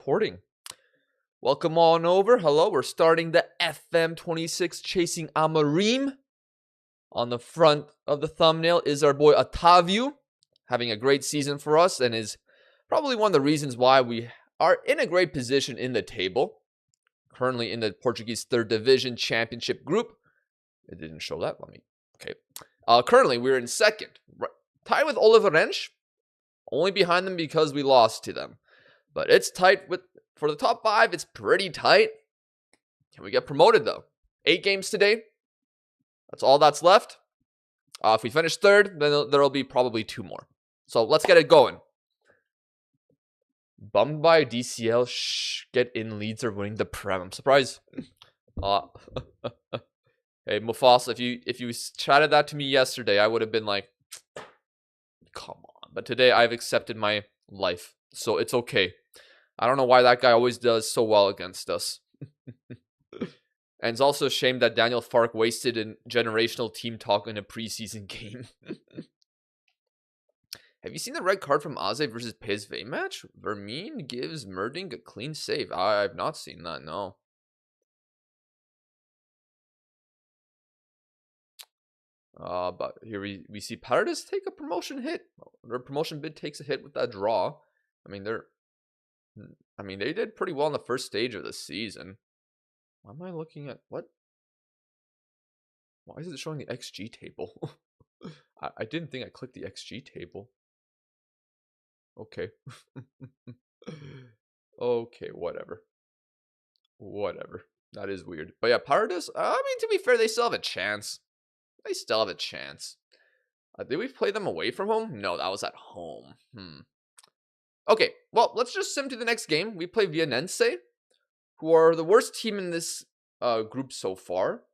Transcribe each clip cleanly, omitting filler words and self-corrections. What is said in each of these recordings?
Porting. Welcome on over. Hello, we're starting the FM26 Chasing Amorim. On the front of the thumbnail is our boy Otávio, having a great season for us and is probably one of the reasons why we are in a great position in the table. Currently in the Portuguese 3rd Division Championship group. It didn't show that. Okay. Currently, we're in 2nd. Tied with Oliveirense. Only behind them because we lost to them. But it's tight for the top 5. It's pretty tight. Can we get promoted though? 8 games today. That's all that's left. If we finish 3rd, then there'll be probably 2 more. So let's get it going. Bummed by DCL. Get in. Leeds are winning the Prem. I'm surprised. Hey Mufasa, if you chatted that to me yesterday, I would have been like, come on. But today I've accepted my life, so it's okay. I don't know why that guy always does so well against us. And it's also a shame that Daniel Fark wasted a generational team talk in a preseason game. Have you seen the red card from Aze versus PSV match? Vermeer gives Merding a clean save. I've not seen that, no. But here we see Paradis take a promotion hit. Their promotion bid takes a hit with that draw. I mean, they did pretty well in the first stage of the season. Why am I looking at what? Why is it showing the XG table? I didn't think I clicked the XG table. Okay. Okay, whatever. Whatever. That is weird. But yeah, Paradis, I mean, to be fair, they still have a chance. They still have a chance. Did we play them away from home? No, that was at home. Okay, well, let's just sim to the next game. We play Vianense, who are the worst team in this group so far.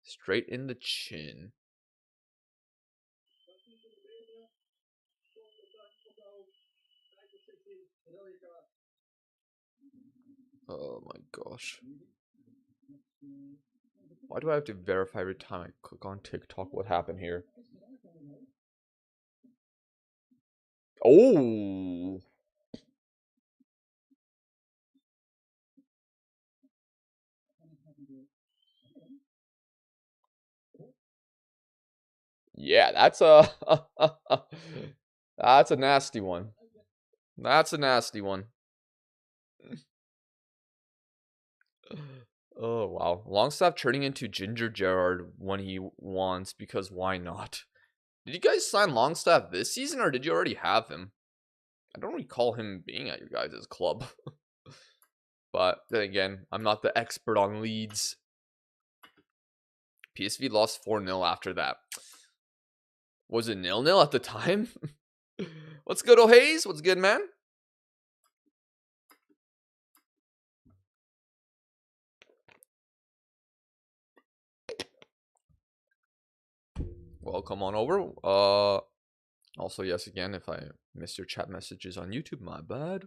Straight in the chin. Oh my gosh. Why do I have to verify every time I click on TikTok? What happened here? Oh! Yeah, that's a... that's a nasty one. That's a nasty one. Oh, wow. Longstaff turning into Ginger Gerrard when he wants, because why not? Did you guys sign Longstaff this season, or did you already have him? I don't recall him being at your guys' club. But then again, I'm not the expert on Leeds. PSV lost 4-0 after that. Was it 0-0 at the time? What's good, O'Hays? What's good, man? Well, come on over. Also, yes, again, if I missed your chat messages on YouTube, my bad.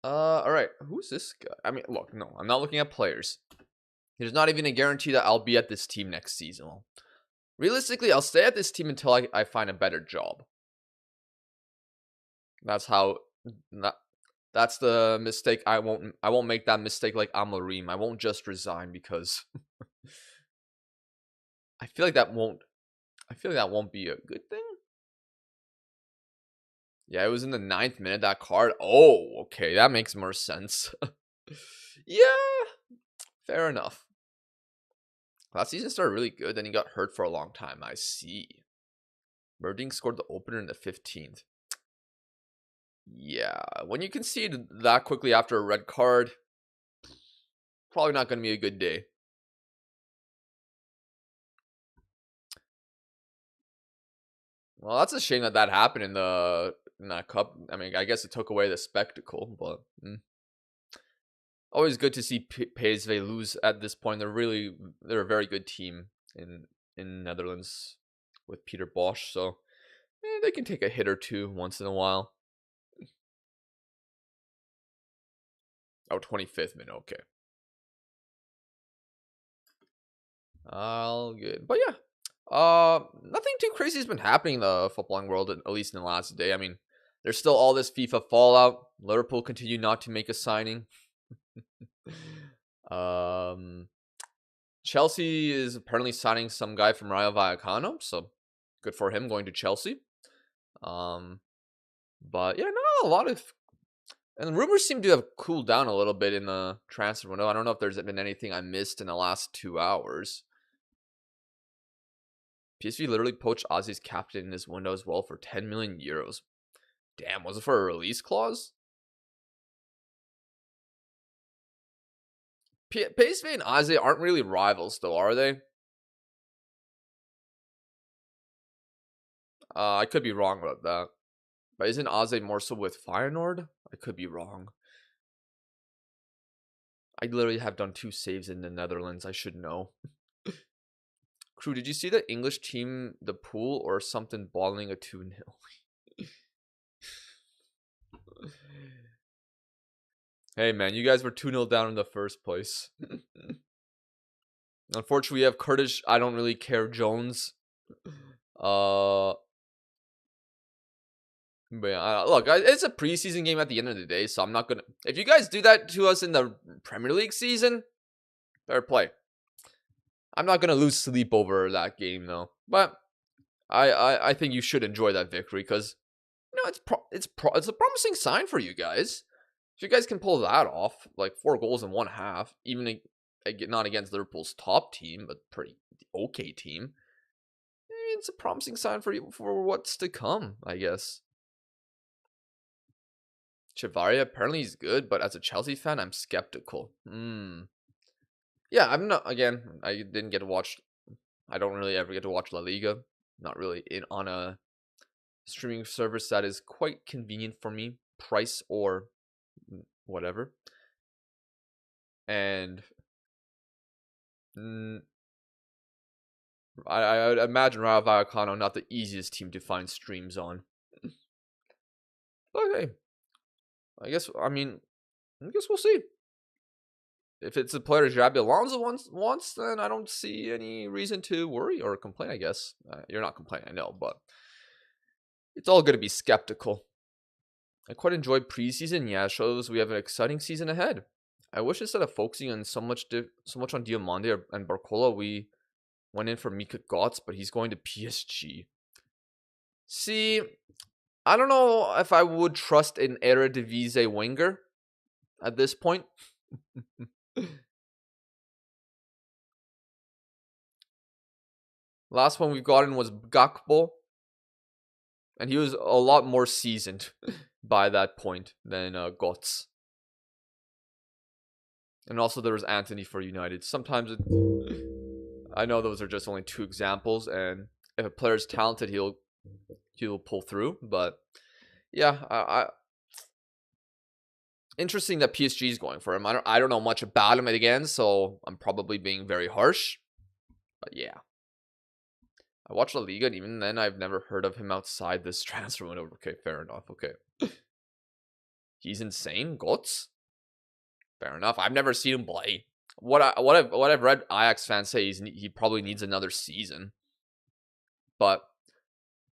Alright. Who's this guy? I mean, look, no, I'm not looking at players. There's not even a guarantee that I'll be at this team next season. Well, realistically, I'll stay at this team until I find a better job. That's how... That's the mistake. I won't make that mistake like Amorim. I won't just resign because... I feel like that won't be a good thing. Yeah, it was in the 9th minute, that card. Oh, okay, that makes more sense. Yeah, fair enough. Last season started really good, then he got hurt for a long time. I see. Merding scored the opener in the 15th. Yeah, when you concede that quickly after a red card, probably not going to be a good day. Well, that's a shame that happened in that cup. I mean, I guess it took away the spectacle, but always good to see PSV lose at this point. They're a very good team in Netherlands with Peter Bosch, so they can take a hit or two once in a while. Oh, 25th minute, okay. All good. But yeah, Nothing too crazy has been happening in the footballing world, at least in the last day. I mean, there's still all this FIFA fallout. Liverpool continue not to make a signing. um, Chelsea is apparently signing some guy from Rayo Vallecano, so good for him going to Chelsea. But yeah, no, a lot of and rumors seem to have cooled down a little bit in the transfer window. I don't know if there's been anything I missed in the last 2 hours. PSV literally poached Ozzy's captain in this window as well for 10 million euros. Damn, was it for a release clause? PSV and Ozzy aren't really rivals, though, are they? I could be wrong about that. But isn't Ozzy more so with Feyenoord? I could be wrong. I literally have done 2 saves in the Netherlands. I should know. Crew, did you see the English team, the pool, or something balling a 2-0? Hey, man, you guys were 2-0 down in the first place. Unfortunately, we have Curtis, I don't really care, Jones. But yeah, look, it's a preseason game at the end of the day, so I'm not gonna. If you guys do that to us in the Premier League season, fair play. I'm not gonna lose sleep over that game though. But I think you should enjoy that victory because it's a promising sign for you guys. If you guys can pull that off, like 4 goals in 1/2, even not against Liverpool's top team, but pretty okay team, it's a promising sign for you for what's to come, I guess. Chavaria, apparently he's good, but as a Chelsea fan, I'm skeptical. Yeah, I'm not, again, I didn't get to watch, I don't really ever get to watch La Liga. Not really on a streaming service that is quite convenient for me, price or whatever. And I would imagine Rayo Vallecano not the easiest team to find streams on. But hey, I guess we'll see. If it's a player Xabi Alonso wants, then I don't see any reason to worry or complain, I guess. You're not complaining, I know, but it's all going to be skeptical. I quite enjoyed preseason. Yeah, it shows we have an exciting season ahead. I wish instead of focusing on so much on Diomande and Barcola, we went in for Mika Götze, but he's going to PSG. See, I don't know if I would trust an Eredivisie winger at this point. Last one we've gotten was Gakpo, and he was a lot more seasoned by that point than Götze. And also there was Anthony for United. Sometimes I know those are just only 2 examples, and if a player's talented, he'll pull through. But yeah, interesting that PSG is going for him. I don't know much about him again, so I'm probably being very harsh. But yeah, I watched La Liga, and even then, I've never heard of him outside this transfer window. Okay, fair enough. Okay, he's insane, Götze. Fair enough. I've never seen him play. What I've read Ajax fans say he probably needs another season, but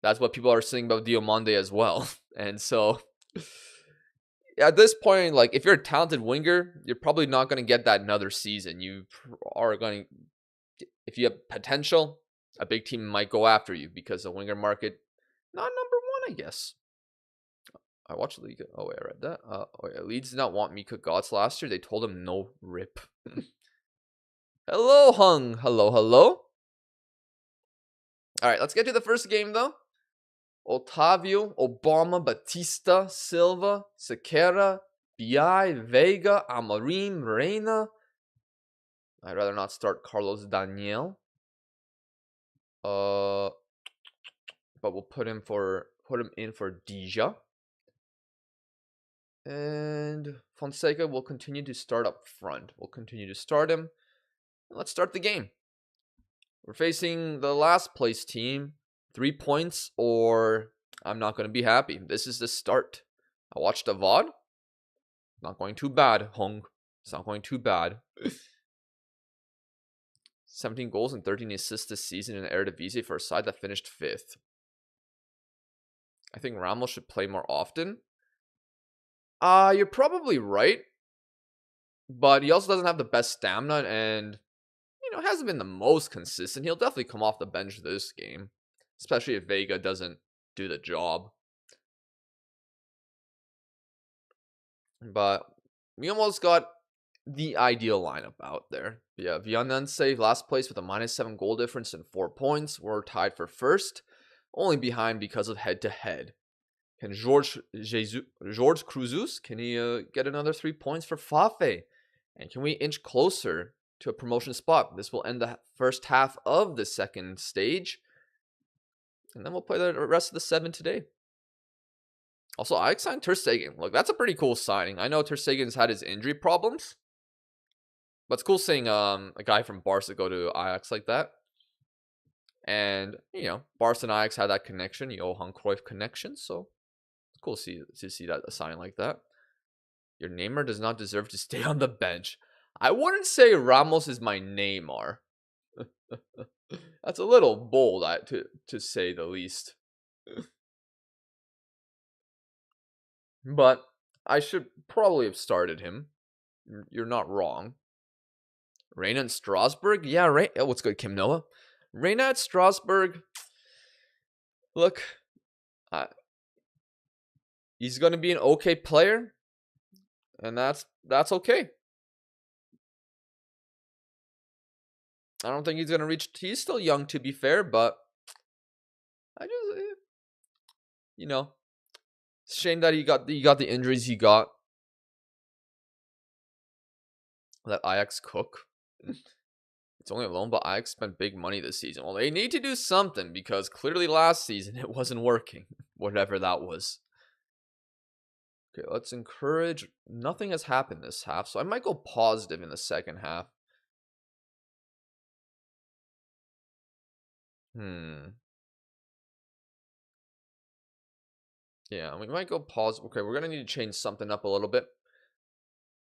that's what people are saying about Diomande as well. And so at this point, like if you're a talented winger, you're probably not going to get that another season. You are going to, if you have potential, a big team might go after you because the winger market not number 1, I guess. I watched League. Oh wait, I read that. Leeds did not want Mika Götze last year. They told him no rip. Hello, Hung. Hello. All right, let's get to the first game though. Otavio, Obama, Batista, Silva, Sequeira, Bi, Vega, Amorim, Reina. I'd rather not start Carlos Daniel. But we'll put him in for Dija. And Fonseca will continue to start up front. We'll continue to start him. Let's start the game. We're facing the last place team. 3 points or I'm not going to be happy. This is the start. I watched a VOD. Not going too bad, Hong. It's not going too bad. 17 goals and 13 assists this season in the Eredivisie for a side that finished 5th. I think Ramos should play more often. You're probably right. But he also doesn't have the best stamina and, hasn't been the most consistent. He'll definitely come off the bench this game, especially if Vega doesn't do the job. But we almost got the ideal lineup out there. Yeah, Vianense last place with a -7 goal difference and 4 points. We're tied for first, only behind because of head-to-head. Can George Cruzus, can he get another 3 points for Fafe? And can we inch closer to a promotion spot? This will end the first half of the second stage. And then we'll play the rest of the 7 today. Also, I signed Ter Stegen. Look, that's a pretty cool signing. I know Ter Stegen's had his injury problems. But it's cool seeing a guy from Barca go to Ajax like that. And, Barca and Ajax had that connection, Johan Cruyff connection. So, it's cool to see that a sign like that. Your Neymar does not deserve to stay on the bench. I wouldn't say Ramos is my Neymar. That's a little bold, to say the least. But I should probably have started him. You're not wrong. Reina and Strasbourg? Yeah, right. Oh, what's good, Kim Noah? Reina at Strasbourg. Look, he's going to be an okay player. And that's okay. I don't think he's going to reach. He's still young, to be fair, but I just, it's a shame that he got the injuries he got. That Ajax cook. It's only a loan, but Ajax spent big money this season. Well, they need to do something because clearly last season it wasn't working, whatever that was. Okay, let's encourage. Nothing has happened this half, so I might go positive in the second half. Yeah, we might go pause. Okay, we're going to need to change something up a little bit.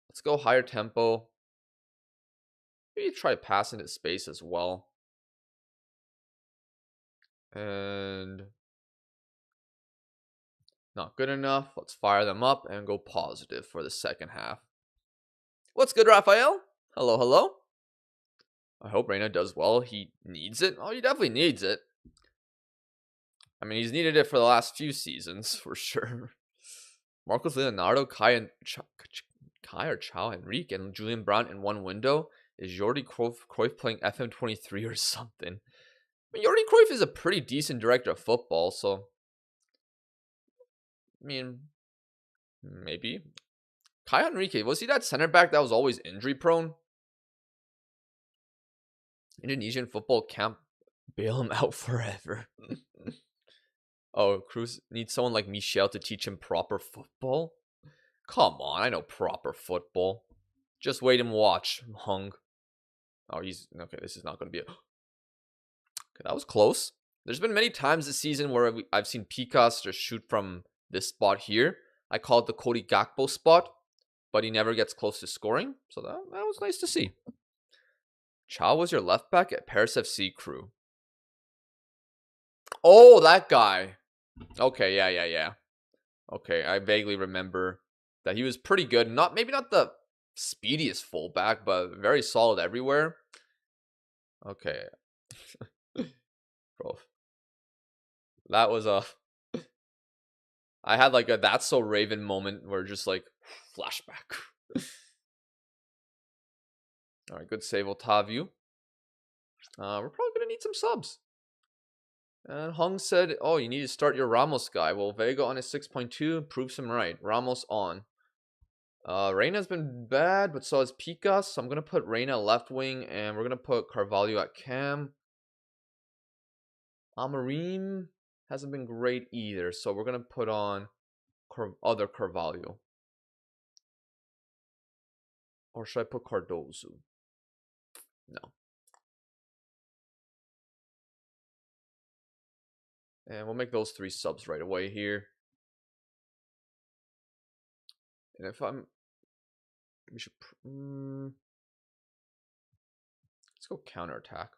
Let's go higher tempo. Maybe try pass into space as well. And not good enough. Let's fire them up and go positive for the second half. What's good, Raphael? Hello, hello. I hope Reina does well. He needs it. Oh, he definitely needs it. I mean, he's needed it for the last few seasons, for sure. Marcos Leonardo, Kai or Chao Henrique, and Julian Brandt in one window. Is Jordi Cruyff playing FM23 or something? I mean, Jordi Cruyff is a pretty decent director of football, so I mean, maybe. Kai Henrique, was he that center back that was always injury prone? Indonesian football can't bail him out forever. Oh, Cruz needs someone like Michel to teach him proper football? Come on, I know proper football. Just wait and watch, Hung. Oh, he's... Okay, this is not going to be a... Okay, that was close. There's been many times this season where I've seen Picas just shoot from this spot here. I call it the Cody Gakpo spot, but he never gets close to scoring. So that was nice to see. Chow was your left back at Paris FC crew. Oh, that guy. Okay, yeah. Okay, I vaguely remember that he was pretty good. Maybe not the speediest fullback, but very solid everywhere. Okay. Bro. That was I had like a That's So Raven moment where just like flashback. All right, good save, Otavio. We're probably gonna need some subs. And Hung said, "Oh, you need to start your Ramos guy." Well, Vega on his 6.2 proves him right. Ramos on. Reina's been bad, but so has Picas. So I'm gonna put Reina left wing, and we're gonna put Carvalho at cam. Amorim hasn't been great either, so we're gonna put on other Carvalho. Or should I put Cardozo? No. And we'll make those 3 subs right away here. And if let's Let's go counterattack.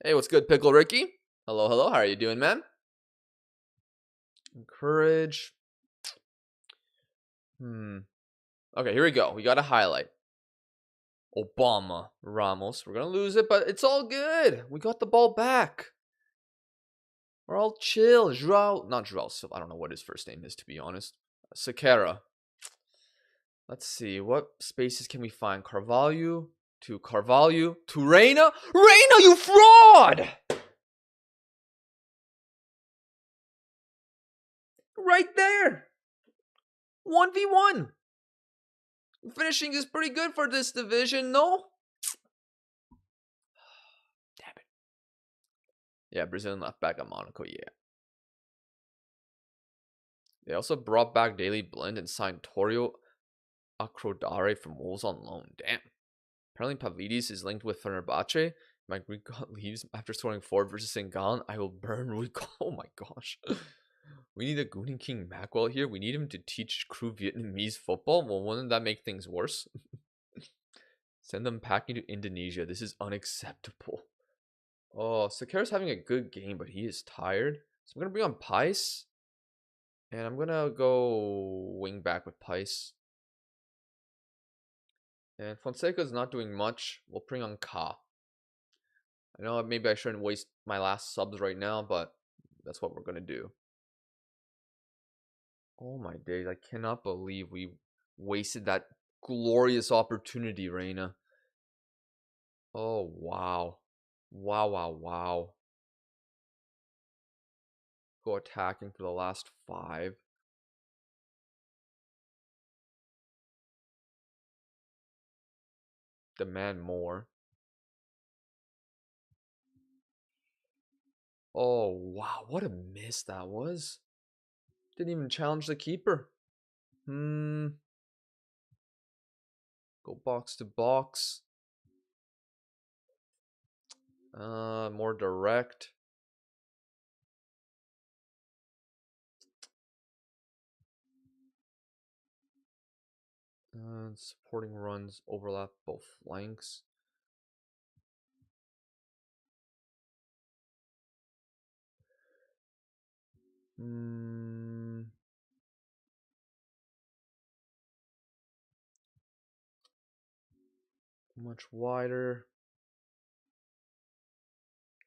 Hey, what's good, Pickle Ricky? Hello, hello. How are you doing, man? Encourage. Okay, here we go. We got a highlight. Obama, Ramos. We're going to lose it, but it's all good. We got the ball back. We're all chill. Not Joao Silva. I don't know what his first name is, to be honest. Sakara. Let's see. What spaces can we find? Carvalho to Reina. Reina, you fraud! Right there. 1v1. Finishing is pretty good for this division, no? Damn it. Yeah, Brazilian left back at Monaco, yeah. They also brought back Daily Blind and signed Torio Akrodare from Wolves on loan. Damn. Apparently Pavlidis is linked with Fenerbahce. If my Greek god leaves after scoring 4 versus St. Gallen, I will burn Rui. Oh my gosh. We need a Gooning King Macwell here. We need him to teach crew Vietnamese football. Well, wouldn't that make things worse? Send them packing to Indonesia. This is unacceptable. Oh, Sakara's having a good game, but he is tired. So I'm going to bring on Pice. And I'm going to go wing back with Pice. And Fonseca's not doing much. We'll bring on Ka. I know maybe I shouldn't waste my last subs right now, but that's what we're going to do. Oh my days, I cannot believe we wasted that glorious opportunity, Reina. Oh, wow. Wow. Go attacking for the last 5. Demand more. Oh, wow. What a miss that was. Didn't even challenge the keeper. Go box to box. More direct. Supporting runs overlap both flanks. Much wider.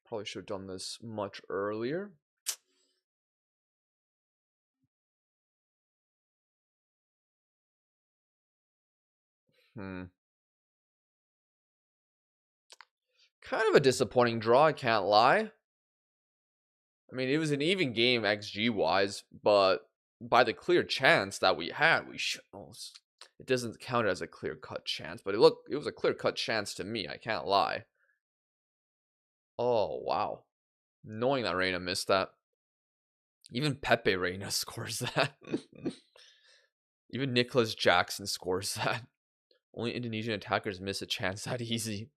Probably should have done this much earlier. Kind of a disappointing draw, I can't lie. I mean, it was an even game XG wise, but by the clear chance that we had, we should. Oh, it doesn't count as a clear cut chance, but it was a clear cut chance to me. I can't lie. Oh wow, knowing that Reina missed that. Even Pepe Reina scores that. Even Nicholas Jackson scores that. Only Indonesian attackers miss a chance that easy.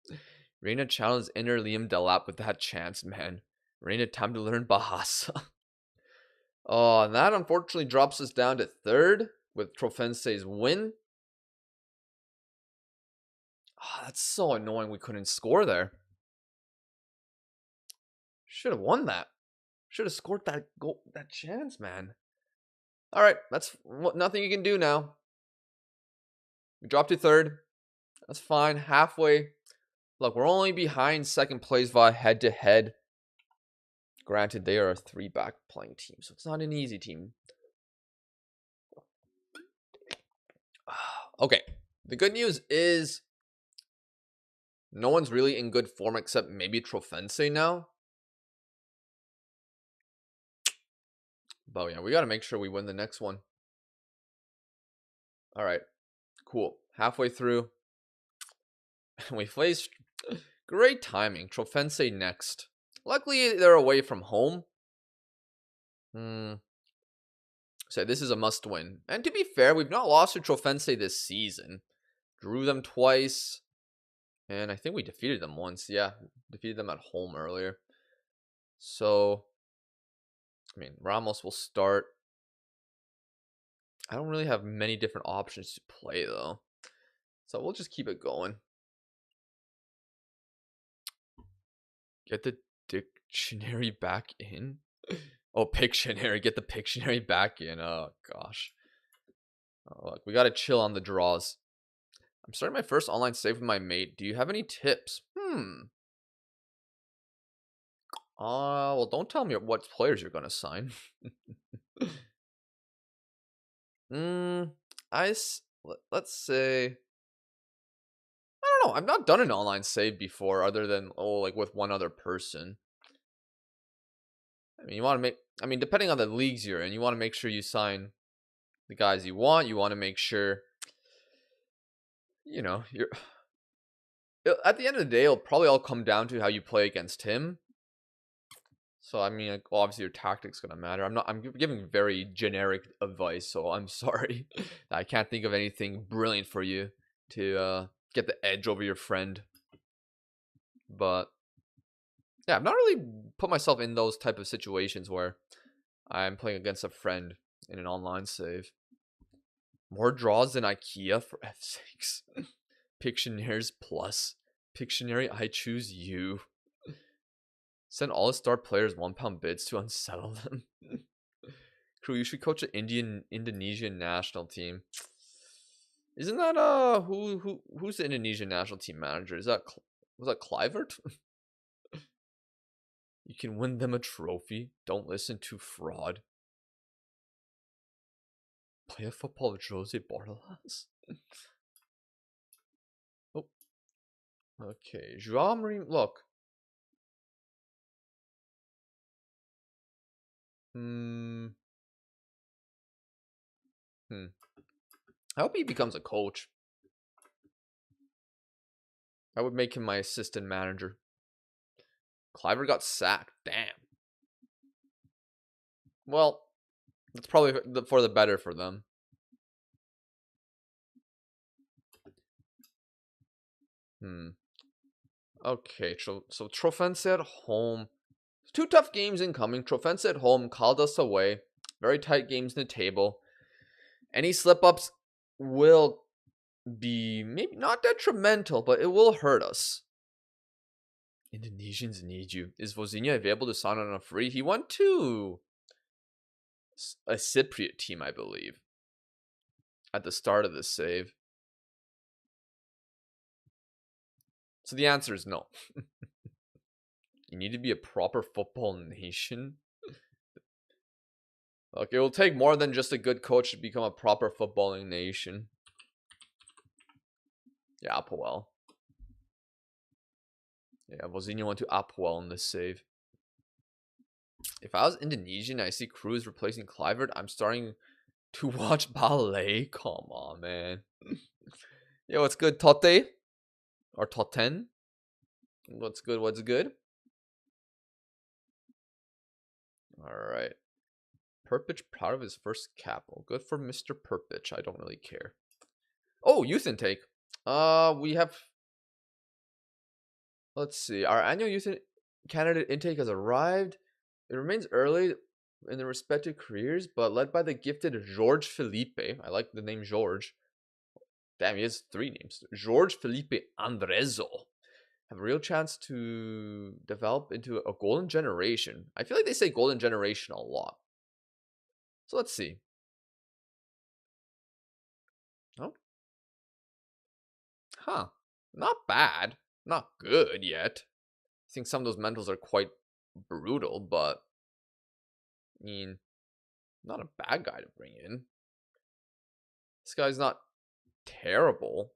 Reina challenged inner Liam Delap with that chance, man. Reina, time to learn Bahasa. Oh, and that unfortunately drops us down to 3rd with Trofense's win. Oh, that's so annoying we couldn't score there. Should have won that. Should have scored that goal, that chance, man. All right, that's nothing you can do now. We dropped to 3rd. That's fine. Halfway. Look, we're only behind 2nd place via head-to-head. Granted, they are a 3-back playing team, so it's not an easy team. Okay, the good news is no one's really in good form except maybe Trofense now. But yeah, we got to make sure we win the next one. All right, cool. Halfway through, we faced great timing. Trofense next. Luckily, they're away from home. So this is a must win. And to be fair, we've not lost to Trofense this season. Drew them twice. And I think we defeated them once. Yeah, defeated them at home earlier. So, I mean, Ramos will start. I don't really have many different options to play, though. So we'll just keep it going. Get the dictionary back in? Oh, Pictionary. Get the Pictionary back in. Oh, gosh. Oh, look, we got to chill on the draws. I'm starting my first online save with my mate. Do you have any tips? Well, don't tell me what players you're going to sign. Hmm. Let's say, I don't know. I've not done an online save before other than, like with one other person. I mean, you want to depending on the leagues you're in, you want to make sure you sign the guys you want. You want to make sure, you're at the end of the day, it'll probably all come down to how you play against him. So, I mean, like, obviously your tactics going to matter. I'm giving very generic advice, so I'm sorry. I can't think of anything brilliant for you to get the edge over your friend. But yeah, I've not really put myself in those type of situations where I'm playing against a friend in an online save. More draws than IKEA for F6. Pictionaries plus. Pictionary, I choose you. Send all star players £1 bids to unsettle them. Crew, you should coach an Indonesian national team. Isn't that who's the Indonesian national team manager? Was that Clivert? You can win them a trophy. Don't listen to fraud. Play a football with Jose Bordalas. Oh. Okay. Amorim, look. I hope he becomes a coach. I would make him my assistant manager. Cliver got sacked. Damn. Well, that's probably for the better for them. Okay, so Trofense at home. 2 tough games incoming. Trofense at home, Caldas away. Very tight games in the table. Any slip-ups will be maybe not detrimental, but it will hurt us. Indonesians need you. Is Vozinha available to sign on a free? He went to a Cypriot team, I believe, at the start of this save. So the answer is no. You need to be a proper football nation. Look, it will take more than just a good coach to become a proper footballing nation. Yeah, Apoel. Yeah, Vozinha went to Apoel in this save. If I was Indonesian, I see Cruz replacing Clivert. I'm starting to watch ballet. Come on, man. Yo, what's good, Tote? Or Toten? What's good? What's good? Alright. Perpich proud of his first cap. Well, good for Mr. Perpich. I don't really care. Oh, youth intake. We have... Let's see. Our annual youth candidate intake has arrived. It remains early in their respective careers, but led by the gifted George Felipe. I like the name George. Damn, he has 3 names. George Felipe Andrezo. Have a real chance to develop into a golden generation. I feel like they say golden generation a lot. So let's see. Oh. Huh. Not bad. Not good yet. I think some of those mentals are quite brutal, but I mean, not a bad guy to bring in. This guy's not terrible.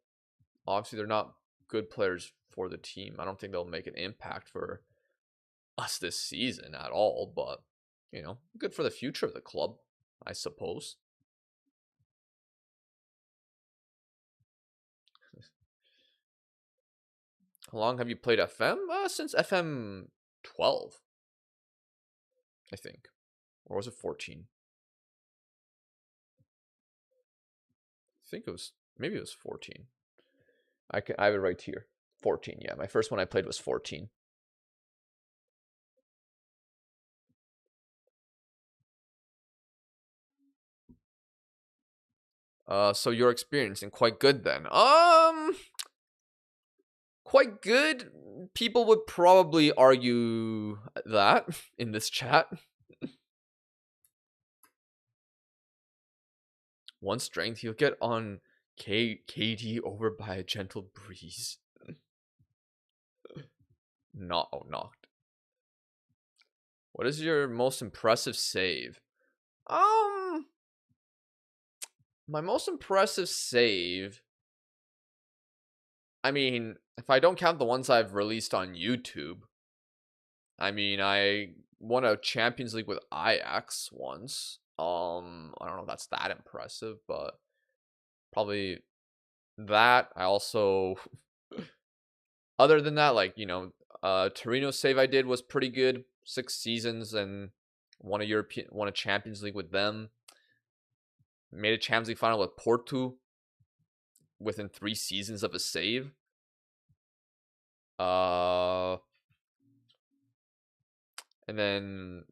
Obviously, they're not good players for the team. I don't think they'll make an impact for us this season at all, but, good for the future of the club, I suppose. How long have you played FM? Since FM 12, I think. Or was it 14? I think maybe it was 14. I have it right here. 14, yeah. My first one I played was 14. So you're experiencing quite good then. Quite good. People would probably argue that in this chat. One strength, you'll get on KD over by a gentle breeze. Knocked. What is your most impressive save? My most impressive save, I mean, if I don't count the ones I've released on YouTube, I mean, I won a Champions League with Ajax once. I don't know if that's that impressive, but probably that. I also, other than that, like, Torino save I did was pretty good. 6 seasons and won a Champions League with them. Made a Champions League final with Porto within 3 seasons of a save. And then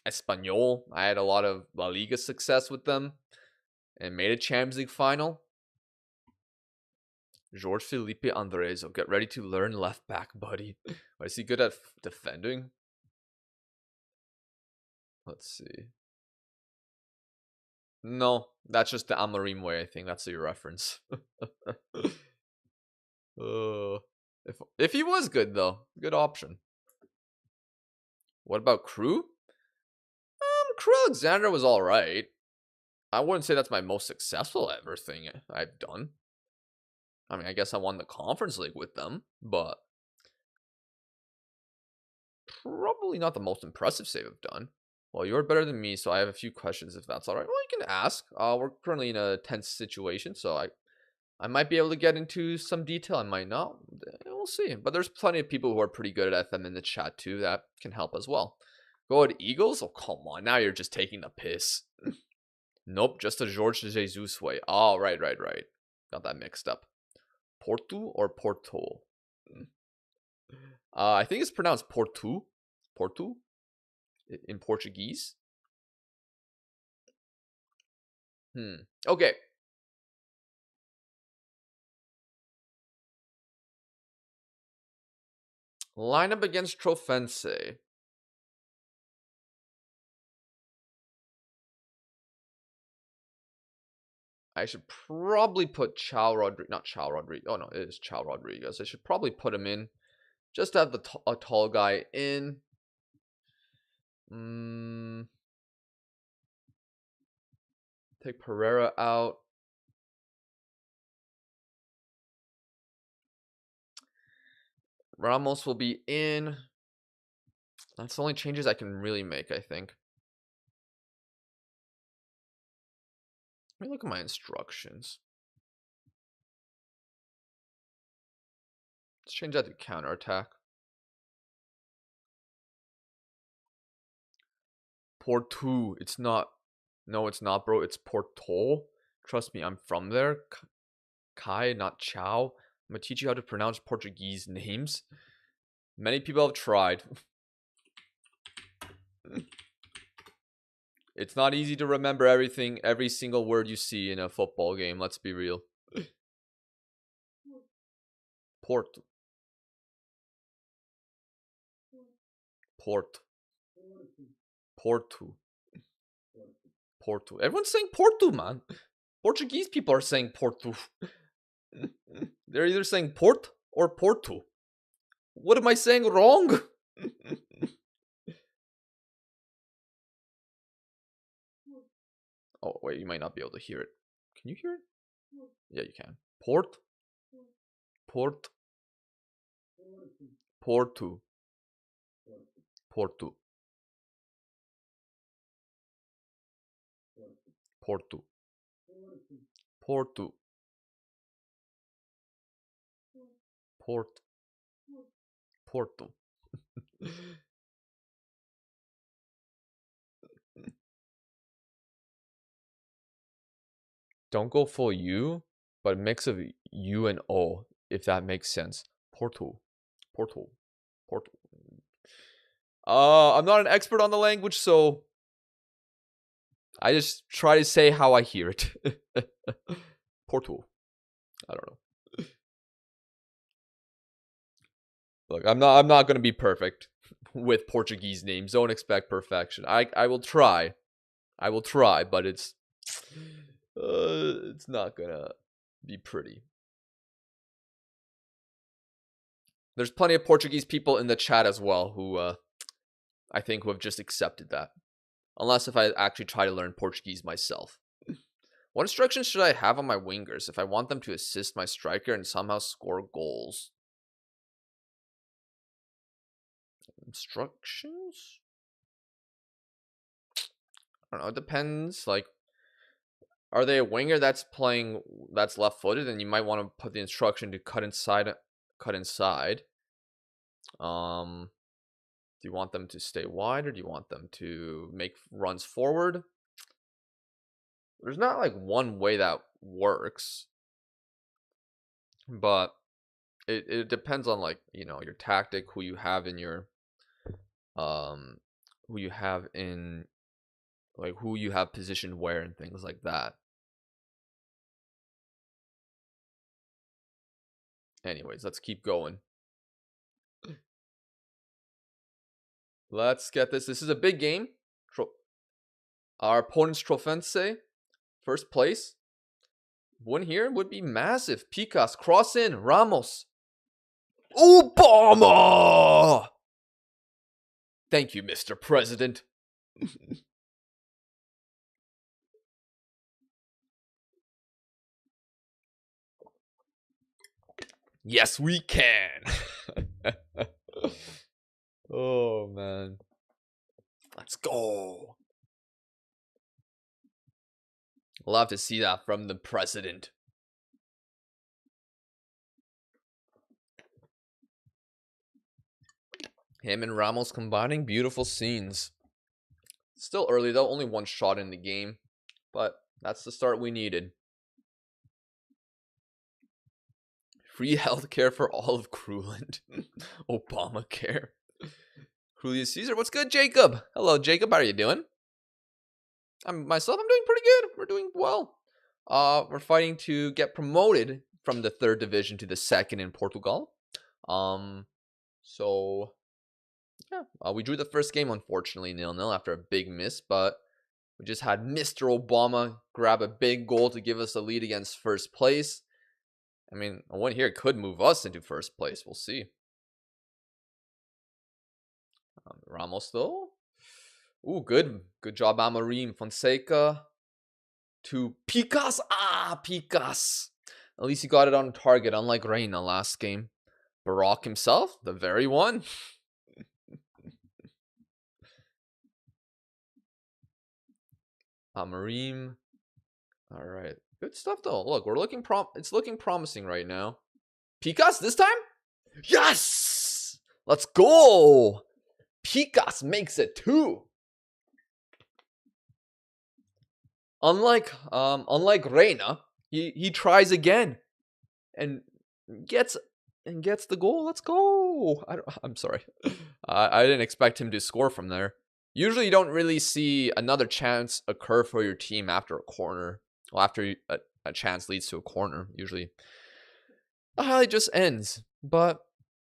Espanyol, I had a lot of La Liga success with them and made a Champions League final. Jorge Felipe Andrezo, get ready to learn left back, buddy. Is he good at defending? Let's see. No, that's just the Amorim way, I think. That's your reference. If he was good, though. Good option. What about Crew? Crew Alexander was alright. I wouldn't say that's my most successful ever thing I've done. I mean, I guess I won the Conference League with them, but probably not the most impressive save I've done. Well, you're better than me, so I have a few questions if that's alright. Well, you can ask. We're currently in a tense situation, so I might be able to get into some detail. I might not. We'll see. But there's plenty of people who are pretty good at FM in the chat too that can help as well. Go at Eagles? Oh, come on. Now you're just taking the piss. Nope, just a Jorge Jesus way. Oh, right. Got that mixed up. Porto or Porto? I think it's pronounced Porto. Porto? In Portuguese? Okay. Lineup against Trofense. I should probably put Chao Rodriguez. Not Chao Rodriguez. Oh, no, it is Chao Rodriguez. I should probably put him in. Just to have a tall guy in. Take Pereira out. Ramos will be in. That's the only changes I can really make, I think. Let me look at my instructions. Let's change that to counterattack. Porto. It's not. No, it's not, bro. It's Porto. Trust me, I'm from there. Kai, not Chow. I'm going to teach you how to pronounce Portuguese names. Many people have tried. It's not easy to remember everything, every single word you see in a football game. Let's be real. Porto. Porto. Porto. Porto. Everyone's saying Porto, man. Portuguese people are saying Porto. They're either saying Port or Porto. What am I saying wrong? Oh, wait, you might not be able to hear it. Can you hear it? Yeah, you can. Port. Port. Porto. Porto. Porto. Porto. Port. Porto. Don't go full U, but a mix of U and O, if that makes sense. Porto. Porto. Porto. I'm not an expert on the language, so I just try to say how I hear it. Porto. I don't know. Look, I'm not gonna be perfect with Portuguese names. Don't expect perfection. I will try. I will try, but it's not gonna be pretty. There's plenty of Portuguese people in the chat as well who I think who have just accepted that. Unless if I actually try to learn Portuguese myself. What instructions should I have on my wingers if I want them to assist my striker and somehow score goals? Instructions? I don't know. It depends. Like, are they a winger that's left-footed? And you might want to put the instruction to cut inside. Do you want them to stay wide or do you want them to make runs forward? There's not like one way that works, but it depends on, like, you know, your tactic, who you have in your who you have positioned where and things like that. Anyways, let's keep going. Let's get this. This is a big game. Our opponent's Trofense, first place. Win here would be massive. Picas, cross in. Ramos. Obama! Thank you, Mr. President. Yes, we can. Oh, man. Let's go. Love to see that from the president. Him and Ramos combining, beautiful scenes. Still early though, only one shot in the game, but that's the start we needed. Free healthcare for all of Cruland. Obamacare. Julius Caesar, what's good, Jacob? Hello, Jacob. How are you doing? I'm doing pretty good. We're doing well. We're fighting to get promoted from the 3rd division to the 2nd in Portugal. So yeah, we drew the first game, unfortunately 0-0 after a big miss, but we just had Mr. Obama grab a big goal to give us a lead against first place. I mean, a win here could move us into first place. We'll see. Ramos though. Ooh, good job, Amorim. Fonseca to Picas. Picas. At least he got it on target, unlike Reina last game. Barak himself, the very one. Amorim. All right, good stuff though. Look, it's looking promising right now. Picas this time? Yes! Let's go! Picas makes it 2. Unlike Reina, he tries again and gets the goal. Let's go. I'm sorry. I didn't expect him to score from there. Usually you don't really see another chance occur for your team after a corner. Well, after a chance leads to a corner, usually the highlight just ends. But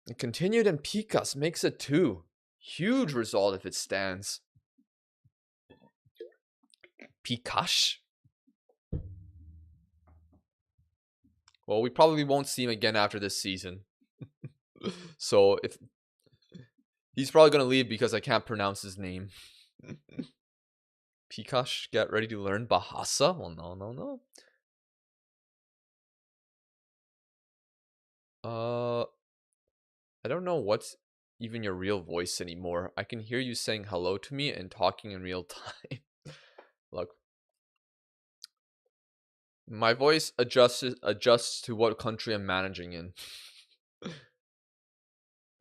it continued and Picas makes it 2. Huge result if it stands. Picas. Well, we probably won't see him again after this season. So if he's probably going to leave because I can't pronounce his name. Picas, get ready to learn Bahasa. Well, no. I don't know what's even your real voice anymore. I can hear you saying hello to me and talking in real time. Look, my voice adjusts to what country I'm managing in.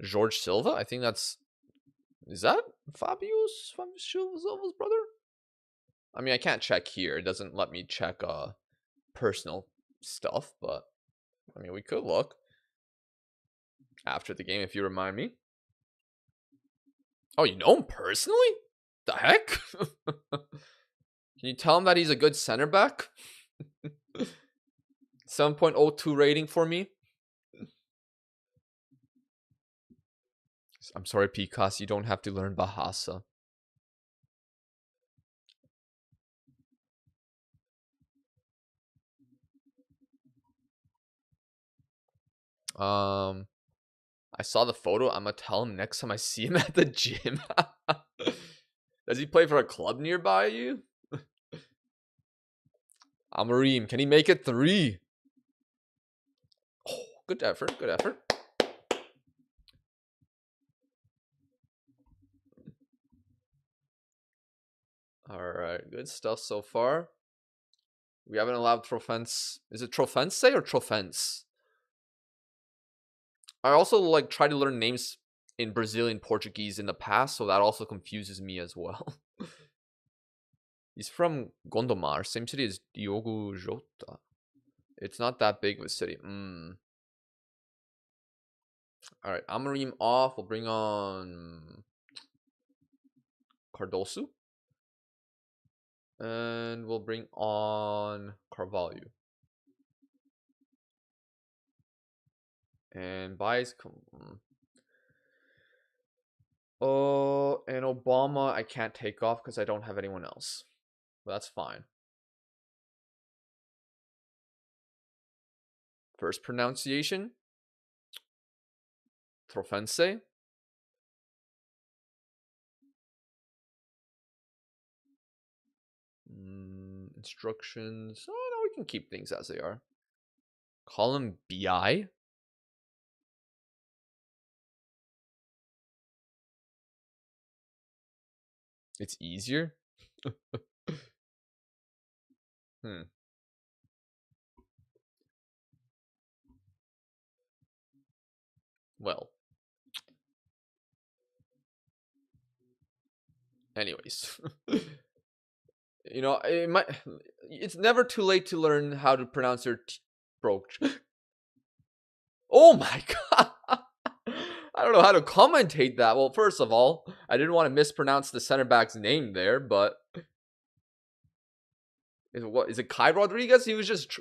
George Silva? I think is that Fabio Silva's brother? I mean, I can't check here. It doesn't let me check personal stuff, but I mean, we could look after the game if you remind me. Oh, you know him personally? The heck? Can you tell him that he's a good center back? 7.02 rating for me. I'm sorry, Pikas, you don't have to learn Bahasa. I saw the photo. I'm gonna tell him next time I see him at the gym. Does he play for a club nearby you? Amorim, can he make it 3? Oh, good effort, good effort. Alright, good stuff so far. We haven't allowed Trofense. Is it Trofense or Trofense? I also like try to learn names in Brazilian Portuguese in the past, so that also confuses me as well. He's from Gondomar, same city as Diogo Jota. It's not that big of a city. Alright, Amorim off. We'll bring on Cardoso. And we'll bring on Carvalho. And buys. Oh, and Obama I can't take off because I don't have anyone else. But that's fine. First pronunciation. Trofense. Instructions. Oh no, we can keep things as they are. Call him BI. It's easier. Well. Anyways. You know, it's never too late to learn how to pronounce your brooch. Oh my god. I don't know how to commentate that. Well, first of all, I didn't want to mispronounce the center back's name there, but is it Kai Rodriguez? He was just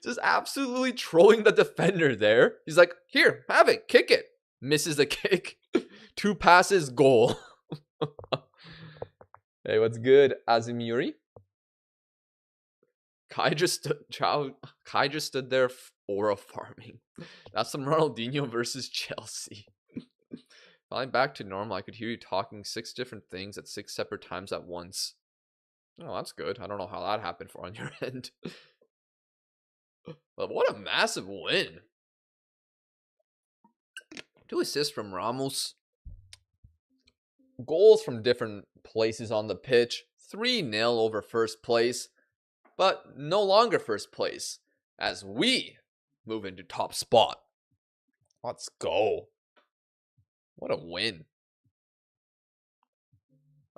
just absolutely trolling the defender there. He's like, "Here, have it, kick it." Misses the kick. 2 passes, goal. Hey, what's good, Azumuri? Kai just stood there aura farming. That's some Ronaldinho versus Chelsea. Finally back to normal. I could hear you talking 6 different things at 6 separate times at once. Oh, that's good. I don't know how that happened on your end. But what a massive win. 2 assists from Ramos. Goals from different places on the pitch. 3-0 over first place. But no longer first place, as we move into top spot. Let's go. What a win.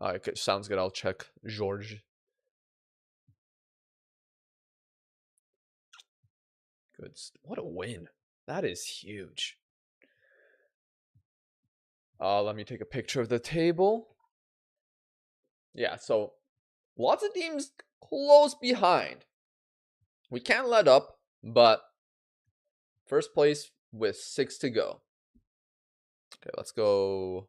Okay, sounds good. I'll check George. Good. What a win. That is huge. Let me take a picture of the table. Yeah, so lots of teams close behind. We can't let up, but first place with 6 to go. Okay, let's go.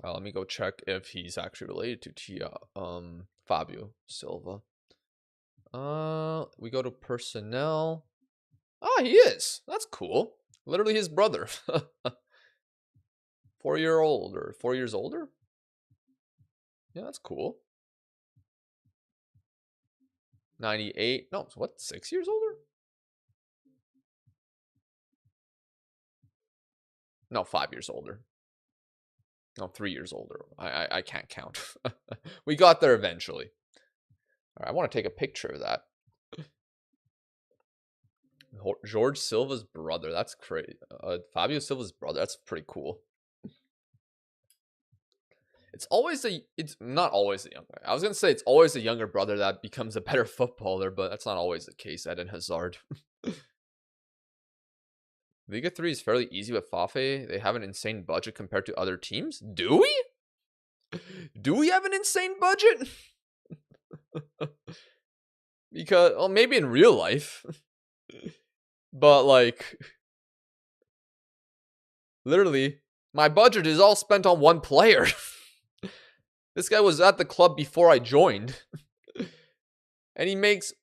Let me go check if he's actually related to Fabio Silva. We go to personnel. Ah, he is. That's cool. Literally his brother. 4 years older. Yeah, that's cool. 98. No, what? 6 years older? No, 5 years older. No, 3 years older. I can't count. We got there eventually. All right, I want to take a picture of that. George Silva's brother. That's crazy. Fabio Silva's brother. That's pretty cool. It's not always the younger. I was gonna say it's always the younger brother that becomes a better footballer, but that's not always the case. Eden Hazard. Liga 3 is fairly easy with Fafe. They have an insane budget compared to other teams. Do we? Do we have an insane budget? Because, well, maybe in real life. But, like, literally, my budget is all spent on one player. This guy was at the club before I joined. And he makes...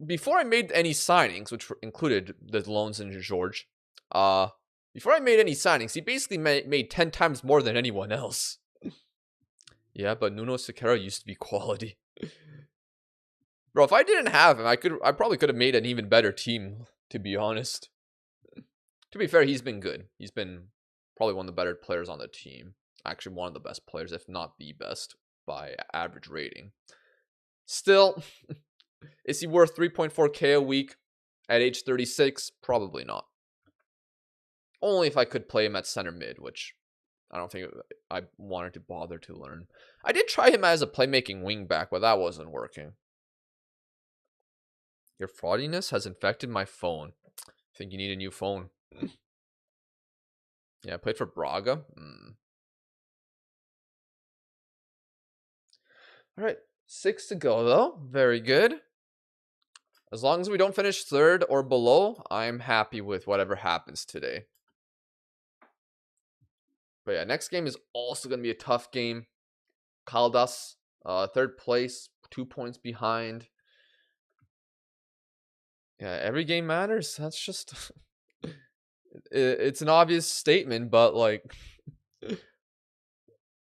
Before I made any signings, which included the loans in George, before I made any signings, he basically made 10 times more than anyone else. Yeah, but Nuno Sequeira used to be quality. Bro, if I didn't have him, I probably could have made an even better team, to be honest. To be fair, he's been good. He's been probably one of the better players on the team. Actually, one of the best players, if not the best, by average rating. Still, is he worth 3.4k a week at age 36? Probably not. Only if I could play him at center mid, which I don't think I wanted to bother to learn. I did try him as a playmaking wingback, but that wasn't working. Your fraudiness has infected my phone. I think you need a new phone. Yeah, I played for Braga. All right, 6 to go, though. Very good. As long as we don't finish third or below, I'm happy with whatever happens today. But yeah, next game is also going to be a tough game. Caldas, third place, 2 points behind. Yeah, every game matters. That's just... it's an obvious statement, but like...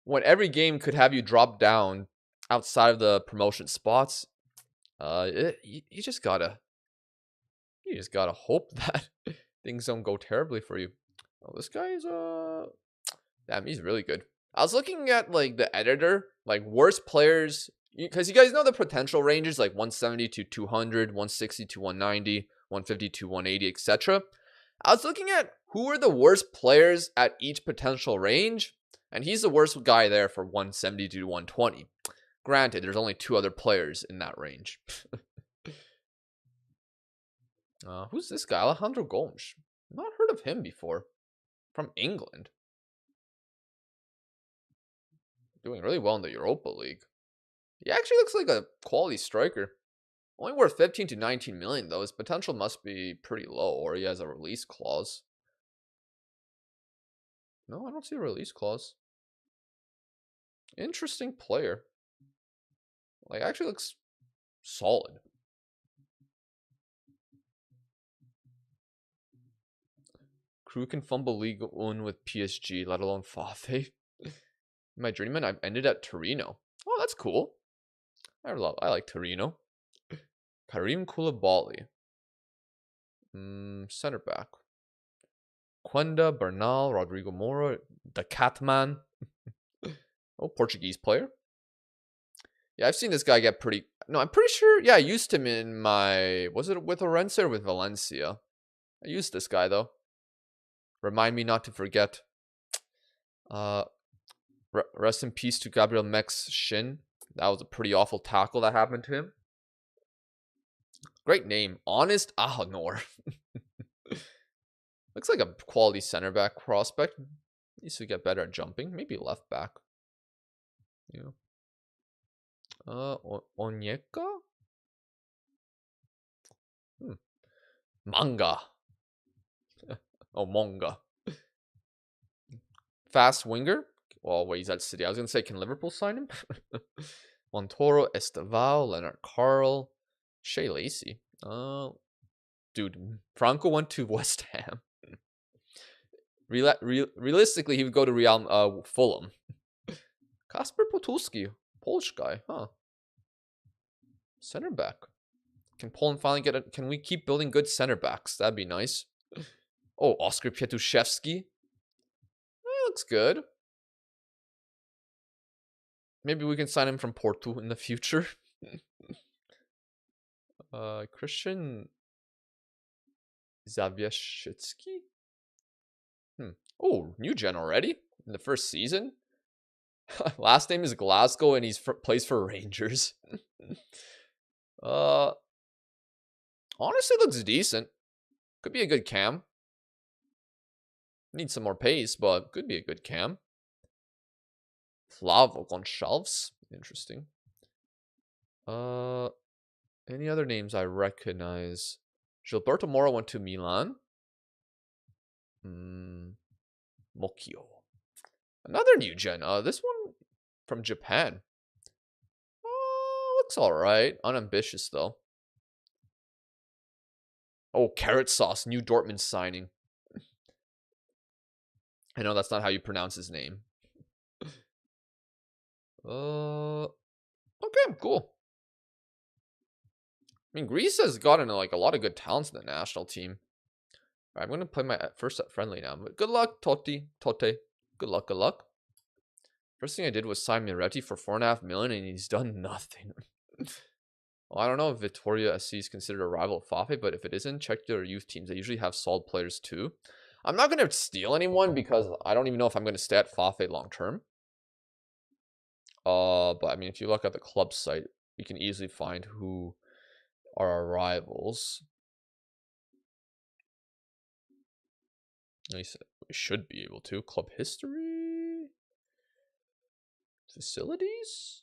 when every game could have you drop down outside of the promotion spots, you just gotta hope that things don't go terribly for you. Oh, this guy is damn, he's really good. I was looking at like the editor, like worst players, because you guys know the potential ranges like 170 to 200, 160 to 190, 150 to 180, etc. I was looking at who are the worst players at each potential range, and he's the worst guy there for 170 to 120. Granted, there's only 2 other players in that range. Who's this guy? Alejandro Gomes. Not heard of him before. From England. Doing really well in the Europa League. He actually looks like a quality striker. Only worth 15 to 19 million, though. His potential must be pretty low, or he has a release clause. No, I don't see a release clause. Interesting player. Like, actually looks solid. Crew can fumble League 1 with PSG, let alone Fafe. My journeyman, I've ended at Torino. Oh, that's cool. I like Torino. Karim Koulibaly. Center back. Quenda, Bernal, Rodrigo Moro, the Catman. Oh, Portuguese player. Yeah, I've seen this guy get pretty... No, I'm pretty sure... Yeah, I used him in my... Was it with Orense or with Valencia? I used this guy, though. Remind me not to forget. Rest in peace to Gabriel Mech's shin. That was a pretty awful tackle that happened to him. Great name. Honest Ahanor. Looks like a quality center back prospect. Needs to get better at jumping. Maybe left back. Yeah. Onyeka? Manga. Oh, Monga. Fast winger. Well, wait, he's at City. I was going to say, can Liverpool sign him? Montoro, Esteval, Leonard Carl, Shea Lacey. Dude, Franco went to West Ham. Realistically, he would go to Fulham. Kasper Potulski, Polish guy, huh? Center back. Can Poland finally get it? Can we keep building good center backs? That'd be nice. Oh, Oscar Pietuszewski. Looks good. Maybe we can sign him from Porto in the future. Christian Zawieszczycki? Oh, new gen already? In the first season? Last name is Glasgow and he's plays for Rangers. Honestly looks decent. Could be a good cam. Need some more pace, but could be a good cam. Flavo Gonçalves. Interesting. Any other names I recognize? Gilberto Mora went to Milan. Mokio. Another new gen. This one from Japan. Looks alright. Unambitious though. Oh, Carrot Sauce. New Dortmund signing. I know that's not how you pronounce his name. Okay, cool. I mean, Greece has gotten like a lot of good talents in the national team. All right, I'm gonna play my first friendly now. But good luck, Totti. Totte. Good luck. Good luck. First thing I did was sign Miretti for $4.5 million, and he's done nothing. Well, I don't know if Vittoria SC is considered a rival of Fafe, but if it isn't, check their youth teams. They usually have solid players too. I'm not gonna steal anyone because I don't even know if I'm gonna stay at Fafe long term. But I mean, if you look at the club site, you can easily find who are our rivals. At least we should be able to. Club history? Facilities?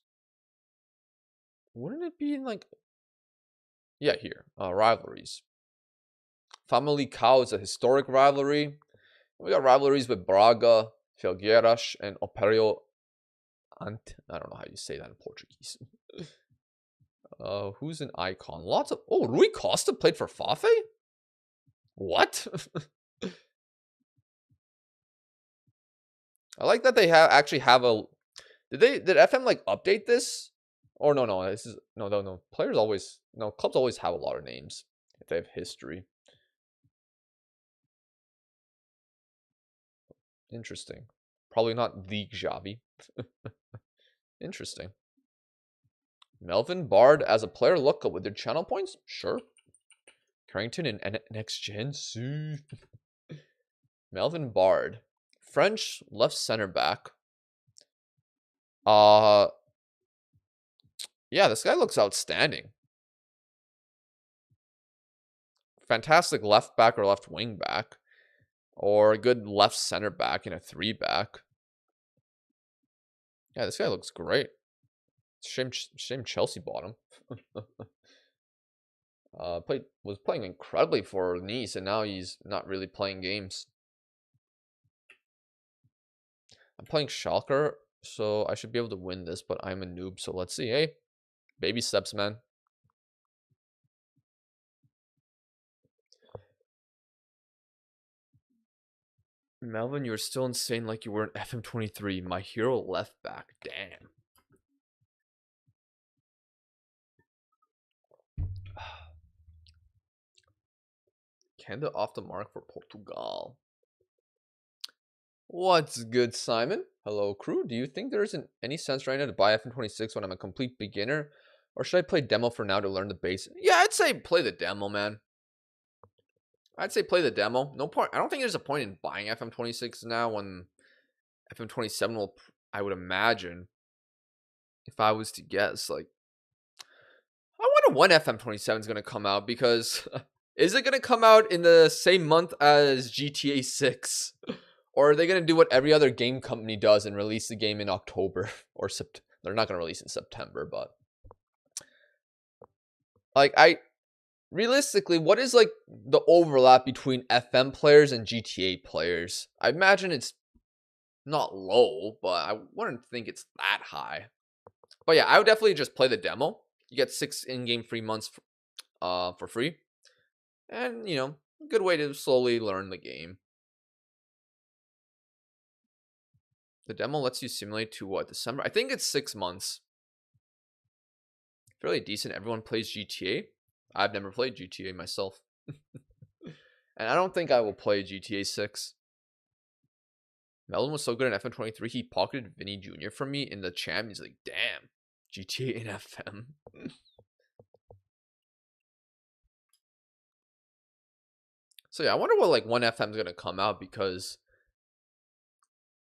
Wouldn't it be in like... Yeah, here. Rivalries. Famalicão is a historic rivalry. We got rivalries with Braga, Felgueiras, and Operário Ante. I don't know how you say that in Portuguese. Who's an icon? Lots of... Oh, Rui Costa played for Fafe? What? I like that they actually have a... Did FM like update this? Or no, this is... No. Players always... No, clubs always have a lot of names if they have history. Interesting. Probably not the Xavi. Interesting. Melvin Bard as a player lookup with their channel points? Sure. Carrington and next gen? Melvin Bard. French left center back. Yeah, this guy looks outstanding. Fantastic left back or left wing back. Or a good left center back in a 3-back. Yeah, this guy looks great. Shame Chelsea bought him. Was playing incredibly for Nice, and now he's not really playing games. I'm playing Schalke, so I should be able to win this, but I'm a noob, so let's see. Hey, baby steps, man. Melvin, you're still insane like you were in FM23. My hero left back. Damn. Kenda off the mark for Portugal. What's good, Simon? Hello, crew. Do you think there isn't any sense right now to buy FM26 when I'm a complete beginner? Or should I play demo for now to learn the basics? Yeah, I'd say play the demo, man. I'd say play the demo. No point. I don't think there's a point in buying FM26 now when FM27 will, I would imagine, if I was to guess, like, I wonder when FM27 is going to come out, because is it going to come out in the same month as GTA 6? Or are they going to do what every other game company does and release the game in October or September? They're not going to release in September, but like realistically, what is like the overlap between FM players and GTA players? I imagine it's not low, but I wouldn't think it's that high. But yeah, I would definitely just play the demo. You get 6 in-game free months for free. And, you know, good way to slowly learn the game. The demo lets you simulate to what, December? I think it's 6 months. Fairly decent. Everyone plays GTA. I've never played GTA myself. And I don't think I will play GTA 6. Melvin was so good in FM23, he pocketed Vinny Jr. from me in the champ. He's like, damn, GTA in FM. So yeah, I wonder what like when FM is gonna come out, because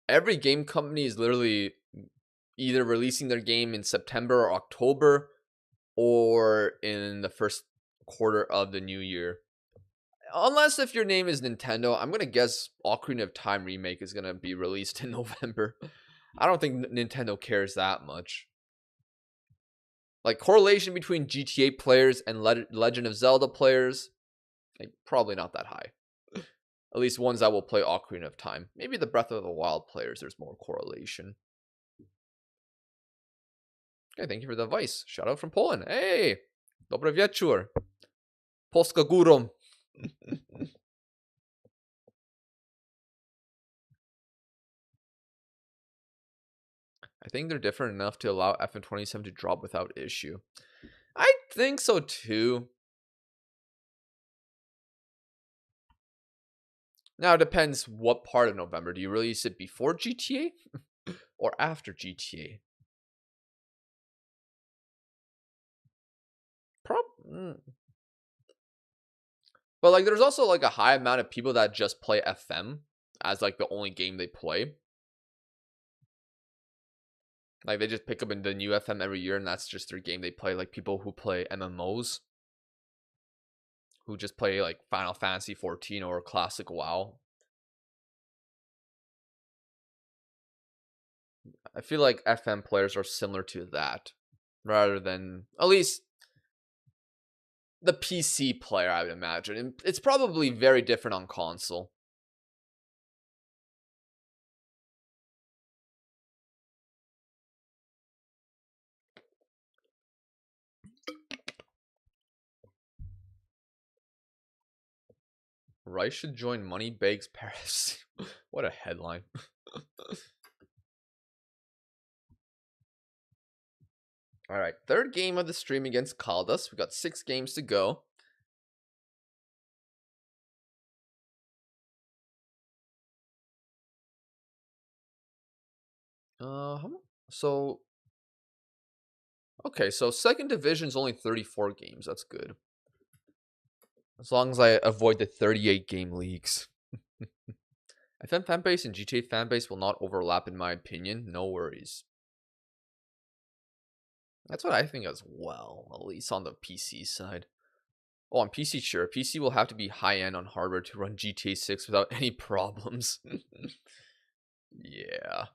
every game company is literally either releasing their game in September or October, or in the first quarter of the new year. unless if your name is Nintendo, I'm gonna guess Ocarina of Time remake is gonna be released in November. I don't think Nintendo cares that much. Like, correlation between GTA players and Legend of Zelda players, like, probably not that high. At least ones that will play Ocarina of Time. Maybe the Breath of the Wild players, there's more correlation. Okay, thank you for the advice. Shout out from Poland. Hey, dobry wieczór. Polska górą. I think they're different enough to allow FM27 to drop without issue. I think so too. Now, it depends what part of November. Do you release it before GTA or after GTA? But like, there's also like a high amount of people that just play FM as like the only game they play. Like, they just pick up in the new FM every year, and that's just their game they play. Like, people who play MMOs, who just play like Final Fantasy 14 or Classic WoW. I feel like FM players are similar to that, rather than, at least, the PC player, I would imagine. And it's probably very different on console. Rice should join Moneybags Paris. What a headline. All right, third game of the stream against Caldas. We got 6 games to go. So okay, so second division is only 34 games. That's good. As long as I avoid the 38 game leagues. FM fanbase and GTA fanbase will not overlap in my opinion. No worries. That's what I think as well, at least on the PC side. Oh, on PC, sure. PC will have to be high-end on hardware to run GTA 6 without any problems. Yeah.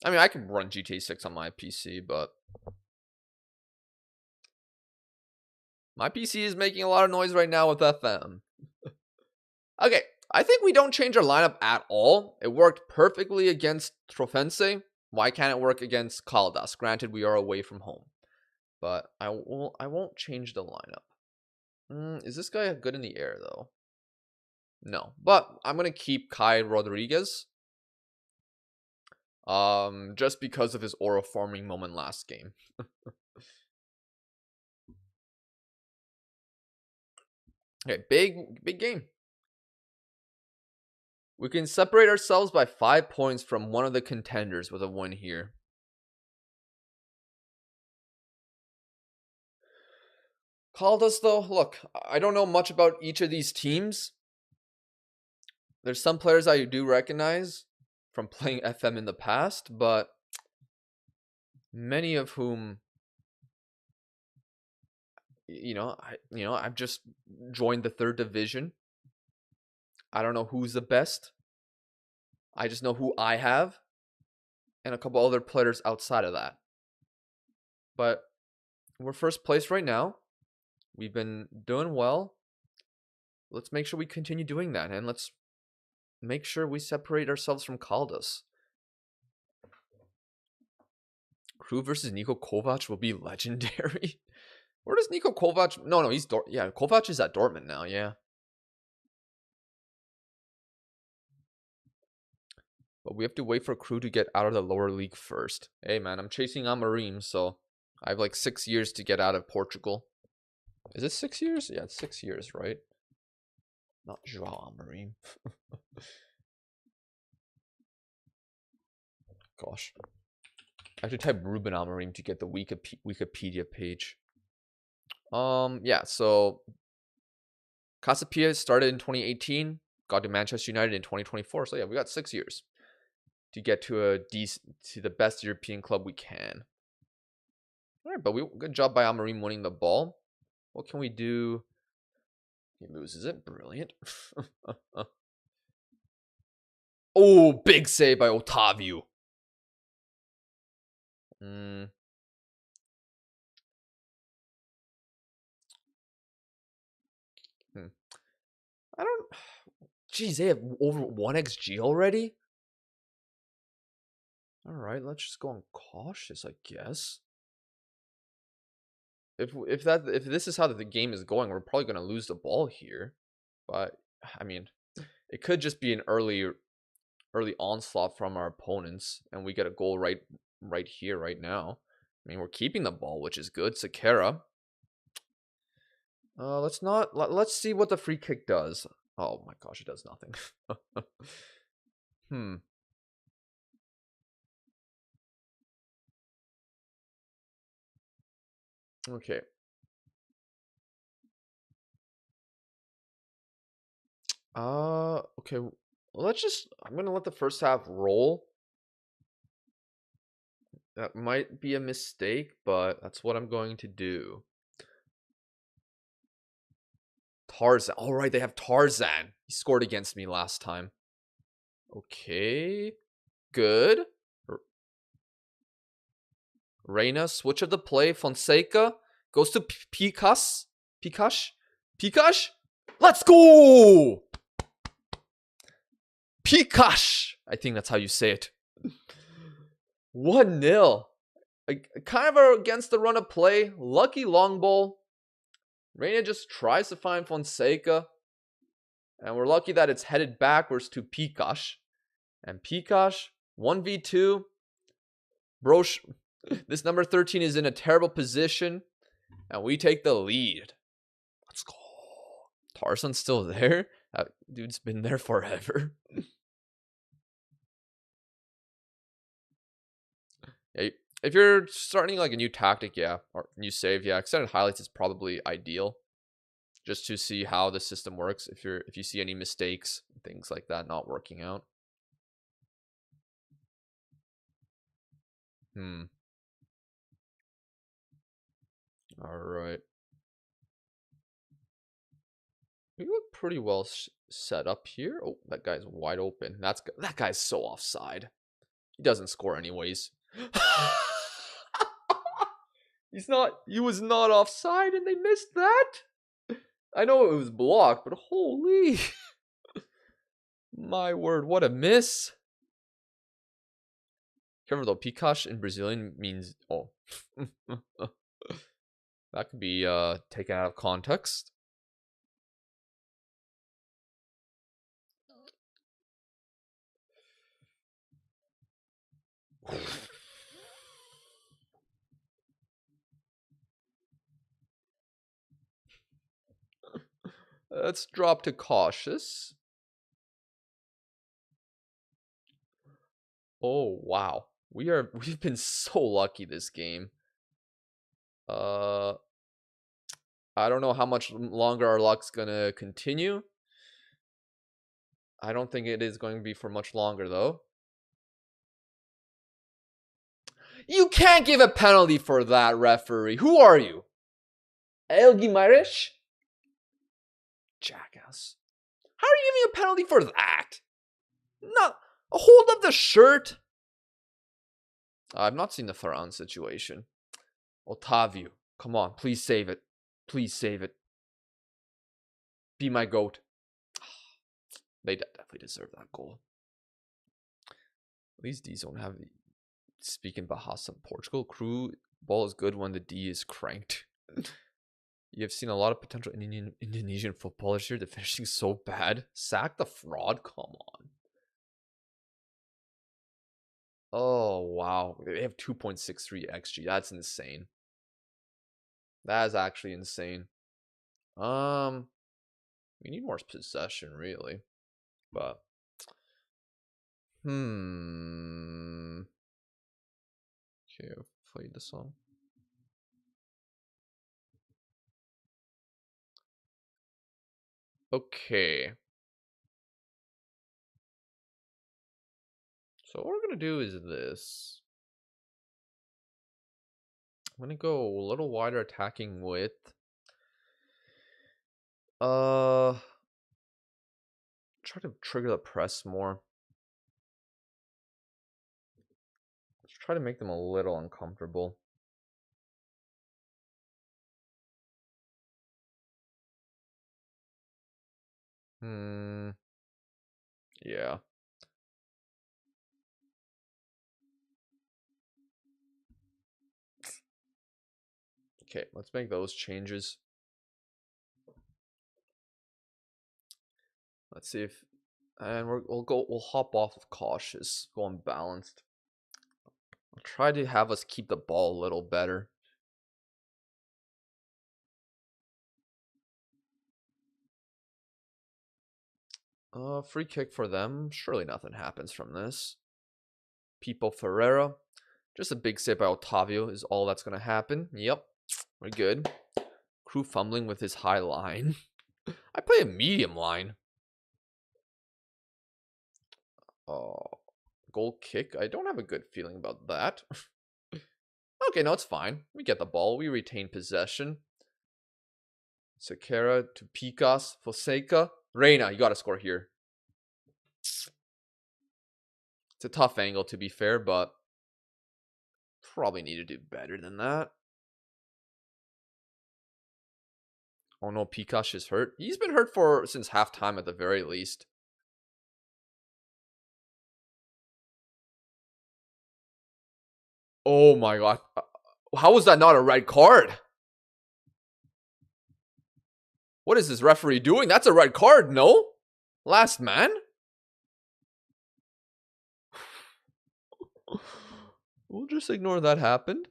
I mean, I can run GTA 6 on my PC, but my PC is making a lot of noise right now with FM. Okay, I think we don't change our lineup at all. It worked perfectly against Trofense. Why can't it work against Caldas? Granted, we are away from home. But I won't change the lineup. Is this guy good in the air, though? No. But I'm going to keep Kai Rodriguez. Just because of his aura forming moment last game. Okay, big game. We can separate ourselves by 5 points from one of the contenders with a win here. Caldas, though, look, I don't know much about each of these teams. There's some players I do recognize from playing FM in the past, but many of whom, I've just joined the third division. I don't know who's the best. I just know who I have and a couple other players outside of that. But we're first place right now. We've been doing well. Let's make sure we continue doing that, and let's make sure we separate ourselves from Caldas. Crew versus Niko Kovac will be legendary. Where does Niko Kovac? No, he's Kovac is at Dortmund now. Yeah. But we have to wait for Crew to get out of the lower league first. Hey man, I'm chasing Amorim, so I have like 6 years to get out of Portugal. Is it 6 years? Yeah, it's 6 years, right? Not Joao Amorim. Gosh. I have to type Ruben Amorim to get the Wikipedia page. Yeah, so Casapia started in 2018, got to Manchester United in 2024. So yeah, we got 6 years to get to the best European club we can. All right, but good job by Amorim winning the ball. What can we do He loses it. Brilliant. Oh, big save by Otavio. Mm. I don't. Geez, they have over 1xG already? Alright, let's just go on cautious, I guess. If this is how the game is going, we're probably gonna lose the ball here. But I mean, it could just be an early onslaught from our opponents, and we get a goal right here, right now. I mean, we're keeping the ball, which is good. Sakara. Let's see what the free kick does. Oh my gosh, it does nothing. Hmm. Okay. Okay. I'm gonna let the first half roll. That might be a mistake, but that's what I'm going to do. Tarzan. All right, they have Tarzan. He scored against me last time. Okay. Good. Reina, switch of the play. Fonseca goes to Pikash. Pikash. Let's go! Pikash. I think that's how you say it. 1-0. Kind of against the run of play. Lucky long ball. Reina just tries to find Fonseca. And we're lucky that it's headed backwards to Pikash. And Pikash, 1v2. Bro, this number 13 is in a terrible position. And we take the lead. Let's go. Tarzan's still there? That dude's been there forever. Yeah, if you're starting like a new tactic, yeah, or new save, yeah, extended highlights is probably ideal. Just to see how the system works. If you see any mistakes, things like that not working out. All right. We look pretty well set up here. Oh, that guy's wide open. That guy's so offside. He doesn't score anyways. He was not offside and they missed that. I know it was blocked, but holy. My word, what a miss. Careful though, Pikash in Brazilian means, oh. That could be taken out of context. Let's drop to cautious. Oh wow. We've been so lucky this game. I don't know how much longer our luck's gonna continue. I don't think it is going to be for much longer though. You can't give a penalty for that, referee. Who are you? El Guimaraes? Jackass. How are you giving a penalty for that? Not a hold of the shirt. I've not seen the Ferran situation. Otavio, come on, please save it. Please save it. Be my goat. They definitely deserve that goal. At least these don't have the... Speaking Bahasa, Portugal, crew ball is good when the D is cranked. You have seen a lot of potential Indonesian footballers here. The finishing so bad. Sack the fraud? Come on. Oh, wow. They have 2.63 XG. That's insane. That is actually insane. We need more possession, really. But, okay, I've played the song. Okay. So what we're gonna do is this. I'm gonna go a little wider attacking width. Try to trigger the press more. Let's try to make them a little uncomfortable. Yeah. Okay, let's make those changes. Let's see if, and we'll hop off of cautious, go unbalanced. I'll try to have us keep the ball a little better. Free kick for them. Surely nothing happens from this. Pipo Ferreira. Just a big save by Otavio is all that's going to happen. Yep, we're good. Crew fumbling with his high line. I play a medium line. Goal kick. I don't have a good feeling about that. Okay, no, it's fine. We get the ball. We retain possession. Sequeira to Picas. Fonseca. Reina, you got to score here. It's a tough angle, to be fair, but probably need to do better than that. Oh no, Picas is hurt. He's been hurt since halftime at the very least. Oh my god. How was that not a red card? What is this referee doing? That's a red card, no? Last man? We'll just ignore that happened.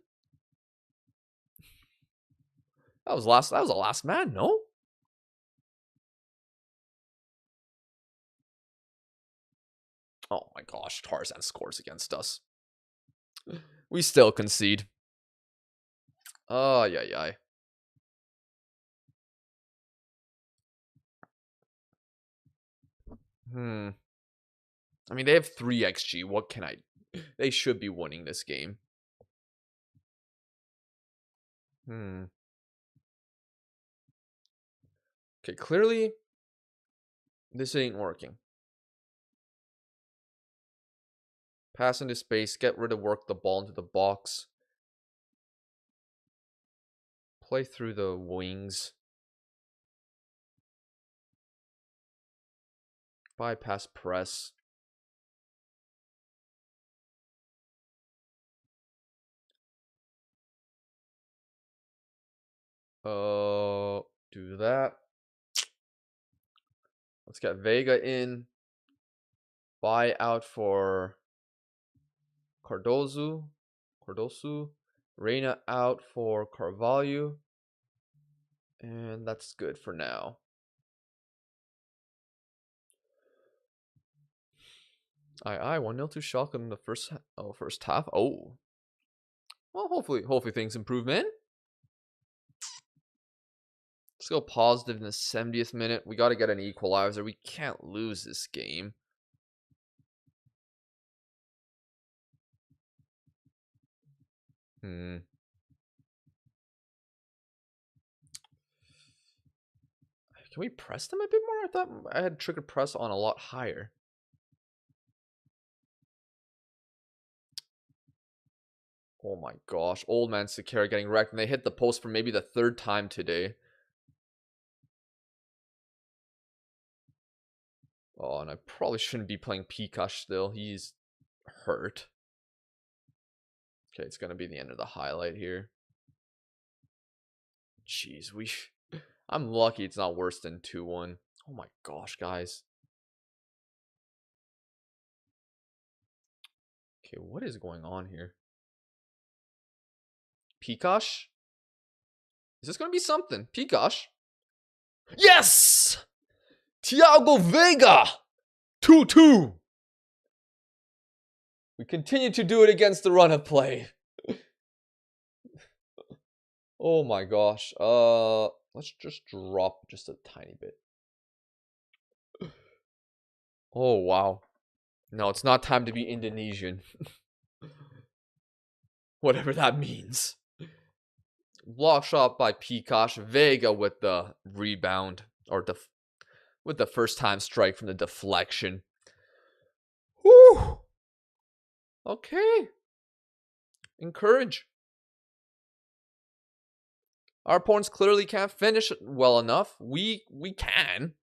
That was a last man, no? Oh my gosh, Tarzan scores against us. We still concede. Oh, yeah. I mean, they have 3 XG. What can I... They should be winning this game. Okay, clearly, this ain't working. Pass into space, get rid of work the ball into the box. Play through the wings. Bypass press. Do that. Let's get Vega in. Buy out for Cardoso. Reina out for Carvalho. And that's good for now. Aye, 1-0 to Schalke in the first half. Oh. Well, hopefully things improve, man. Let's go positive in the 70th minute. We got to get an equalizer. We can't lose this game. Can we press them a bit more? I thought I had triggered press on a lot higher. Oh my gosh. Old man Sequeira getting wrecked. And they hit the post for maybe the 3rd time today. Oh, and I probably shouldn't be playing Picas still. He's hurt. Okay, it's going to be the end of the highlight here. Jeez, I'm lucky it's not worse than 2-1. Oh my gosh, guys. Okay, what is going on here? Picas? Is this going to be something? Picas? Yes! Thiago Veiga! 2-2. We continue to do it against the run of play. Oh my gosh. Let's just drop just a tiny bit. Oh wow. No, it's not time to be Indonesian. Whatever that means. Block shot by Picas. Veiga with the rebound. Or with the first time strike from the deflection. Whew. Okay. Encourage. Our opponents clearly can't finish well enough. We can.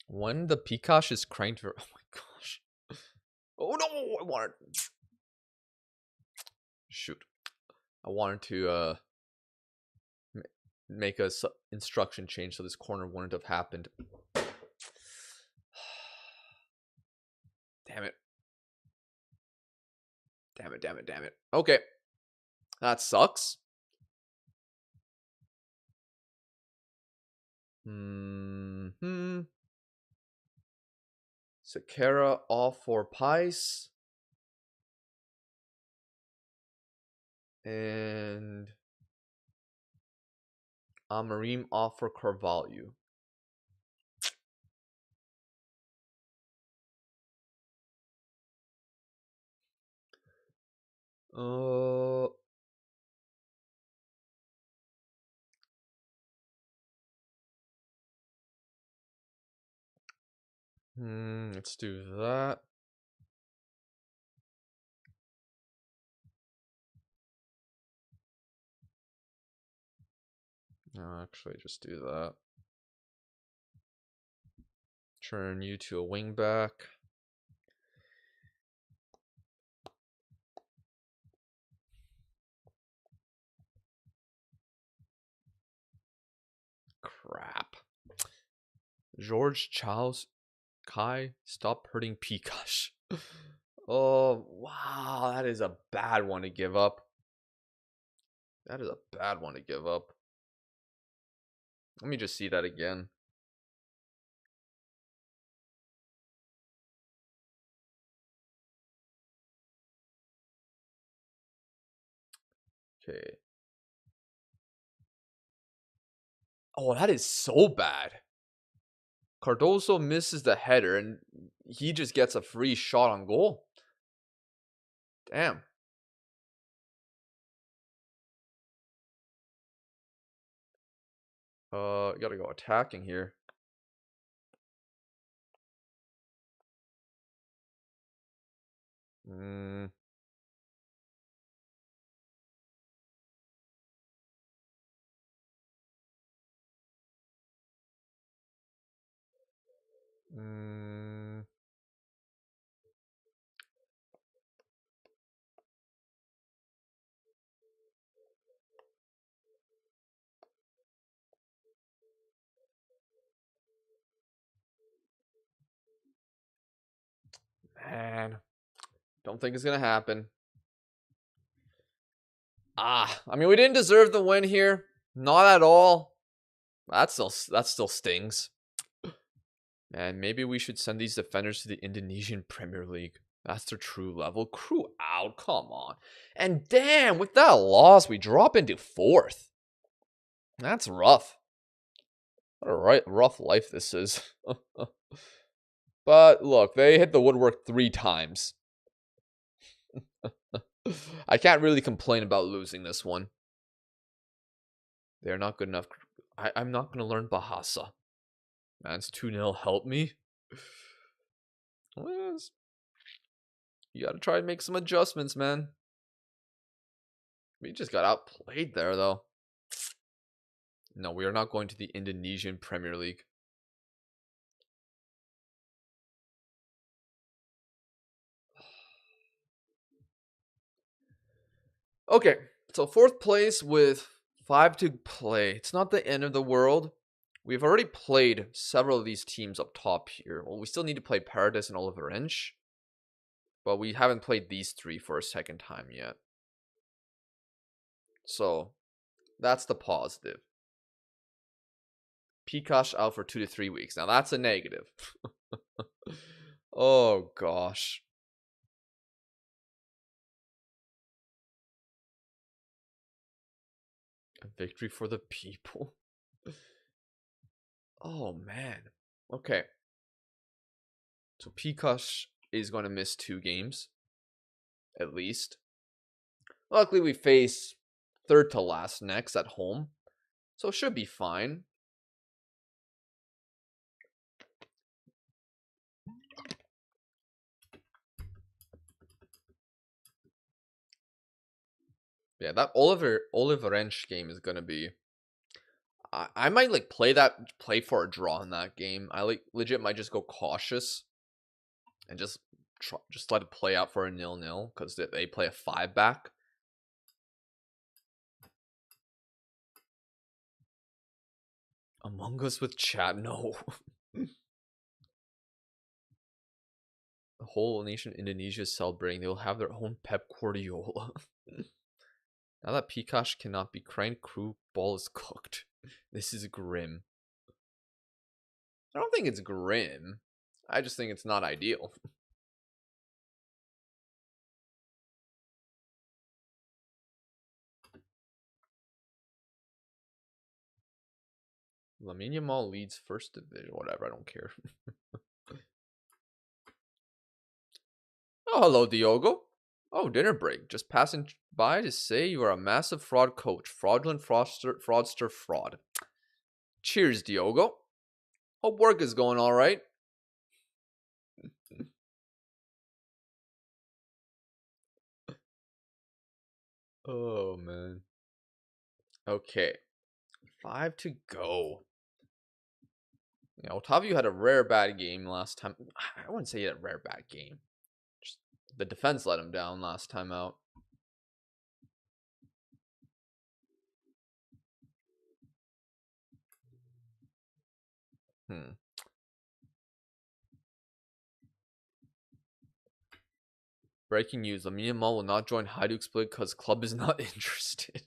When the Pikachu is cranked for... Oh my gosh. Oh no! I wanted... Shoot. I wanted to make a instruction change so this corner wouldn't have happened. Damn it. Damn it, damn it, damn it. Okay. That sucks. Sakara off for Pice. And Amorim off for Carvalho. Let's do that. No, actually, just do that. Turn you to a wing back. Crap. George Charles Kai, stop hurting Pikachu. Oh, wow. That is a bad one to give up. That is a bad one to give up. Let me just see that again. Okay. Oh, that is so bad. Cardoso misses the header and he just gets a free shot on goal. Damn. Gotta go attacking here. Man, don't think it's gonna happen. I mean, we didn't deserve the win here, not at all. That still stings. Man, maybe we should send these defenders to the Indonesian Premier League. That's their true level. Crew out, come on. And damn, with that loss, we drop into 4th. That's rough. What a rough life this is. But look, they hit the woodwork 3 times. I can't really complain about losing this one. They're not good enough. I'm not going to learn Bahasa. Man, it's 2-0. Help me. Well, you got to try and make some adjustments, man. We just got outplayed there, though. No, we are not going to the Indonesian Premier League. Okay, so 4th place with 5 to play. It's not the end of the world. We've already played several of these teams up top here. Well, we still need to play Paradise and Oliveirense. But we haven't played these 3 for a 2nd time yet. So, that's the positive. Pikachu out for 2 to 3 weeks. Now, that's a negative. Oh, gosh. A victory for the people. Oh, man. Okay. So, Pikachu is going to miss 2 games. At least. Luckily, we face third to last next at home. So it should be fine. Yeah, that Oliverench game is gonna be. I might like play for a draw in that game. I like legit might just go cautious and just let it play out for a 0-0 because they play a 5-back. Among Us with chat, no. The whole nation of Indonesia is celebrating. They will have their own Pep Guardiola. Now that Pikash cannot be cranked, crew ball is cooked. This is grim. I don't think it's grim. I just think it's not ideal. Lamine Yamal leads first division. Whatever, I don't care. Oh, hello, Diogo. Oh, dinner break. Just passing by to say you are a massive fraud coach. Fraudulent fraudster fraud. Cheers, Diogo. Hope work is going all right. Oh, man. Okay. 5 to go. Yeah, Otavio had a rare bad game last time. I wouldn't say he had a rare bad game. Just the defense let him down last time out. Breaking news. Lamine Yamal will not join Hajduk Split because club is not interested.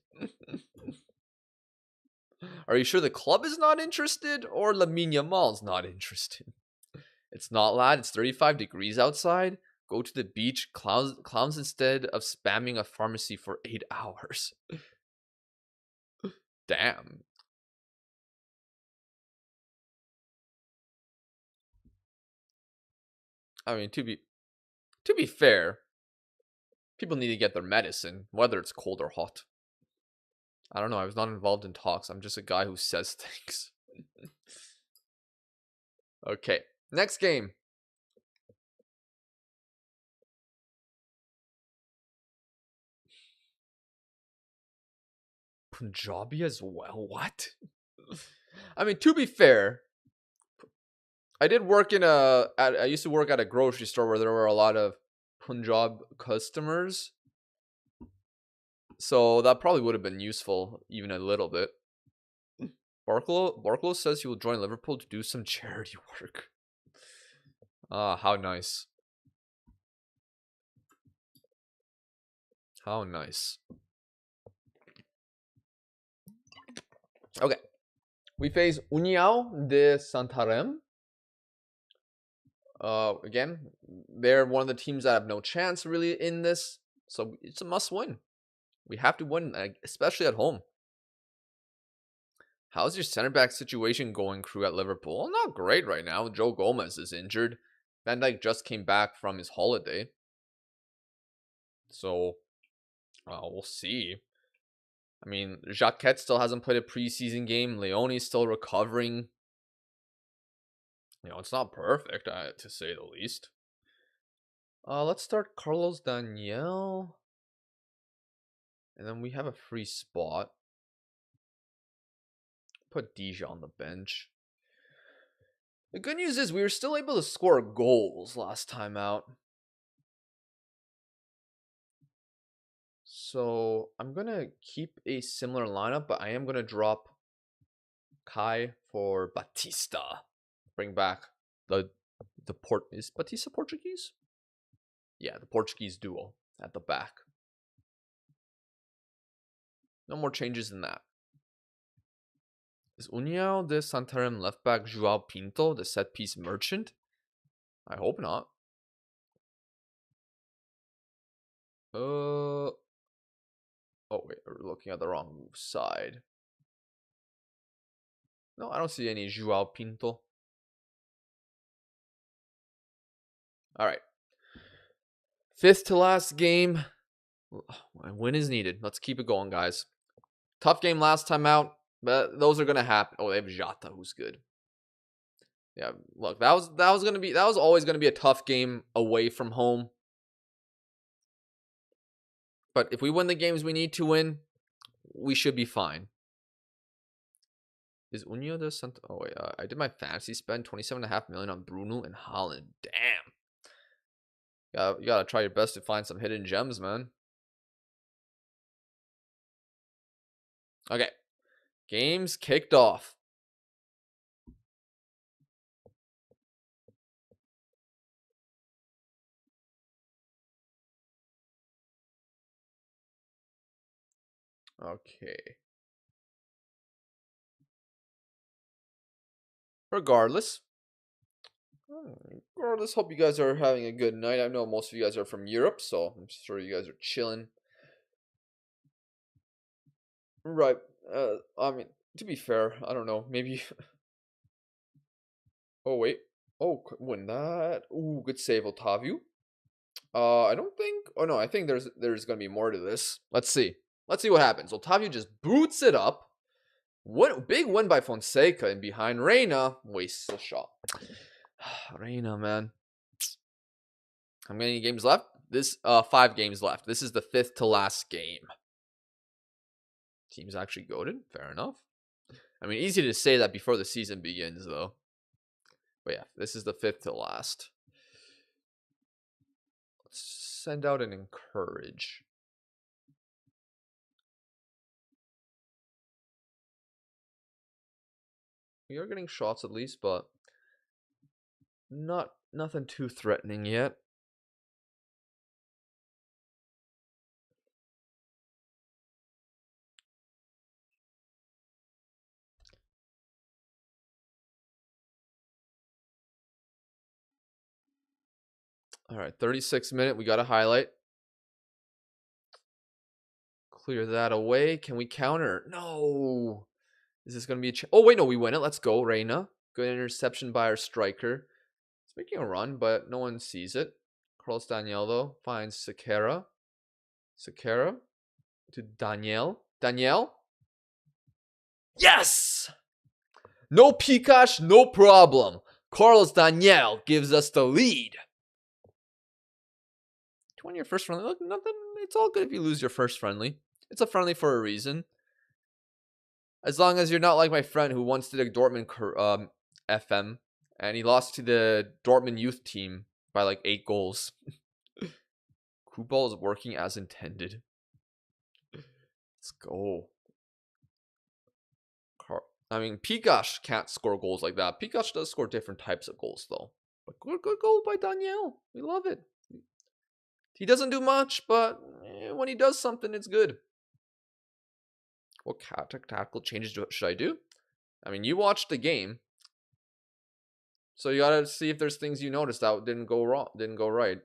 Are you sure the club is not interested or Lamine Yamal is not interested? It's not, lad. It's 35 degrees outside. Go to the beach. Clowns instead of spamming a pharmacy for 8 hours. Damn. I mean, to be fair, people need to get their medicine, whether it's cold or hot. I don't know. I was not involved in talks. I'm just a guy who says things. Okay. Next game. Punjabi as well? What? I mean, to be fair, I did work I used to work at a grocery store where there were a lot of Punjab customers. So that probably would have been useful, even a little bit. Barklow says he will join Liverpool to do some charity work. Ah, how nice. How nice. Okay. We face União de Santarém. Again, they're one of the teams that have no chance really in this. So it's a must win. We have to win, especially at home. How's your center back situation going, crew, at Liverpool? Well, not great right now. Joe Gomez is injured. Van Dijk just came back from his holiday. So, we'll see. I mean, Jacquet still hasn't played a preseason game. Leone's still recovering. You know, it's not perfect, to say the least. Let's start Carlos Daniel. And then we have a free spot. Put Deja on the bench. The good news is we were still able to score goals last time out. So I'm going to keep a similar lineup, but I am going to drop Kai for Batista. Bring back is Batista Portuguese? Yeah, the Portuguese duo at the back. No more changes than that. Is União de Santarém left back João Pinto the set piece merchant? I hope not. Oh wait, we're looking at the wrong side. No, I don't see any João Pinto. All right. 5th to last game. A win is needed. Let's keep it going, guys. Tough game last time out, but those are gonna happen. Oh, they have Jata, who's good. Yeah, look, that was always gonna be a tough game away from home. But if we win the games we need to win, we should be fine. Is Unio the Santa? Oh wait, I did my fantasy spend 27.5 million on Bruno and Holland. Damn. You gotta try your best to find some hidden gems, man. Okay. Games kicked off. Okay. Regardless, hope you guys are having a good night. I know most of you guys are from Europe, so I'm sure you guys are chilling. Right. I mean, to be fair, I don't know. Maybe. Oh wait. Oh, win that. Ooh, good save, Otavio. I don't think. Oh no, I think there's gonna be more to this. Let's see. Let's see what happens. Otavio just boots it up. What big win by Fonseca, and behind Reina wastes a shot. Reina, man. How many games left? This 5 games left. This is the 5th to last game. Team's actually goated. Fair enough. I mean, easy to say that before the season begins, though. But yeah, this is the 5th to last. Let's send out an encourage. We are getting shots at least, but nothing too threatening yet. All right, 36 minute. We got a highlight. Clear that away. Can we counter? No. Is this going to be a oh, wait, no, we win it. Let's go, Reina. Good interception by our striker. It's making a run, but no one sees it. Carlos Daniel, though, finds Sequeira. Sequeira to Daniel. Daniel. Yes! No Pikachu, no problem. Carlos Daniel gives us the lead. 20 your first friendly. Look, nothing. It's all good if you lose your first friendly. It's a friendly for a reason. As long as you're not like my friend who once did a Dortmund FM and he lost to the Dortmund youth team by like 8 goals. Kubal is working as intended. Let's go. I mean, Pikachu can't score goals like that. Pikachu does score different types of goals, though. But good goal by Daniel. We love it. He doesn't do much, but when he does something, it's good. What tactical changes should I do? I mean, you watched the game, so you gotta see if there's things you noticed that didn't go wrong, didn't go right.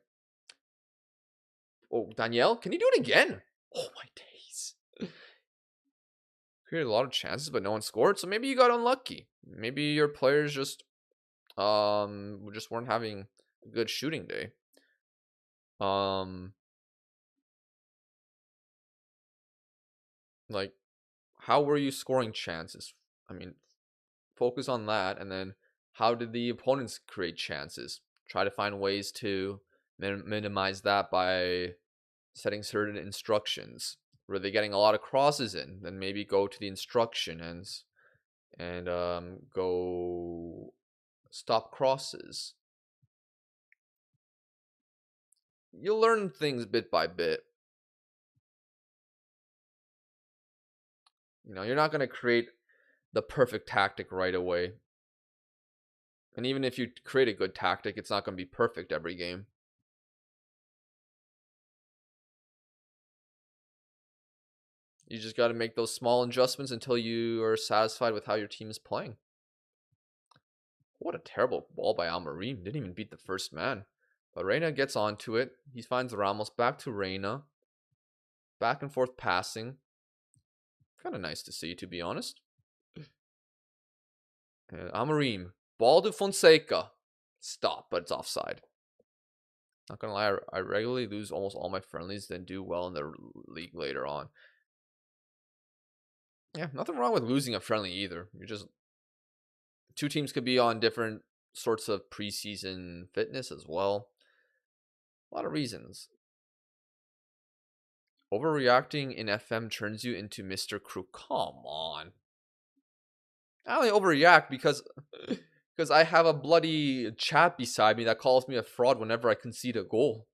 Oh, Danielle, can you do it again? Oh my days! Created a lot of chances, but no one scored. So maybe you got unlucky. Maybe your players just weren't having a good shooting day. Like, how were you scoring chances? I mean, focus on that, and then how did the opponents create chances? Try to find ways to minimize that by setting certain instructions. Were they getting a lot of crosses in? Then maybe go to the instruction and go stop crosses. You'll learn things bit by bit. You know, you're not going to create the perfect tactic right away. And even if you create a good tactic, it's not going to be perfect every game. You just got to make those small adjustments until you are satisfied with how your team is playing. What a terrible ball by Amorim. Didn't even beat the first man. But Reina gets onto it. He finds Ramos. Back to Reina. Back and forth passing. Kind of nice to see, to be honest. And Amorim. Ball to Fonseca. Stop, but it's offside. Not gonna lie, I regularly lose almost all my friendlies, then do well in the league later on. Yeah, nothing wrong with losing a friendly either. You're just two teams could be on different sorts of preseason fitness as well. A lot of reasons. Overreacting in FM turns you into Mr. Crew. Come on. I only overreact because I have a bloody chat beside me that calls me a fraud whenever I concede a goal.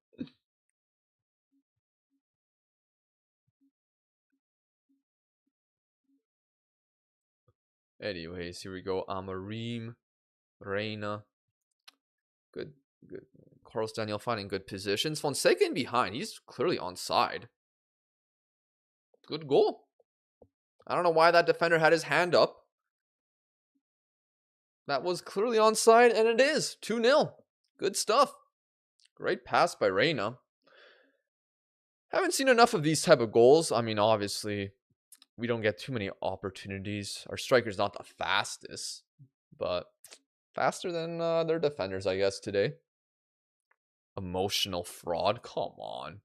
Anyways, here we go. Amorim, Reina. Good, good. Carlos Daniel finding good positions. Fonseca in behind. He's clearly onside. Good goal. I don't know why that defender had his hand up. That was clearly onside, and it is 2-0. Good stuff. Great pass by Reina. Haven't seen enough of these type of goals. I mean, obviously, we don't get too many opportunities. Our striker's not the fastest, but faster than their defenders, I guess, today. Emotional fraud. Come on.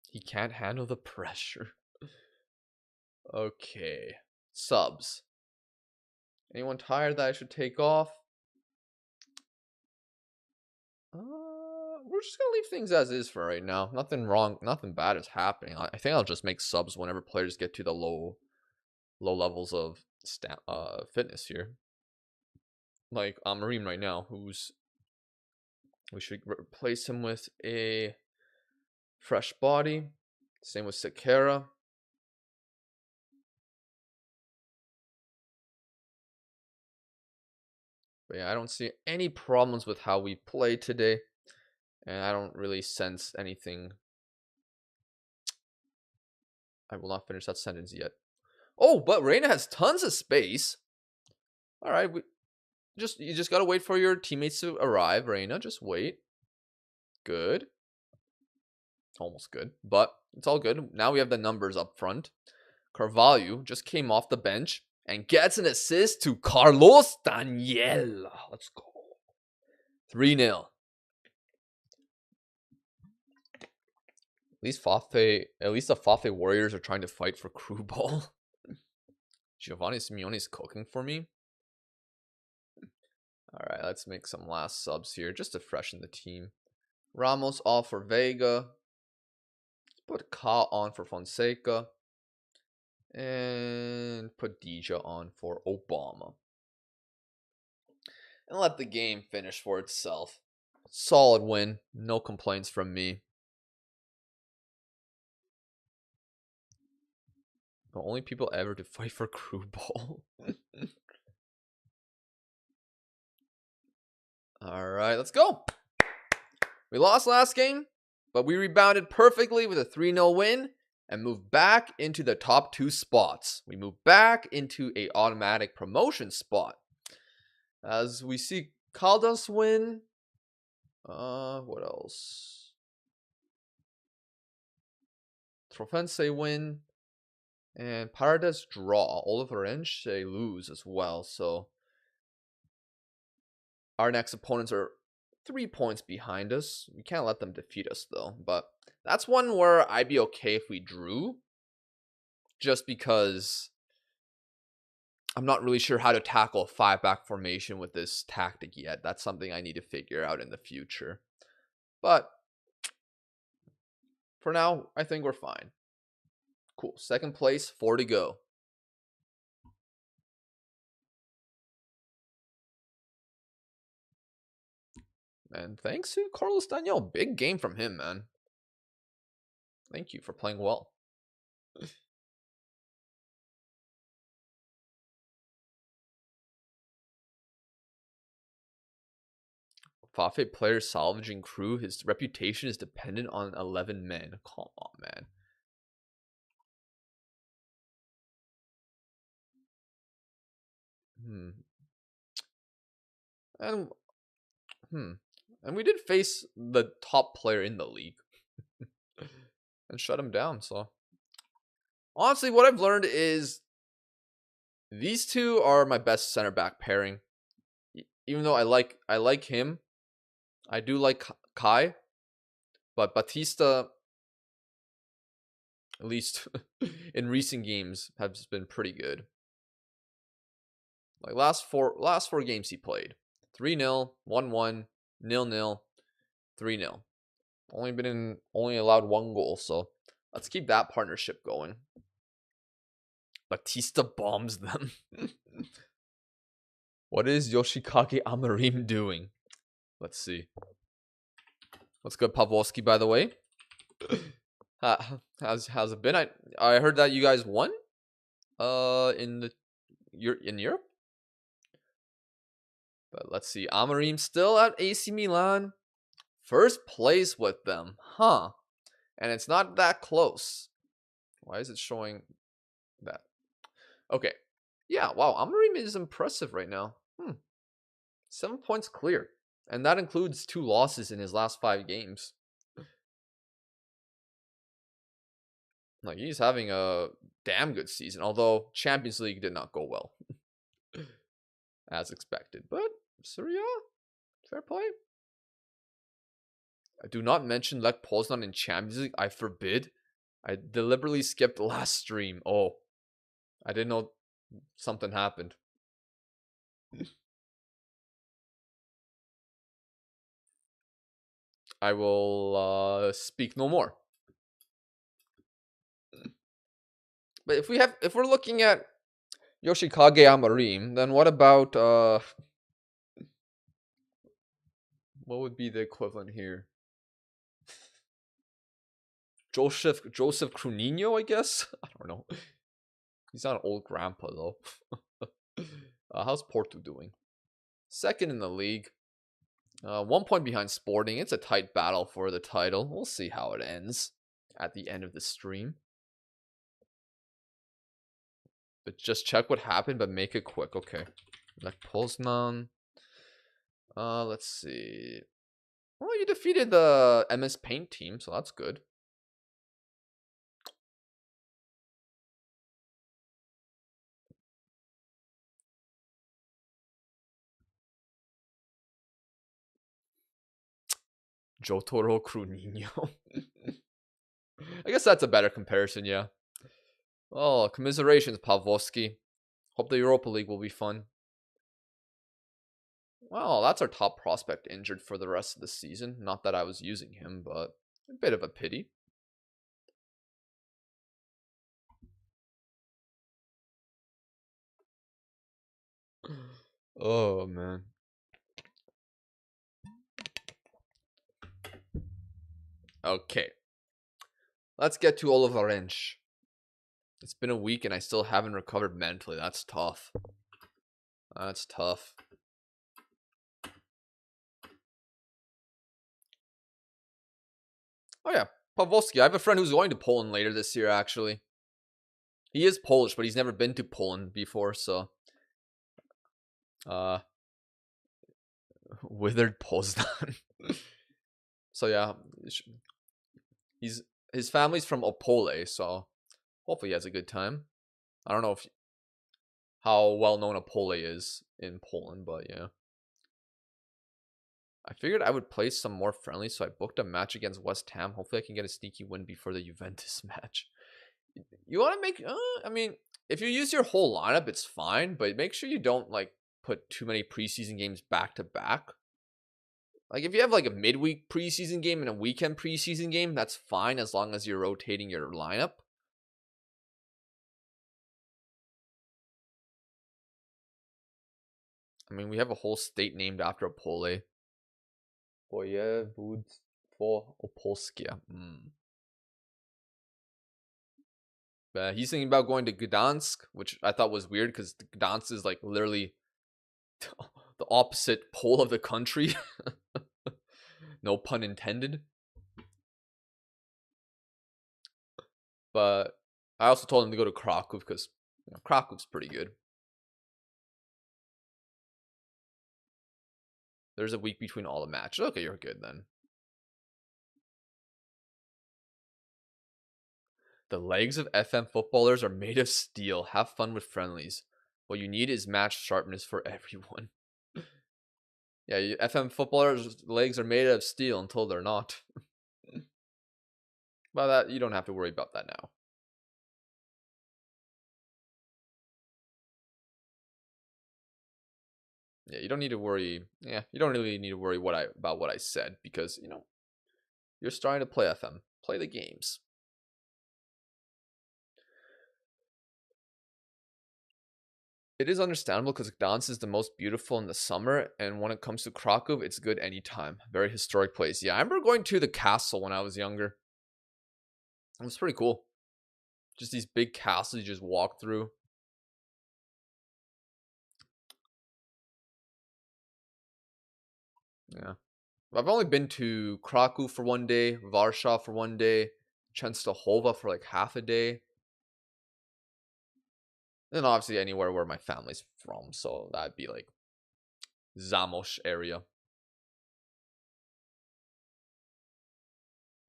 He can't handle the pressure. Okay. Subs. Anyone tired that I should take off? We're just gonna leave things as is for right now. Nothing wrong, nothing bad is happening. I think I'll just make subs whenever players get to the low levels of fitness here. Like Amorim right now, we should replace him with a fresh body. Same with Sekera. But yeah, I don't see any problems with how we play today. And I don't really sense anything. I will not finish that sentence yet. Oh, but Reina has tons of space. All right, you just gotta wait for your teammates to arrive, Reina. Just wait. Good. Almost good, but it's all good. Now we have the numbers up front. Carvalho just came off the bench and gets an assist to Carlos Daniel. Let's go. 3-0. At least the Fafe Warriors are trying to fight for crew ball. Giovanni Simeone is cooking for me. All right, let's make some last subs here just to freshen the team. Ramos off for Vega. Let's put Ka on for Fonseca. And put Dija on for Obama. And let the game finish for itself. Solid win. No complaints from me. The only people ever to fight for crew ball. Alright, let's go. We lost last game, but we rebounded perfectly with a 3-0 win and moved back into the top 2 spots. We moved back into a automatic promotion spot. As we see Caldas win. What else? Trofense win. And Paredes draw. Oliverense lose as well. So our next opponents are 3 points behind us. We can't let them defeat us though. But that's one where I'd be okay if we drew. Just because I'm not really sure how to tackle a 5-back formation with this tactic yet. That's something I need to figure out in the future. But for now, I think we're fine. Cool. Second place, 4 to go. And thanks to Carlos Daniel. Big game from him, man. Thank you for playing well. Fafe player salvaging crew. His reputation is dependent on 11 men. Come on, man. And and we did face the top player in the league and shut him down. So honestly, what I've learned is these two are my best center back pairing. Even though I like him, I do like Kai, but Batista At least in recent games, has been pretty good. Like last four games he played. 3-0, 1-1, 0-0, 3-0. Only allowed 1 goal, so let's keep that partnership going. Batista bombs them. What is Yoshikage Amorim doing? Let's see. What's good, Pavlovsky, by the way? How's it been? I heard that you guys won in Europe. But let's see. Amorim still at AC Milan. First place with them. Huh. And it's not that close. Why is it showing that? Okay. Yeah, wow. Amorim is impressive right now. 7 points clear. And that includes 2 losses in his last 5 games. Like, he's having a damn good season. Although Champions League did not go well. As expected. But Serie A, fair play. I do not mention Lech Poznan in Champions League. I forbid. I deliberately skipped the last stream. Oh, I didn't know something happened. I will speak no more. But if we're looking at Yoshikage Amorim, then what about what would be the equivalent here? Joseph Cruninho, I guess. I don't know. He's not an old grandpa though. How's Porto doing? Second in the league. 1 point behind Sporting. It's a tight battle for the title. We'll see how it ends at the end of the stream. But just check what happened, but make it quick. Okay. Lech Poznan. Let's see. Well, you defeated the MS Paint team, so that's good. Jotaro Cruninho. I guess that's a better comparison, yeah. Oh, commiserations, Pavlovsky. Hope the Europa League will be fun. Well, that's our top prospect injured for the rest of the season. Not that I was using him, but a bit of a pity. Oh, man. Okay. Let's get to Olivarench. It's been a week and I still haven't recovered mentally. That's tough. That's tough. Oh, yeah. Pawlowski. I have a friend who's going to Poland later this year, actually. He is Polish, but he's never been to Poland before, so... Withered Poznan. So, yeah. His family's from Opole, so... Hopefully he has a good time. I don't know how well-known Opole is in Poland, but yeah. I figured I would play some more friendly, so I booked a match against West Ham. Hopefully I can get a sneaky win before the Juventus match. You want to make... I mean, if you use your whole lineup, it's fine, but make sure you don't, like, put too many preseason games back-to-back. Like, if you have, like, a midweek preseason game and a weekend preseason game, that's fine as long as you're rotating your lineup. I mean, we have a whole state named after Opole. Województwo Opolskie. But he's thinking about going to Gdansk, which I thought was weird because Gdansk is like literally the opposite pole of the country. No pun intended. But I also told him to go to Krakow because Krakow's pretty good. There's a week between all the matches. Okay, you're good then. The legs of FM footballers are made of steel. Have fun with friendlies. What you need is match sharpness for everyone. Yeah, FM footballers' legs are made of steel until they're not. By that, you don't have to worry about that now. Yeah, you don't need to worry. Yeah, you don't really need to worry about what I said because you're starting to play FM. Play the games. It is understandable because Gdansk is the most beautiful in the summer, and when it comes to Krakow, it's good anytime. Very historic place. Yeah, I remember going to the castle when I was younger. It was pretty cool. Just these big castles you just walk through. Yeah. I've only been to Krakow for one day, Warsaw for one day, Częstochowa for like half a day. And obviously anywhere where my family's from, so that'd be like Zamość area.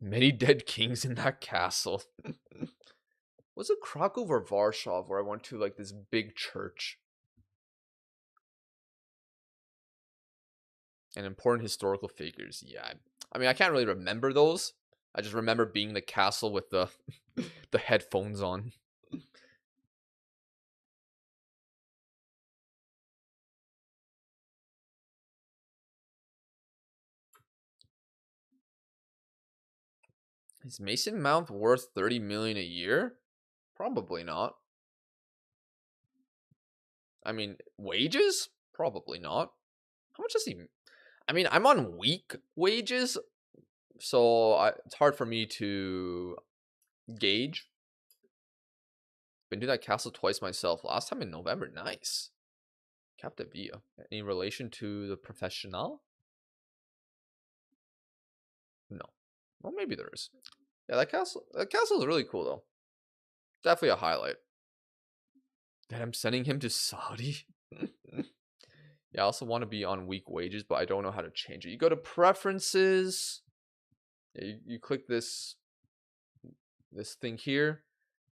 Many dead kings in that castle. Was it Krakow or Warsaw where I went to like this big church? And important historical figures. Yeah. I mean, I can't really remember those. I just remember being in the castle with the the headphones on. Is Mason Mount worth 30 million a year? Probably not. I mean, wages? Probably not. How much does he? I mean, I'm on week wages, so it's hard for me to gauge. Been to that castle twice myself. Last time in November. Nice. Captivia. Any relation to the professional? No. Well, maybe there is. Yeah, that castle. That castle is really cool though. Definitely a highlight. That I'm sending him to Saudi. Yeah, I also want to be on week wages, but I don't know how to change it. You go to preferences. Yeah, you click this thing here.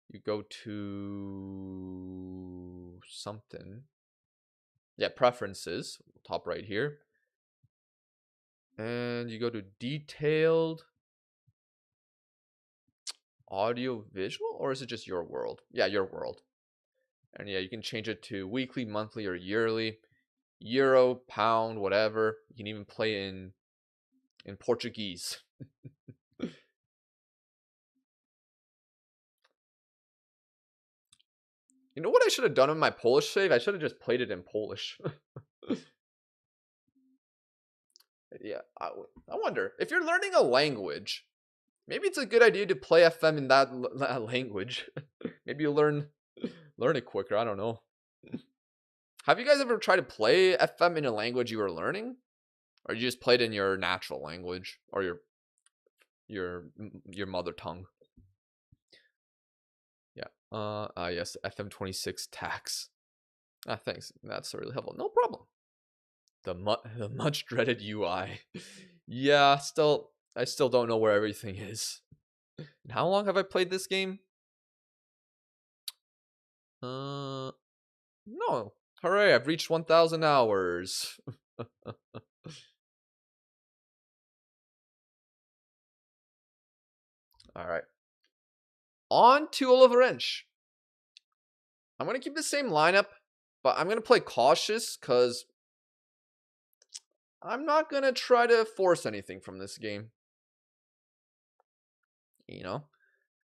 You go to something. Yeah, preferences, top right here. And you go to detailed audio visual, or is it just your world? Yeah, your world. And yeah, you can change it to weekly, monthly, or yearly. Euro, pound, whatever. You can even play in Portuguese. You know what I should have done with my Polish save? I should have just played it in Polish. Yeah, I wonder if you're learning a language, maybe it's a good idea to play FM in that language. Maybe you'll learn it quicker. I don't know. Have you guys ever tried to play FM in a language you were learning, or you just played in your natural language or your mother tongue? Yeah. Yes. FM26 tax. Ah, thanks. That's really helpful. No problem. The much dreaded UI. Yeah. I still don't know where everything is. And how long have I played this game? No. Hooray! I've reached 1,000 hours. All right. On to Oliverench. I'm going to keep the same lineup, but I'm going to play cautious because I'm not going to try to force anything from this game.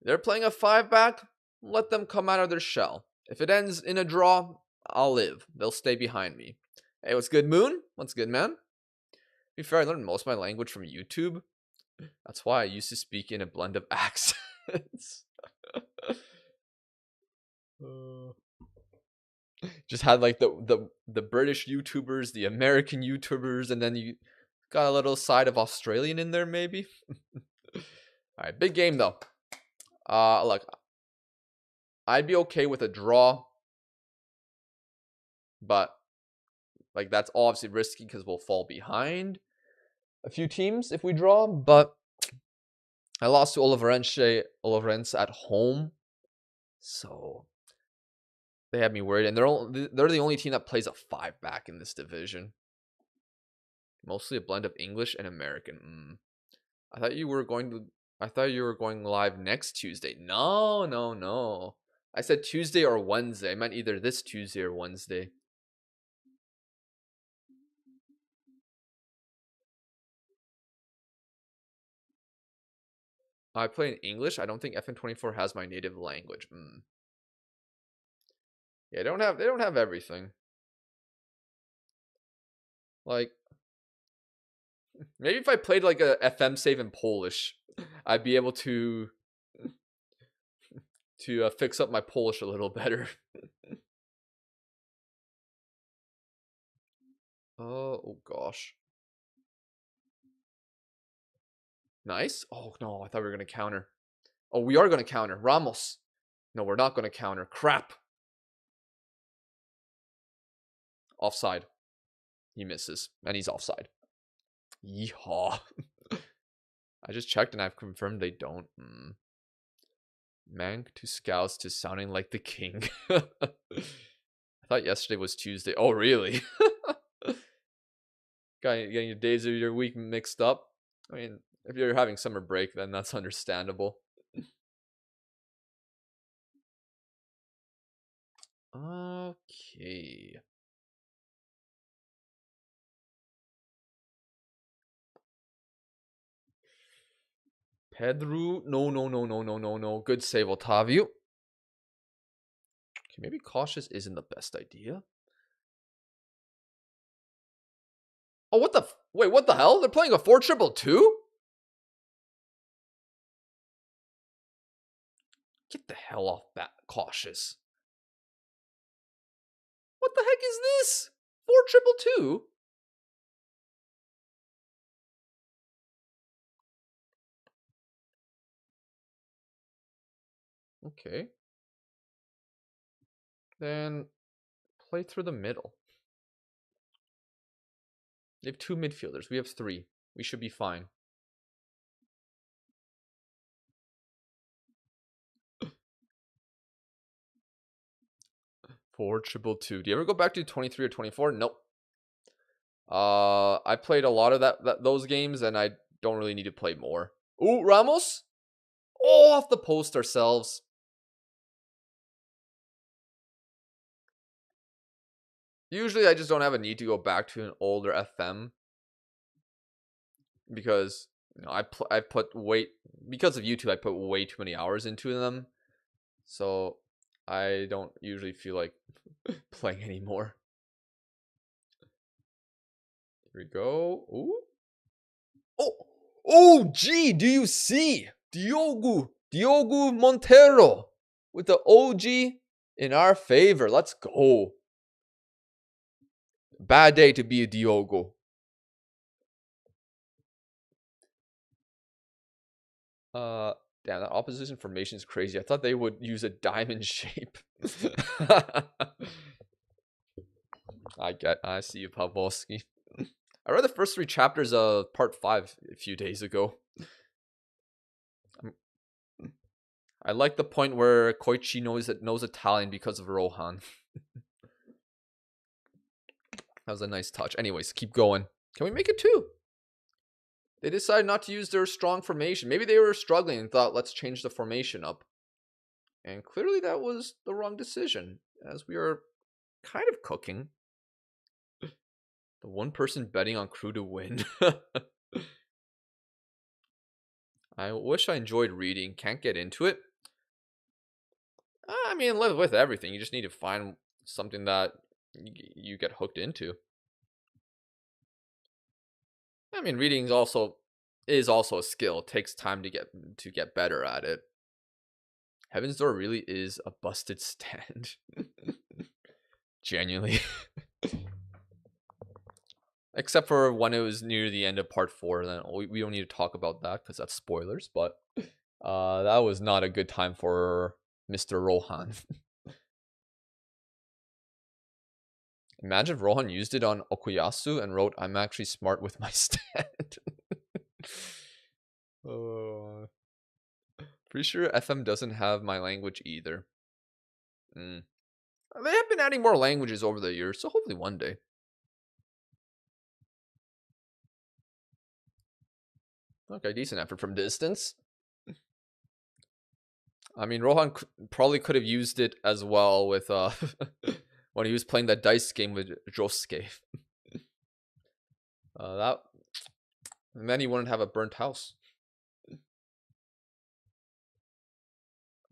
They're playing a 5-back. Let them come out of their shell. If it ends in a draw, I'll live. They'll stay behind me. Hey, what's good, Moon? What's good, man? To be fair, I learned most of my language from YouTube. That's why I used to speak in a blend of accents. Just had like the British YouTubers, the American YouTubers, and then you got a little side of Australian in there, maybe. All right, big game though. Look, I'd be okay with a draw, but like that's obviously risky because we'll fall behind a few teams if we draw. But I lost to Oliverense at home, so they had me worried. And they're the only team that plays a 5-back in this division. Mostly a blend of English and American. I thought you were going live next Tuesday. No, no, no. I said Tuesday or Wednesday. I meant either this Tuesday or Wednesday. I play in English. I don't think FM24 has my native language. Yeah, they don't have everything. Like, maybe if I played like a FM save in Polish, I'd be able to fix up my Polish a little better. Oh gosh. Nice. Oh no, I thought we were gonna counter. Oh, we are gonna counter. Ramos. No, we're not gonna counter. Crap. Offside. He misses. And he's offside. Yeehaw. I just checked and I've confirmed they don't. Mank to scouts to sounding like the king. I thought yesterday was Tuesday. Oh, really? Getting your days of your week mixed up. I mean, if you're having summer break, then that's understandable. Okay. Pedro. No. Good save, Otavio. Okay, maybe cautious isn't the best idea. Oh, what the? Wait, what the hell? They're playing a 4-2-2? Get the hell off that cautious. What the heck is this? 4-2-2? Okay. Then play through the middle. They have 2 midfielders. We have 3. We should be fine. Four triple two. Do you ever go back to 23 or 24? Nope. I played a lot of those games, and I don't really need to play more. Ooh, Ramos. Oh, off the post ourselves. Usually, I just don't have a need to go back to an older FM because I put way because of YouTube. I put way too many hours into them, so I don't usually feel like playing anymore. Here we go. Ooh. Oh, gee, do you see? Diogo Montero with the OG in our favor. Let's go. Bad day to be a Diogo. Damn, that opposition formation is crazy. I thought they would use a diamond shape. I see you, Pavlovsky. I read the first 3 chapters of part 5 a few days ago. I like the point where Koichi knows Italian because of Rohan. That was a nice touch. Anyways, keep going. Can we make it 2? They decided not to use their strong formation. Maybe they were struggling and thought, let's change the formation up. And clearly that was the wrong decision, as we are kind of cooking. The one person betting on Crew to win. I wish I enjoyed reading. Can't get into it. I mean, with everything, you just need to find something that you get hooked into. I mean, reading is also a skill. It takes time to get better at it. Heaven's Door really is a busted stand. Genuinely. Except for when it was near the end of part 4, then we don't need to talk about that because that's spoilers. But that was not a good time for Mr. Rohan. Imagine if Rohan used it on Okuyasu and wrote, "I'm actually smart with my stand." Pretty sure FM doesn't have my language either. They have been adding more languages over the years, so hopefully one day. Okay, decent effort from distance. I mean, Rohan probably could have used it as well with when he was playing that dice game with Josuke. And then he wouldn't have a burnt house.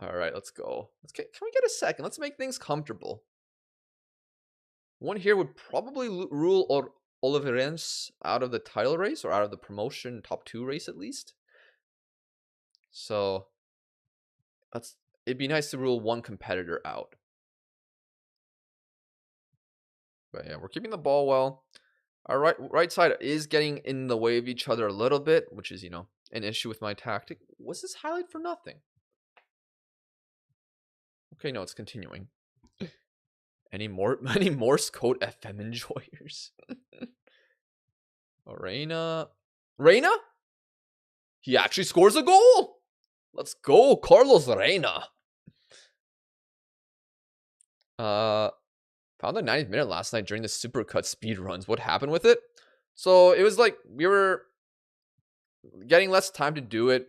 All right, let's go. Can we get a second? Let's make things comfortable. One here would probably rule Oliverense out of the title race or out of the promotion top 2 race at least. So it'd be nice to rule one competitor out. But yeah, we're keeping the ball well. Our right side is getting in the way of each other a little bit, which is, an issue with my tactic. Was this highlight for nothing? Okay, no, it's continuing. Any Morse code FM enjoyers? Reina? He actually scores a goal. Let's go, Carlos Reina. Found the 90th minute last night during the Supercut speed runs. What happened with it? So it was like we were getting less time to do it.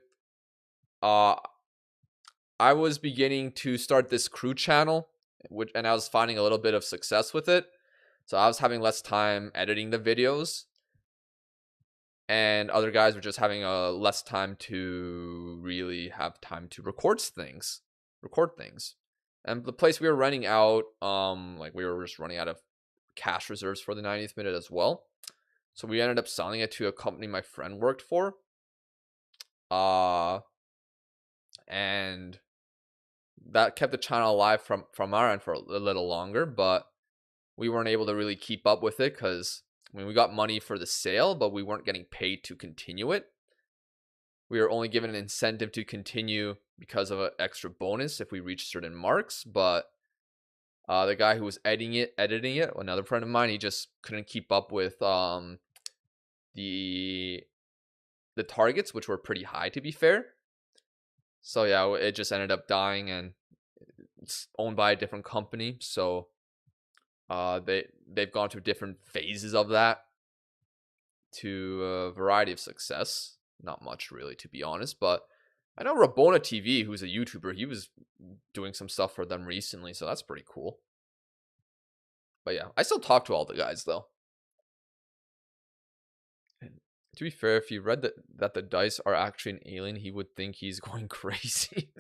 I was beginning to start this crew channel, and I was finding a little bit of success with it. So I was having less time editing the videos, and other guys were just having less time to really have time to record things. And the place we were running out, we were just running out of cash reserves for the 90th minute as well. So we ended up selling it to a company my friend worked for. And that kept the channel alive from our end for a little longer, but we weren't able to really keep up with it because we got money for the sale, but we weren't getting paid to continue it. We were only given an incentive to continue because of an extra bonus if we reach certain marks, but the guy who was editing it, another friend of mine, he just couldn't keep up with the targets, which were pretty high to be fair. So yeah, it just ended up dying, and it's owned by a different company. So they've gone through different phases of that to a variety of success. Not much really, to be honest, but I know Rabona TV, who's a YouTuber, he was doing some stuff for them recently, so that's pretty cool. But yeah, I still talk to all the guys though. And to be fair, if he read that the dice are actually an alien, he would think he's going crazy.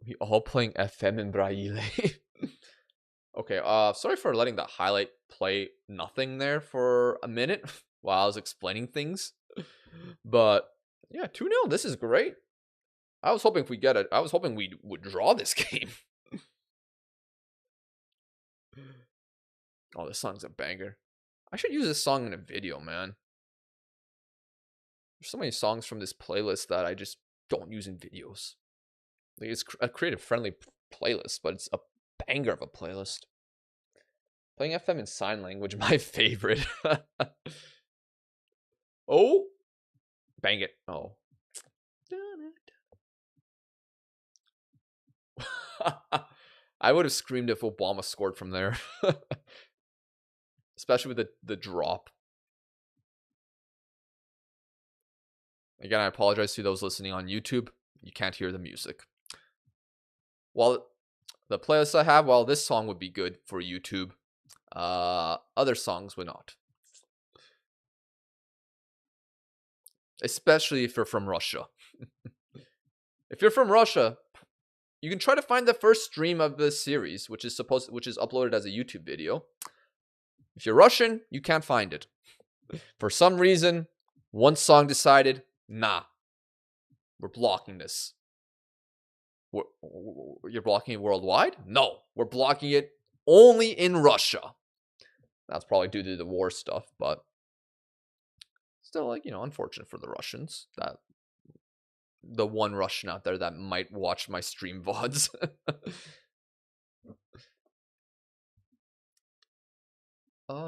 We all playing FM in Braille. Okay, sorry for letting that highlight play nothing there for a minute while I was explaining things. But yeah, 2-0. This is great. I was hoping we would draw this game. Oh, this song's a banger. I should use this song in a video, man. There's so many songs from this playlist that I just don't use in videos. Like, it's a creative-friendly playlist, but it's a banger of a playlist. Playing FM in sign language, my favorite. Oh, bang it. Oh. I would have screamed if Obama scored from there. Especially with the drop. Again, I apologize to those listening on YouTube. You can't hear the music. While the playlist I have, while this song would be good for YouTube, other songs would not. Especially if you're from Russia. If you're from Russia, you can try to find the first stream of this series, which is uploaded as a YouTube video. If you're Russian, you can't find it. For some reason, one song decided, nah, we're blocking this. You're blocking it worldwide? No, we're blocking it only in Russia. That's probably due to the war stuff, but still, unfortunate for the Russians. That the one Russian out there that might watch my stream VODs.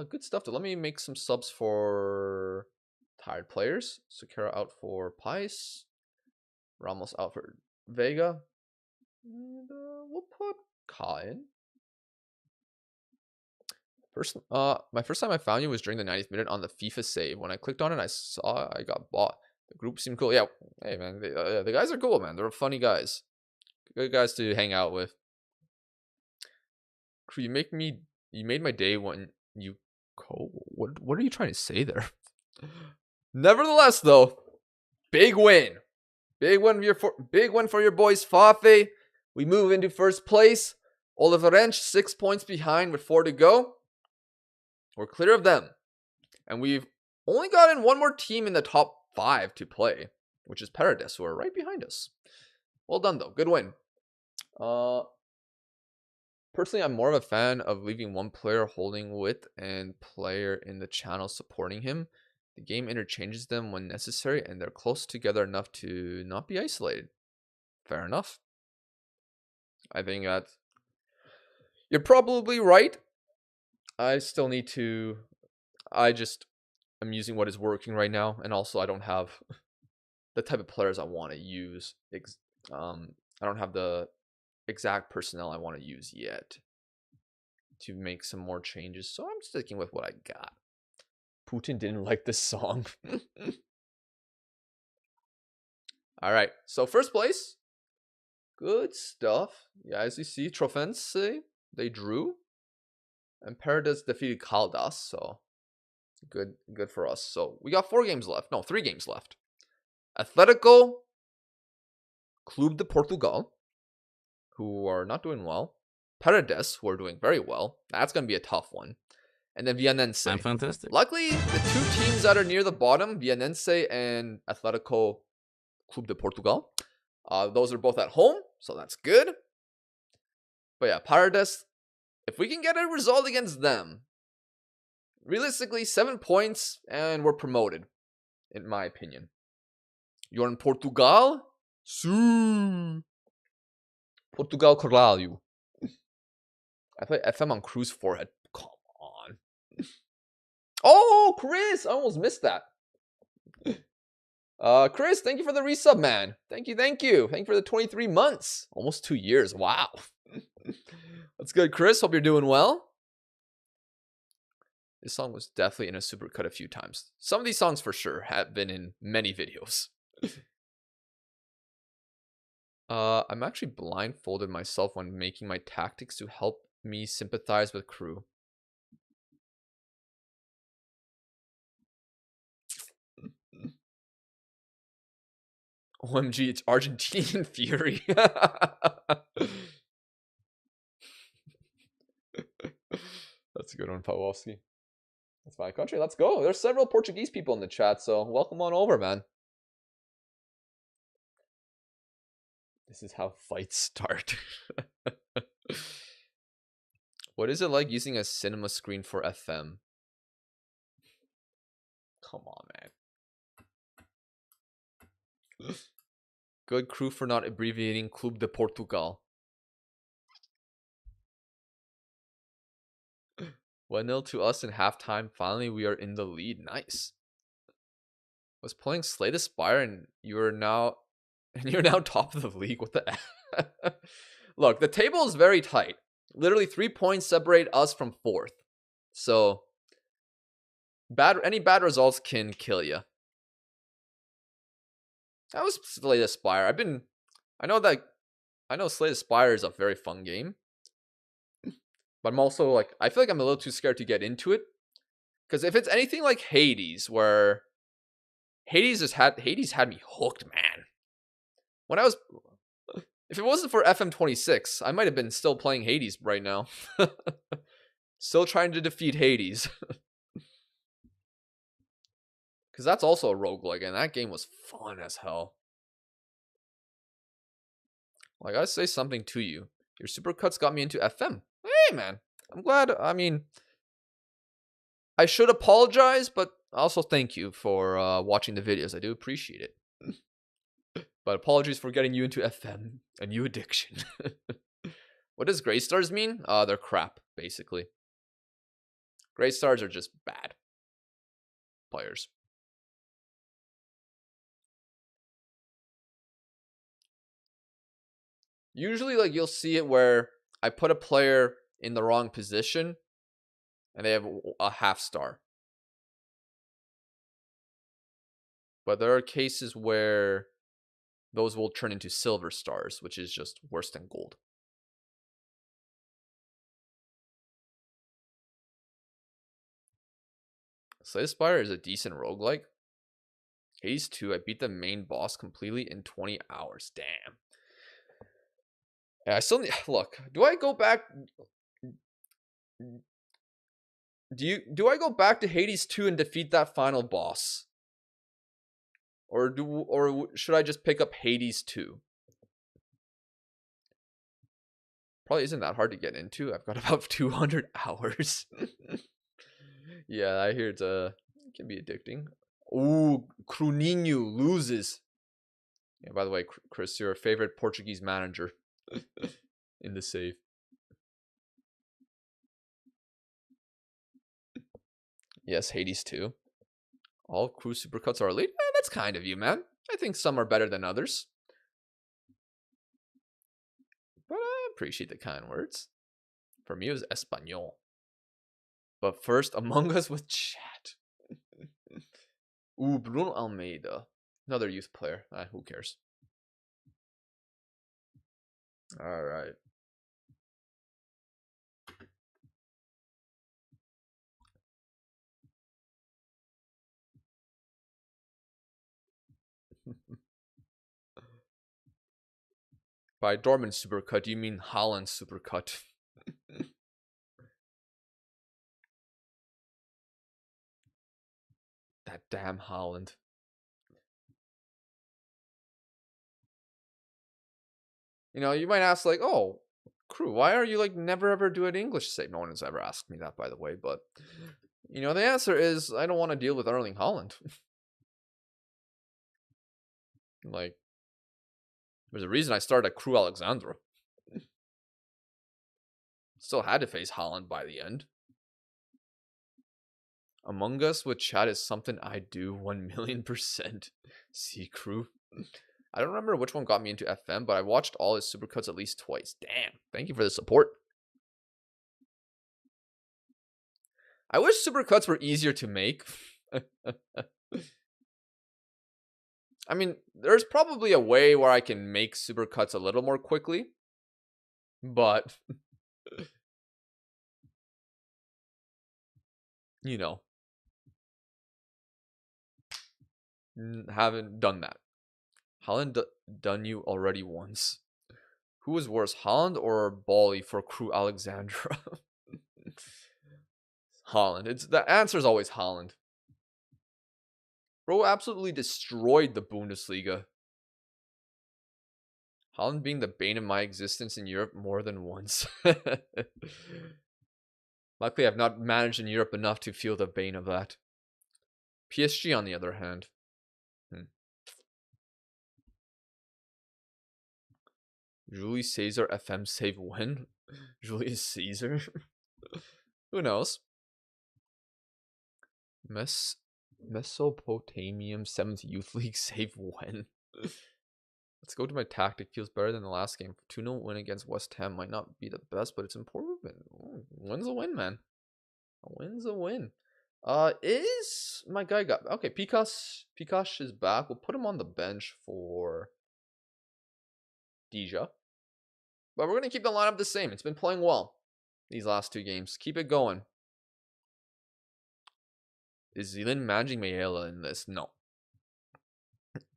Good stuff. Let me make some subs for tired players. Sakura out for Pice. Ramos out for Vega. And we'll put Ka in. My first time I found you was during the 90th minute on the FIFA save. When I clicked on it, I saw I got bought. The group seemed cool. Yeah, hey man, the guys are cool, man. They're funny guys. Good guys to hang out with. You made my day when you what are you trying to say there? Nevertheless, though, big win. Big one for your boys, Fafe. We move into first place. Oliver Rensch, 6 points behind with 4 to go. We're clear of them. And we've only gotten one more team in the top 5 to play, which is Paradis, who are right behind us. Well done, though. Good win. Personally, I'm more of a fan of leaving one player holding width and player in the channel supporting him. The game interchanges them when necessary, and they're close together enough to not be isolated. Fair enough. I think that you're probably right. I still need to... I'm using what is working right now, and also I don't have the type of players I want to use. I don't have the exact personnel I want to use yet to make some more changes, so I'm sticking with what I got. Putin didn't like this song. All right, so first place. Good stuff. Yeah, as you see, Trofense, they drew. And Paradis defeated Caldas, so good for us. So we got 3 games left. Atletico, Clube de Portugal, who are not doing well. Paradis, who are doing very well. That's going to be a tough one. And then Vianense. I'm fantastic. Luckily, the 2 teams that are near the bottom, Vianense and Atletico Clube de Portugal, those are both at home, so that's good. But yeah, Paradis, if we can get a result against them, realistically, 7 points and we're promoted, in my opinion. You're in Portugal? Sim. Portugal Caralho. I play FM on Cruise Forehead. Come on. Oh, Chris! I almost missed that. Chris, thank you for the resub, man. Thank you. Thank you for the 23 months. Almost 2 years. Wow. That's good, Chris. Hope you're doing well. This song was definitely in a supercut a few times. Some of these songs for sure have been in many videos. I'm actually blindfolded myself when making my tactics to help me sympathize with crew. OMG, it's Argentinian Fury. That's a good one, Pawlowski. That's my country. Let's go. There's several Portuguese people in the chat, so welcome on over, man. This is how fights start. What is it like using a cinema screen for FM? Come on, man. Good crew for not abbreviating Clube de Portugal. 1-0 to us in halftime. Finally, we are in the lead. Nice. Was playing Slay the Spire and you're now top of the league. What the F? Look, the table is very tight. Literally 3 points separate us from 4th. So any bad results can kill you. That was Slay the Spire. I know Slay the Spire is a very fun game. But I'm also like, I feel like I'm a little too scared to get into it. Because if it's anything like Hades, where Hades had me hooked, man. If it wasn't for FM26, I might have been still playing Hades right now. Still trying to defeat Hades. Because that's also a roguelike, and that game was fun as hell. Well, I gotta say something to you. Your supercuts got me into FM. Hey, man. I'm glad. I mean, I should apologize, but also thank you for watching the videos. I do appreciate it. But apologies for getting you into FM, a new addiction. What does Grey Stars mean? They're crap, basically. Grey Stars are just bad players. Usually, like, you'll see it where I put a player in the wrong position and they have a half star. But there are cases where those will turn into silver stars, which is just worse than gold. Slay the Spire is a decent roguelike. Hades 2, I beat the main boss completely in 20 hours. Damn. Yeah, I still need, look, do I go back? Do I go back to Hades 2 and defeat that final boss? Or should I just pick up Hades 2? Probably isn't that hard to get into. I've got about 200 hours. Yeah, I hear it can be addicting. Ooh, Cruninho loses. Yeah, by the way, Chris, your favorite Portuguese manager in the save. Yes, Hades 2. All crew supercuts are elite. That's kind of you, man. I think some are better than others. But I appreciate the kind words. For me, it was Espanol. But first, Among Us with chat. Ooh, Bruno Almeida. Another youth player. Who cares? All right. By Dortmund supercut, you mean Holland supercut. That damn Holland. You know, you might ask, like, oh, crew, why are you, like, never ever do an English save? No one has ever asked me that, by the way, but, you know, the answer is I don't want to deal with Erling Haaland. Like, there's a reason I started at Crew Alexandra. Still had to face Haaland by the end. Among Us with chat is something I do 1,000,000%. See, Crew. I don't remember which one got me into FM, but I watched all his supercuts at least twice. Damn. Thank you for the support. I wish supercuts were easier to make. I mean, there's probably a way where I can make supercuts a little more quickly. But, you know, haven't done that. Haaland done you already once. Who was worse, Haaland or Bally for Crew Alexandra? Haaland. The answer is always Haaland. Bro absolutely destroyed the Bundesliga. Haaland being the bane of my existence in Europe more than once. Luckily, I've not managed in Europe enough to feel the bane of that. PSG, on the other hand. Julius Caesar FM save win? Julius Caesar? Who knows? Mesopotamian 7th Youth League save win. Let's go to my tactic. Feels better than the last game. 2-0 win against West Ham might not be the best, but it's improvement. Win's a win, man. A win's a win. Is my guy got okay? Pikash is back. We'll put him on the bench for Dija. But we're gonna keep the lineup the same. It's been playing well these last 2 games. Keep it going. Is Zealand managing Mayela in this? No.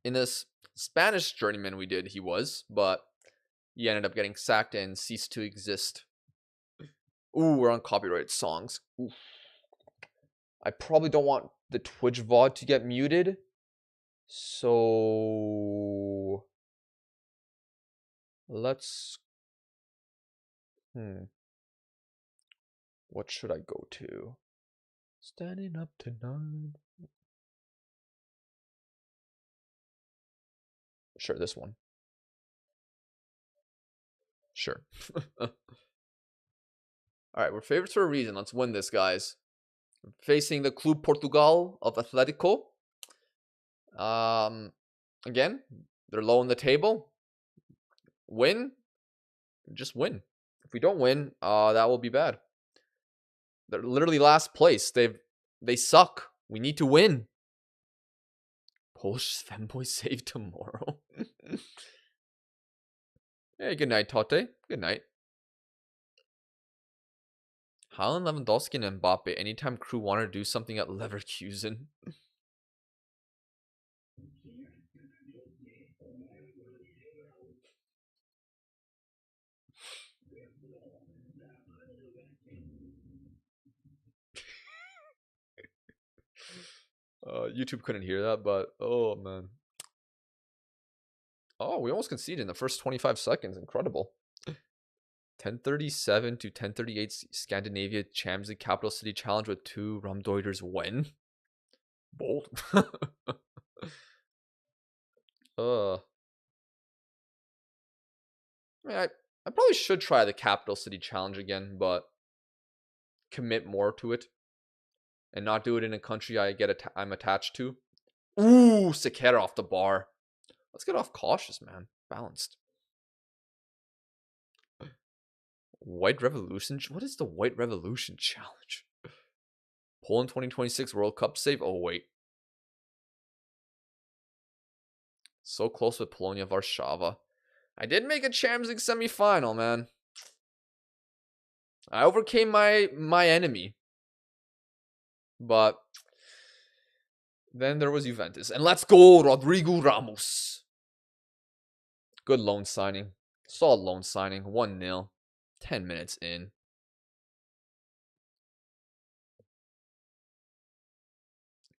In this Spanish journeyman we did, he was, but he ended up getting sacked and ceased to exist. Ooh, we're on copyrighted songs. Ooh. I probably don't want the Twitch VOD to get muted. So let's what should I go to? Standing up tonight. Sure, this one. Sure. Alright, we're favorites for a reason. Let's win this, guys. Facing the Club Portugal of Atletico. Again, they're low on the table. Win. Just win. If we don't win, that will be bad. They're literally last place. They suck. We need to win. Polish fanboy save tomorrow. Hey, good night, Tote. Good night. Haaland, Lewandowski, and Mbappe. Anytime Crew want to do something at Leverkusen. YouTube couldn't hear that, but oh man. Oh, we almost conceded in the first 25 seconds. Incredible. 10:37 to 10:38 Scandinavia Champions League Capital City Challenge with 2 Rumdeuters when? Bold. I mean, I probably should try the Capital City Challenge again, but commit more to it and not do it in a country I'm attached to. Ooh, Sekera off the bar. Let's get off cautious, man. Balanced. White Revolution? What is the White Revolution Challenge? Poland 2026 World Cup save? Oh, wait. So close with Polonia Warszawa. I did make a Champions League semi-final, man. I overcame my enemy. But then there was Juventus. And let's go, Rodrigo Ramos. Good loan signing. Solid loan signing. 1-0. 10 minutes in.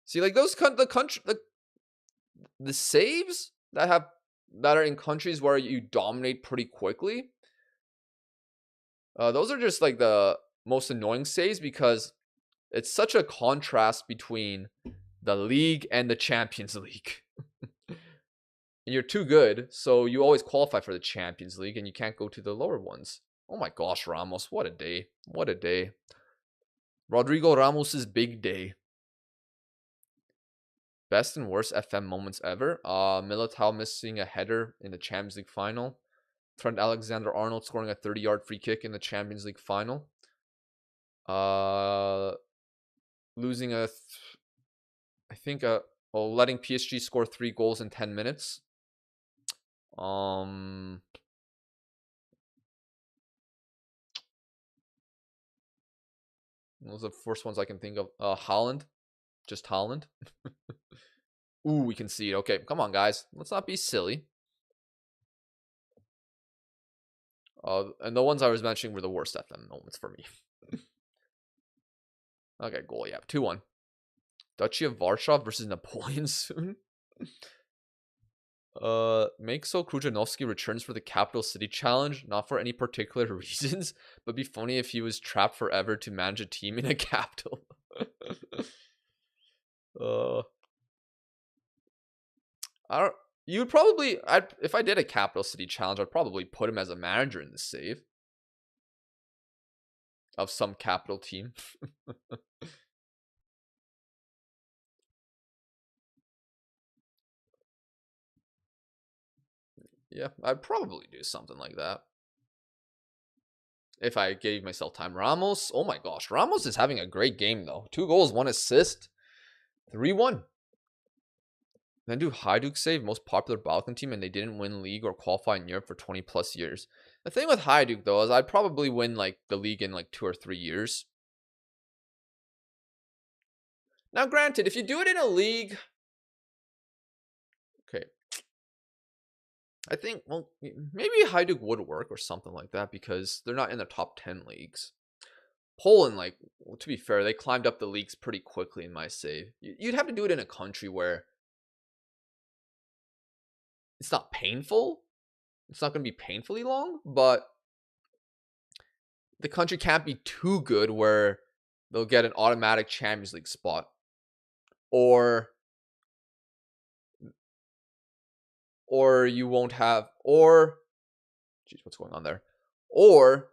See, like those the saves that are in countries where you dominate pretty quickly. Those are just like the most annoying saves because it's such a contrast between the league and the Champions League. And you're too good, so you always qualify for the Champions League and you can't go to the lower ones. Oh my gosh, Ramos, what a day. What a day. Rodrigo Ramos's big day. Best and worst FM moments ever. Militao missing a header in the Champions League final. Trent Alexander-Arnold scoring a 30-yard free kick in the Champions League final. Losing letting PSG score 3 goals in 10 minutes. Those are the first ones I can think of. Haaland. Just Haaland. Ooh, we can see it. Okay, come on, guys. Let's not be silly. And the ones I was mentioning were the worst FM moments for me. Okay, goal, yeah. 2-1. Duchy of Warsaw versus Napoleon soon. Make-so Krujanowski returns for the Capital City Challenge, not for any particular reasons, but be funny if he was trapped forever to manage a team in a capital. If I did a Capital City Challenge, I'd probably put him as a manager in the save of some capital team. Yeah, I'd probably do something like that. If I gave myself time. Ramos, oh my gosh. Ramos is having a great game, though. 2 goals, 1 assist. 3-1. Then do Hajduk save most popular Balkan team and they didn't win league or qualify in Europe for 20 plus years. The thing with Hajduk, though, is I'd probably win like the league in like 2 or 3 years. Now, granted, if you do it in a league... Okay. I think, well, maybe Hajduk would work or something like that because they're not in the top 10 leagues. Poland, like, well, to be fair, they climbed up the leagues pretty quickly in my save. You'd have to do it in a country where it's not painful. It's not going to be painfully long, but the country can't be too good where they'll get an automatic Champions League spot. Or you won't have, geez, what's going on there? Or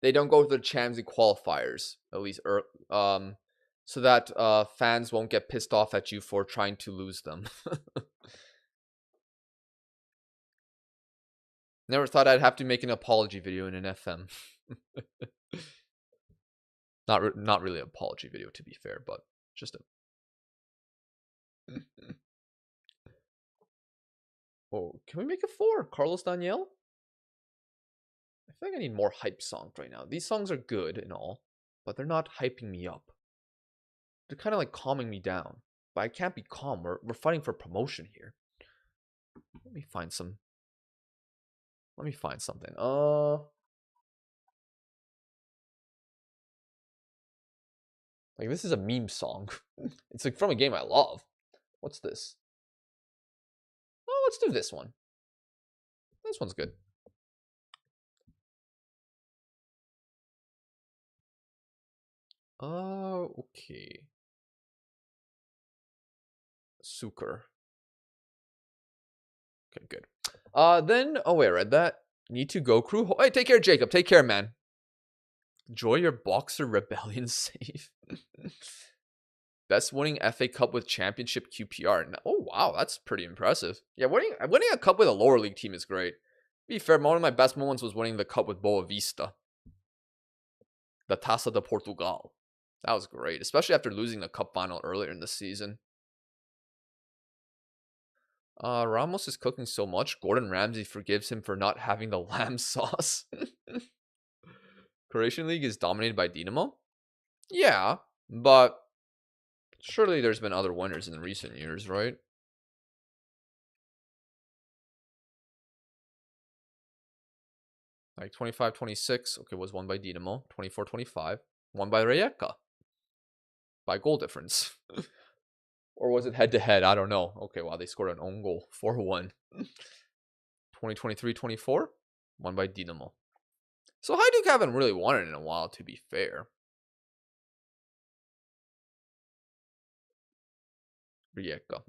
they don't go to the Champions League qualifiers, at least, so that fans won't get pissed off at you for trying to lose them. Never thought I'd have to make an apology video in an FM. Not really an apology video, to be fair, but just a... Oh, can we make a 4? Carlos Daniel? I feel like I need more hype songs right now. These songs are good and all, but they're not hyping me up. They're kind of like calming me down. But I can't be calm. We're fighting for promotion here. Let me find something. Like, this is a meme song. It's like from a game I love. What's this? Oh, let's do this one. This one's good. Okay. Suker. Okay, good. Then, oh wait, I read that. Need to go crew. Hey, take care, Jacob. Take care, man. Enjoy your Boxer Rebellion save. Best winning FA Cup with championship QPR. Oh, wow, that's pretty impressive. Yeah, winning a cup with a lower league team is great. To be fair, one of my best moments was winning the cup with Boa Vista. The Taça de Portugal. That was great, especially after losing the cup final earlier in the season. Ramos is cooking so much. Gordon Ramsay forgives him for not having the lamb sauce. Croatian League is dominated by Dinamo? Yeah, but surely there's been other winners in recent years, right? Like 25-26, okay, was won by Dinamo. 24-25, won by Rijeka. By goal difference. Or was it head-to-head? I don't know. Okay, wow, they scored an own goal. 4-1. 2023-24, won by Dinamo. So Hajduk haven't really won it in a while, to be fair. Rijeka.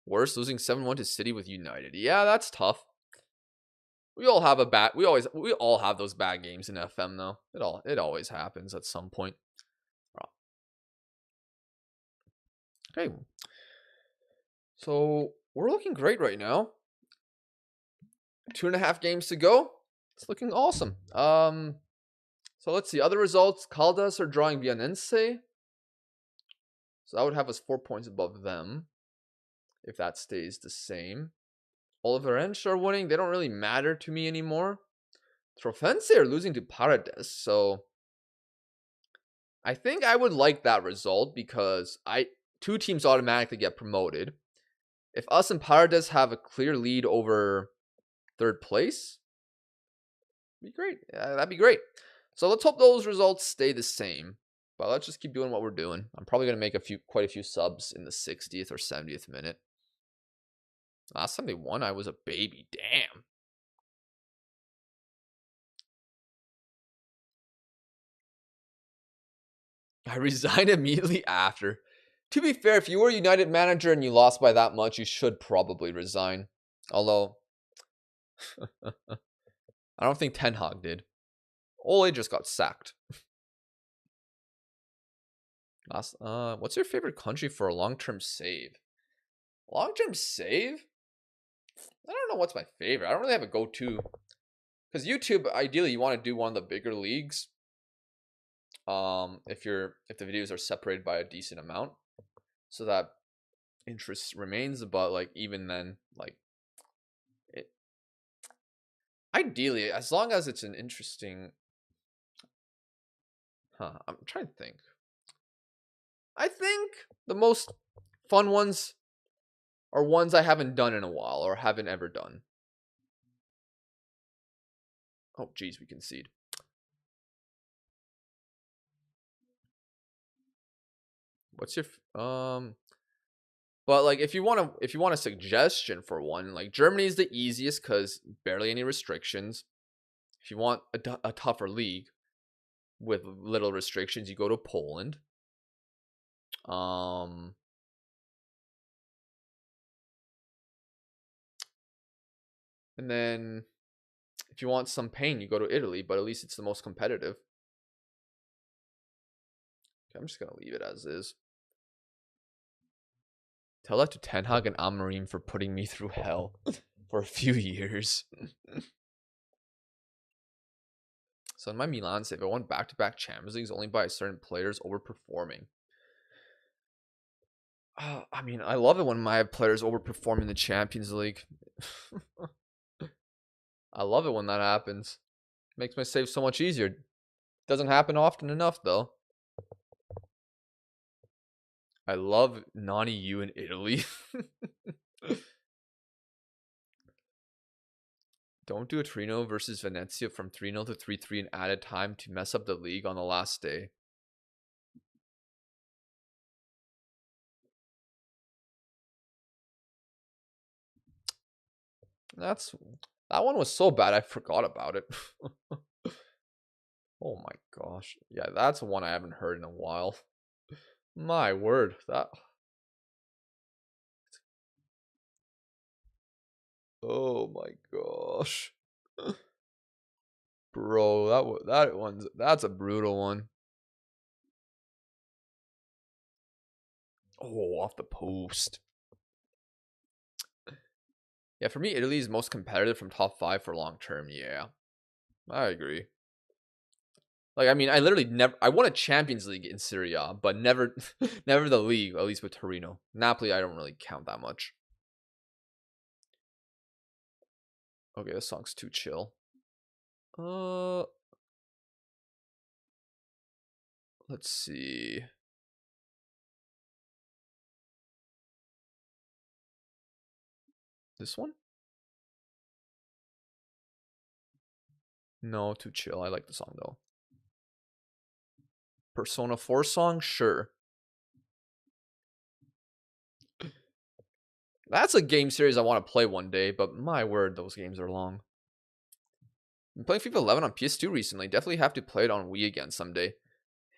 Worse, losing 7-1 to City with United. Yeah, that's tough. We all have we all have those bad games in FM though. It always happens at some point. Okay. So we're looking great right now. 2.5 games to go. It's looking awesome. So let's see. Other results. Caldas are drawing Vianense. So that would have us 4 points above them. If that stays the same. Oliverense are winning. They don't really matter to me anymore. Trofense are losing to Paredes. So I think I would like that result because two teams automatically get promoted. If us and Paredes have a clear lead over third place, be great. That'd be great. So let's hope those results stay the same. But let's just keep doing what we're doing. I'm probably gonna make quite a few subs in the 60th or 70th minute. Last time they won, I was a baby. Damn. I resigned immediately after. To be fair, if you were a United manager and you lost by that much, you should probably resign. Although, I don't think Ten Hag did. Ole just got sacked. What's your favorite country for a long-term save? Long-term save? I don't know what's my favorite. I don't really have a go-to. Because YouTube, ideally, you want to do one of the bigger leagues. If the videos are separated by a decent amount, so that interest remains. But like even then, like it. Ideally, as long as it's an interesting. I'm trying to think. I think the most fun ones are ones I haven't done in a while or haven't ever done. Oh, geez, we concede. What's your But like if you want a suggestion for one, like Germany is the easiest because barely any restrictions. If you want a tougher league with little restrictions, you go to Poland. And then if you want some pain, you go to Italy, but at least it's the most competitive. Okay, I'm just gonna leave it as is. Tell that to Ten Hag and Amorim for putting me through hell for a few years. So in my Milan save, I won back-to-back Champions Leagues only by certain players overperforming. I mean, I love it when my players overperform in the Champions League. I love it when that happens. Makes my save so much easier. Doesn't happen often enough, though. I love Nani U in Italy. Don't do a Torino versus Venezia from 3-0 to 3-3 in added time to mess up the league on the last day. That one was so bad I forgot about it. Oh my gosh. Yeah, that's one I haven't heard in a while. My word. That Oh my gosh. Bro, that's a brutal one. Oh, off the post. Yeah, for me, Italy is most competitive from top 5 for long term. Yeah, I agree. Like, I mean, I literally I won a Champions League in Serie A, but never, never the league. At least with Torino, Napoli, I don't really count that much. Okay, this song's too chill. Let's see. This one? No, too chill. I like the song though. Persona 4 song, sure. That's a game series I want to play one day, but my word, those games are long. I'm playing FIFA 11 on PS2 recently. Definitely have to play it on Wii again someday.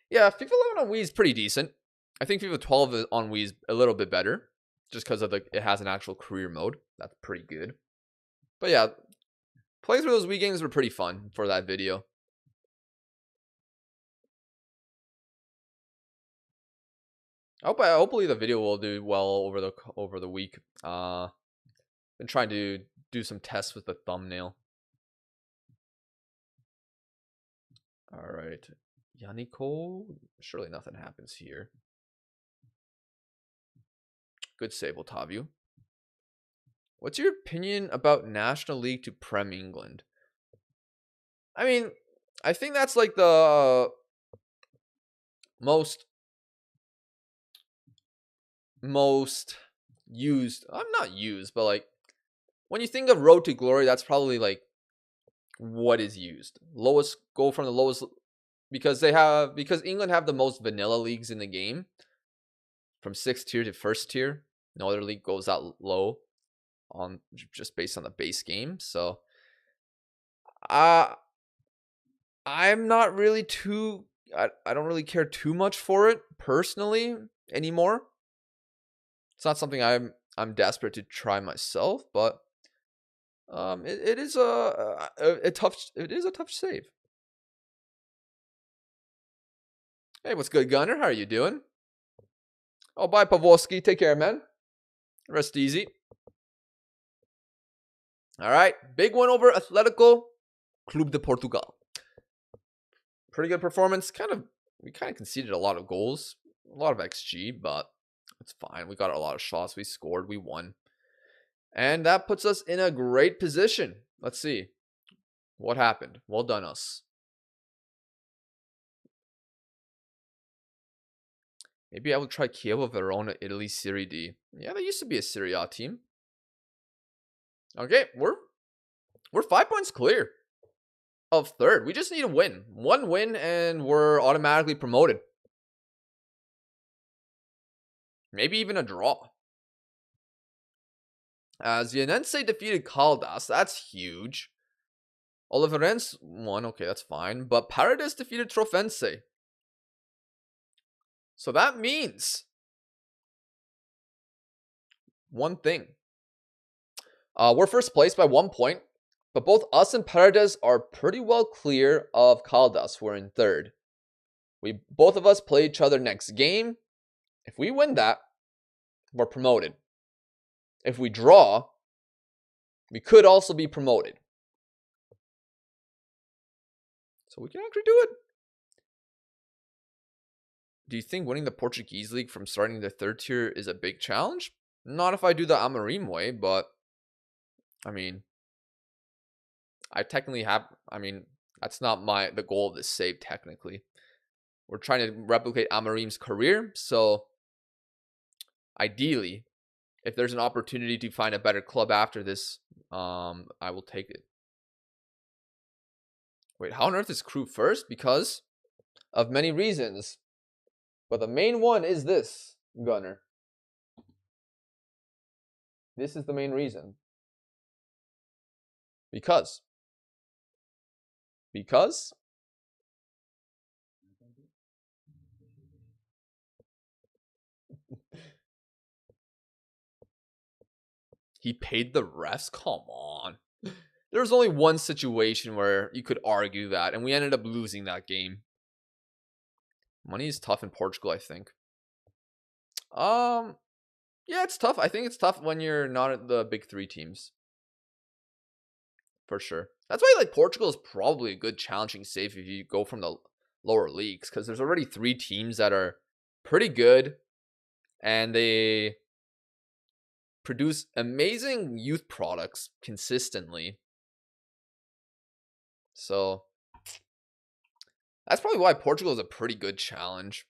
Yeah, FIFA 11 on Wii is pretty decent. I think FIFA 12 on Wii is a little bit better, just because of it has an actual career mode. That's pretty good. But yeah, playing through those Wii games were pretty fun for that video. Hopefully the video will do well over the week. Been trying to do some tests with the thumbnail. All right, Yannico. Surely nothing happens here. Good save, Otavio. What's your opinion about National League to Prem England? I mean, I think that's like the most used. I'm not used, but like when you think of Road to Glory, that's probably like what is used. Lowest go from the lowest because England have the most vanilla leagues in the game, from 6th tier to 1st tier. No other league goes that low on just based on the base game. So I'm not really too I don't really care too much for it personally anymore. It's not something I'm desperate to try myself, but it is a tough save. Hey, what's good, Gunner? How are you doing? Oh, bye, Pavoski. Take care, man. Rest easy. All right, big one over Atletico Clube de Portugal. Pretty good performance. We kind of conceded a lot of goals, a lot of XG, but it's fine. We got a lot of shots. We scored. We won. And that puts us in a great position. Let's see what happened. Well done, us. Maybe I will try Chievo Verona, Italy, Serie D. Yeah, they used to be a Serie A team. Okay, we're 5 points clear of third. We just need a win. One win and we're automatically promoted. Maybe even a draw. As Yanense defeated Caldas, that's huge. Oliverense won, okay, that's fine. But Paredes defeated Trofense. So that means one thing. We're first place by 1 point, but both us and Paredes are pretty well clear of Caldas. We're in third. Both of us play each other next game. If we win that, we're promoted. If we draw, we could also be promoted. So we can actually do it. Do you think winning the Portuguese league from starting the third tier is a big challenge? Not if I do the Amorim way, but I mean, that's not the goal of this save technically. We're trying to replicate Amorim's career, so ideally, if there's an opportunity to find a better club after this, I will take it. Wait, how on earth is Crew first? Because of many reasons. But the main one is this, Gunner. This is the main reason. Because he paid the refs? Come on. There was only one situation where you could argue that, and we ended up losing that game. Money is tough in Portugal, I think. Yeah, it's tough. I think it's tough when you're not at the big three teams. For sure. That's why like Portugal is probably a good challenging safe if you go from the lower leagues, because there's already three teams that are pretty good and they produce amazing youth products consistently. So that's probably why Portugal is a pretty good challenge.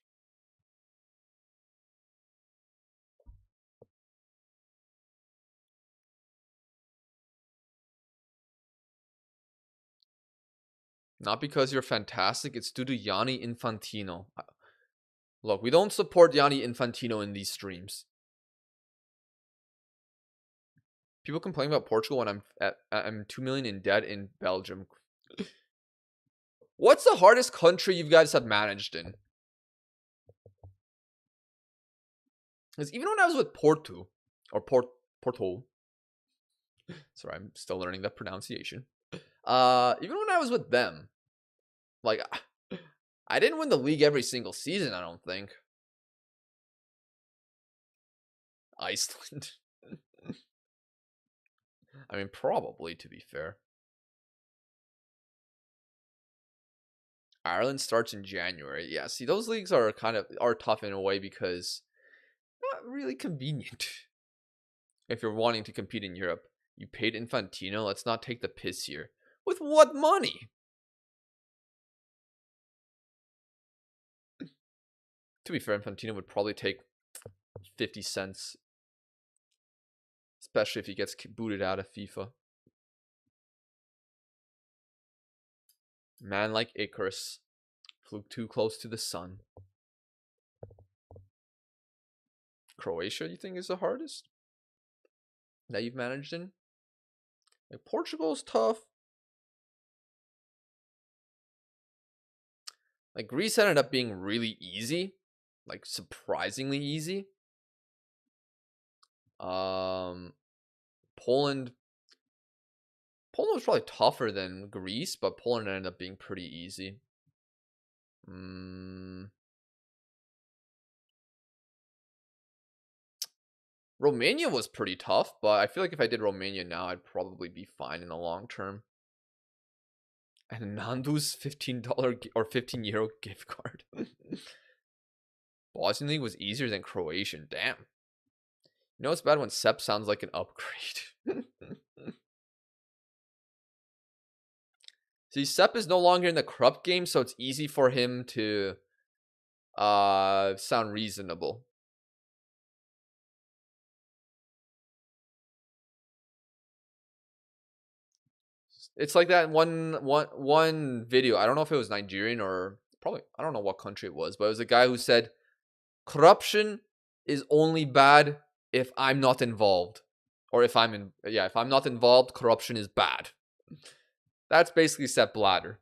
Not because you're fantastic, it's due to Gianni Infantino. Look, we don't support Gianni Infantino in these streams. People complain about Portugal when I'm 2 million in debt in Belgium. What's the hardest country you guys have managed in? Because even when I was with Porto, or Porto, sorry, I'm still learning the pronunciation. Even when I was with them, like, I didn't win the league every single season, I don't think. Iceland. I mean, probably, to be fair. Ireland starts in January. Yeah, see, those leagues are are tough in a way because not really convenient. If you're wanting to compete in Europe, you paid Infantino. Let's not take the piss here. With what money? To be fair, Infantino would probably take 50 cents, especially if he gets booted out of FIFA. Man like Icarus flew too close to the sun. Croatia, you think, is the hardest that you've managed in? Like, Portugal's tough. Like, Greece ended up being really easy, like surprisingly easy. Poland was probably tougher than Greece, but Poland ended up being pretty easy. Romania was pretty tough, but I feel like if I did Romania now, I'd probably be fine in the long term. And Nandu's $15 or €15 gift card. Bosnian League was easier than Croatian. Damn. You know it's bad when Sepp sounds like an upgrade. See, Sepp is no longer in the corrupt game, so it's easy for him to sound reasonable. It's like that one video. I don't know if it was Nigerian or probably, I don't know what country it was, but it was a guy who said corruption is only bad if I'm not involved, or if I'm not involved, corruption is bad. That's basically Sepp Blatter.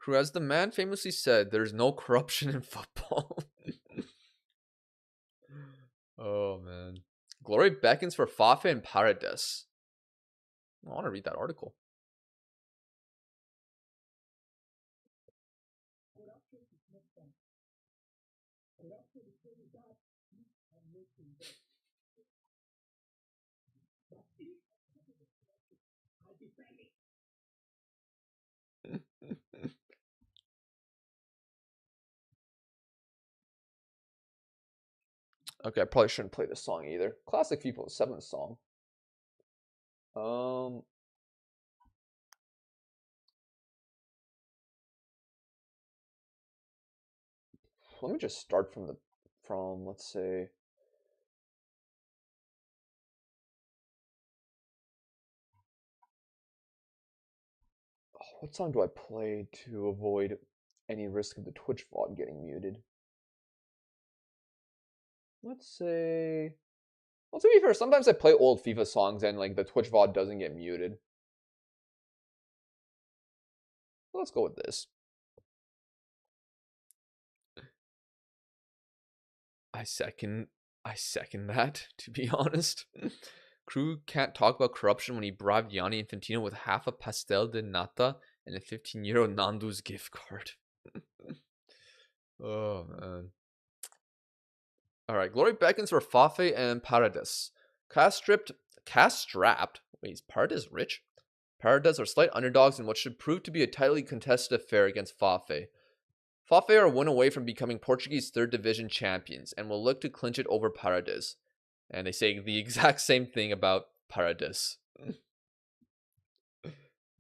As the man famously said, there's no corruption in football. Oh, man. Glory beckons for Fafe and Paredes. I want to read that article. Okay, I probably shouldn't play this song either. Classic FIFA 7 song. Let me just start from let's say, what song do I play to avoid any risk of the Twitch VOD getting muted. Let's say... Well, to be fair, sometimes I play old FIFA songs and like the Twitch VOD doesn't get muted. So let's go with this. I second that, to be honest. Crew can't talk about corruption when he bribed Gianni Infantino with half a pastel de nata and a 15-euro Nando's gift card. Oh, man. All right, Glory beckons for Fafe and Paredes. Cast-strapped. Wait, is Paredes rich? Paredes are slight underdogs in what should prove to be a tightly contested affair against Fafe. Fafe are one away from becoming Portuguese 3rd Division champions and will look to clinch it over Paredes. And they say the exact same thing about Paredes.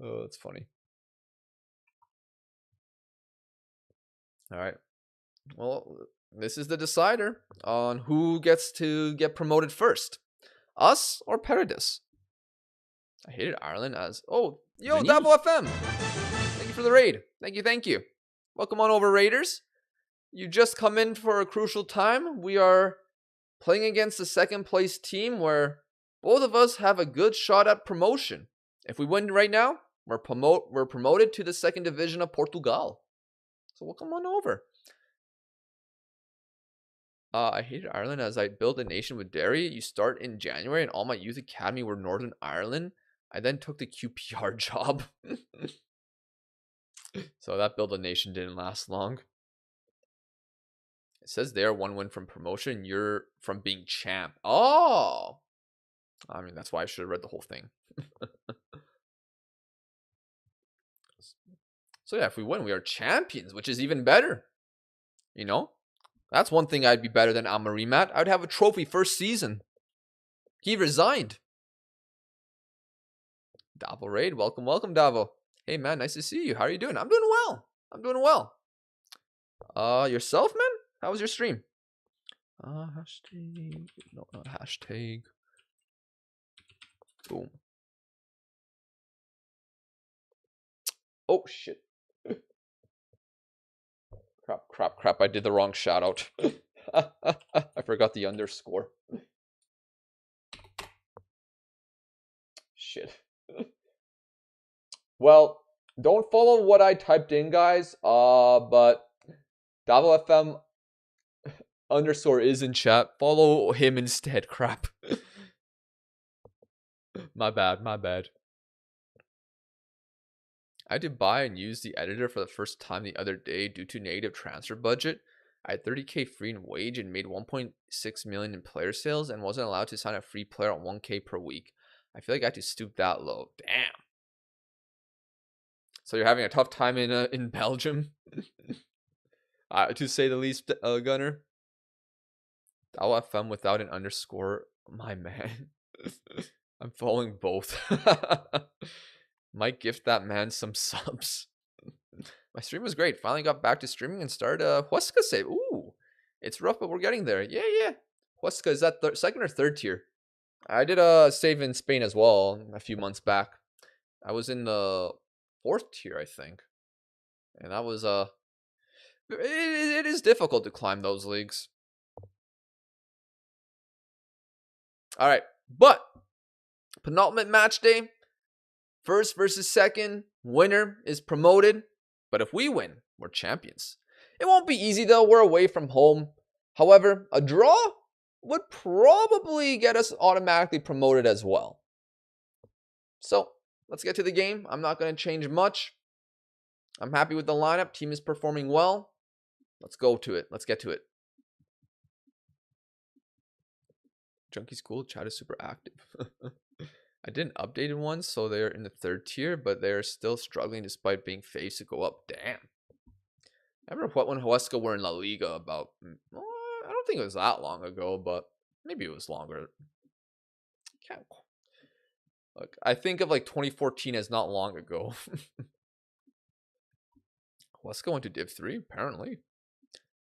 Oh, that's funny. All right. Well, this is the decider on who gets to get promoted first. Us or Paredes? I hated Ireland as... Oh, yo, Davo FM! Thank you for the raid. Thank you. Welcome on over, Raiders. You just come in for a crucial time. We are playing against the second place team where both of us have a good shot at promotion. If we win right now, we're promoted to the 2nd Division of Portugal. So welcome on over. I hated Ireland as I built a nation with Derry. You start in January and all my youth academy were Northern Ireland. I then took the QPR job. So that build a nation didn't last long. It says there 1 win from promotion. You're from being champ. Oh! I mean, that's why I should have read the whole thing. So yeah, if we win, we are champions, which is even better. You know? That's one thing I'd be better than Amorim at. I'd have a trophy first season. He resigned. Davo Raid, welcome, Davo. Hey man, nice to see you. How are you doing? I'm doing well. Yourself, man? How was your stream? Hashtag. No, not hashtag. Boom. Oh shit. Crap. I did the wrong shout out. I forgot the underscore. Shit. Well, don't follow what I typed in, guys. But Davo FM underscore is in chat. Follow him instead. Crap. My bad. I had to buy and use the editor for the first time the other day due to negative transfer budget. I had 30k free in wage and made 1.6 million in player sales and wasn't allowed to sign a free player on 1k per week. I feel like I had to stoop that low. Damn. So you're having a tough time in Belgium, to say the least, Gunner. I'll have fun without an underscore, my man. I'm following both. Might gift that man some subs. My stream was great. Finally got back to streaming and started Huesca save. Ooh, it's rough, but we're getting there. Yeah. Huesca, is that 2nd or 3rd tier? I did a save in Spain as well a few months back. I was in the 4th tier, I think. And that was it is difficult to climb those leagues. All right, but penultimate match day. 1st versus 2nd. Winner is promoted. But if we win, we're champions. It won't be easy though. We're away from home. However, a draw would probably get us automatically promoted as well. So let's get to the game. I'm not going to change much. I'm happy with the lineup. Team is performing well. Let's go to it. Let's get to it. Junkie's cool. Chat is super active. I didn't update it once, so they're in the 3rd tier, but they're still struggling despite being phased to go up. Damn. I remember when Huesca were in La Liga about... I don't think it was that long ago, but maybe it was longer. Look, I think of like 2014 as not long ago. Huesca went to Div 3, apparently.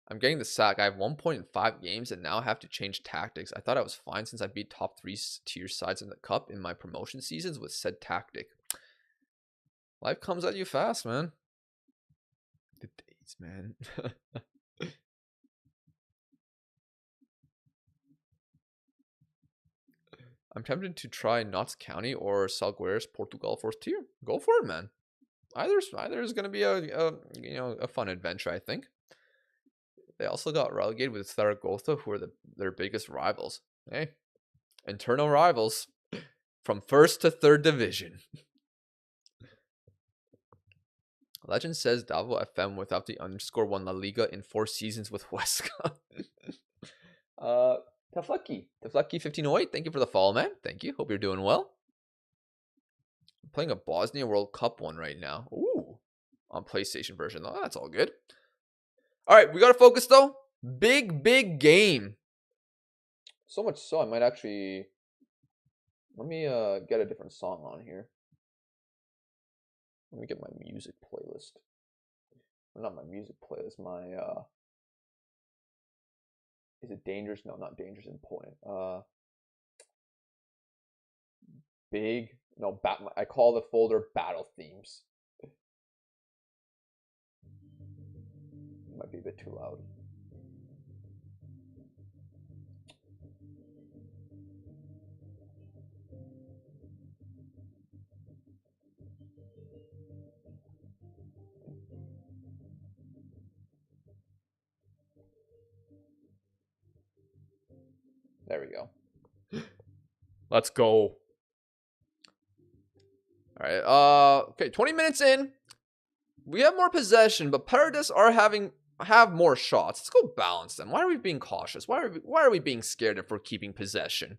I'm getting the sack. I have 1.5 games and now have to change tactics. I thought I was fine since I beat top 3 tier sides in the cup in my promotion seasons with said tactic. Life comes at you fast, man. Jeez, man. I'm tempted to try Notts County or Salgueiros, Portugal first tier. Go for it, man. Either is going to be a fun adventure, I think. They also got relegated with Zaragoza, who are their biggest rivals. Hey, internal rivals from first to third division. Legend says Davao FM without the underscore won La Liga in 4 seasons with Huesca. Taflucky 1508. Thank you for the follow, man. Thank you. Hope you're doing well. I'm playing a Bosnia World Cup one right now. Ooh, on PlayStation version though. That's all good. All right, we gotta focus though. Big game. So much so I might actually. Let me get a different song on here. Let me get my music playlist. Or not my music playlist. My is it Dangerous? No, not Dangerous Important. I call the folder Battle Themes. Might be a bit too loud. There we go. Let's go. All right. Okay, 20 minutes in. We have more possession, but Paradis have more shots. Let's go balance them. Why are we being cautious? Why are we being scared if we're keeping possession?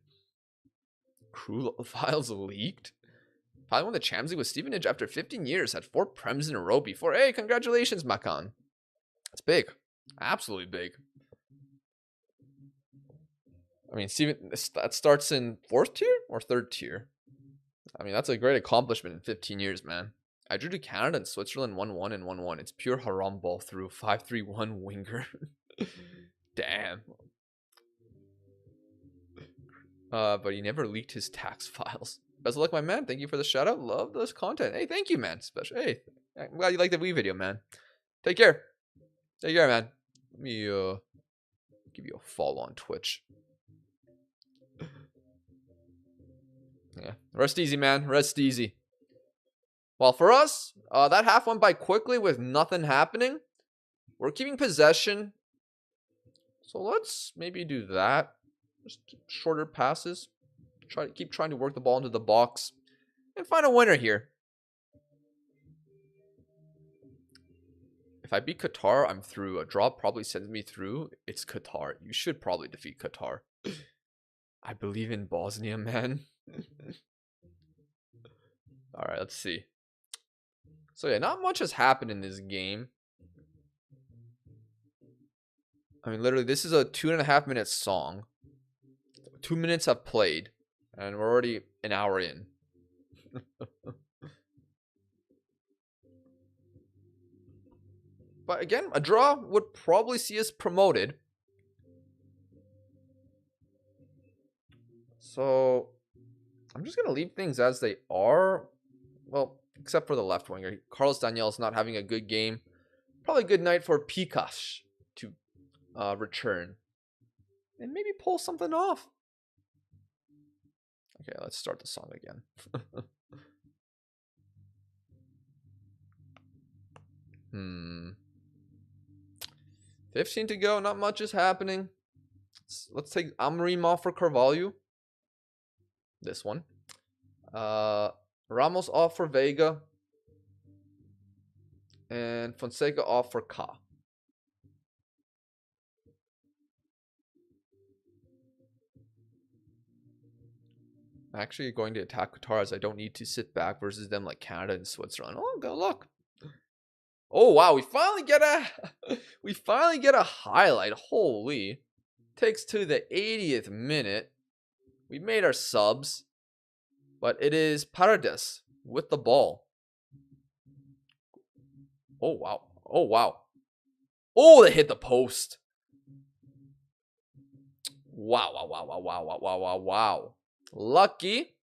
Crew files leaked. Finally won the Champions League with Stevenage after 15 years. Had 4 prems in a row before. Hey, congratulations, Makan. That's big. Absolutely big. I mean, Steven, that starts in 4th tier or 3rd tier. I mean, that's a great accomplishment in 15 years, man. I drew to Canada and Switzerland 1-1 and 1-1. It's pure haram ball through 5-3-1 winger. Damn. But he never leaked his tax files. Best of luck, my man. Thank you for the shout out. Love this content. Hey, thank you, man. Special. Hey, I'm glad you liked the Wii video, man. Take care. Take care, man. Let me give you a follow on Twitch. Yeah, rest easy, man. Rest easy. Well, for us, that half went by quickly with nothing happening. We're keeping possession. So let's maybe do that. Just keep shorter passes. Keep trying to work the ball into the box. And find a winner here. If I beat Qatar, I'm through. A draw probably sends me through. It's Qatar. You should probably defeat Qatar. I believe in Bosnia, man. Alright, let's see. So yeah, not much has happened in this game. I mean, literally, this is a 2.5 minute song. 2 minutes have played, and we're already an hour in. But again, a draw would probably see us promoted. So I'm just going to leave things as they are. Well, except for the left winger. Carlos Daniel is not having a good game. Probably a good night for Pikash to return. And maybe pull something off. Okay, let's start the song again. 15 to go. Not much is happening. Let's take Amorim off for Carvalho. This one. Ramos off for Vega. And Fonseca off for Ka. I'm actually going to attack Qatar as I don't need to sit back versus them like Canada and Switzerland. Oh, good luck. Oh wow, we finally get a highlight. Holy. Takes to the 80th minute. We made our subs. But it is Paredes with the ball. Oh wow. Oh wow. Oh, they hit the post. Wow, wow, wow, wow, wow, wow, wow, wow, wow. Lucky.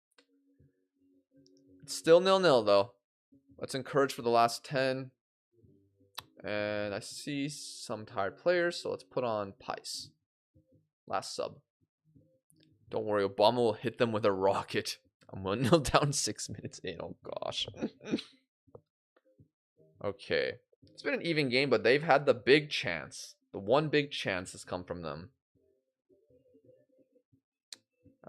It's still 0-0 though. Let's encourage for the last 10. And I see some tired players, so let's put on Pice. Last sub. Don't worry, Obama will hit them with a rocket. I'm 1-0 down 6 minutes in. Oh, gosh. Okay. It's been an even game, but they've had the big chance. The one big chance has come from them.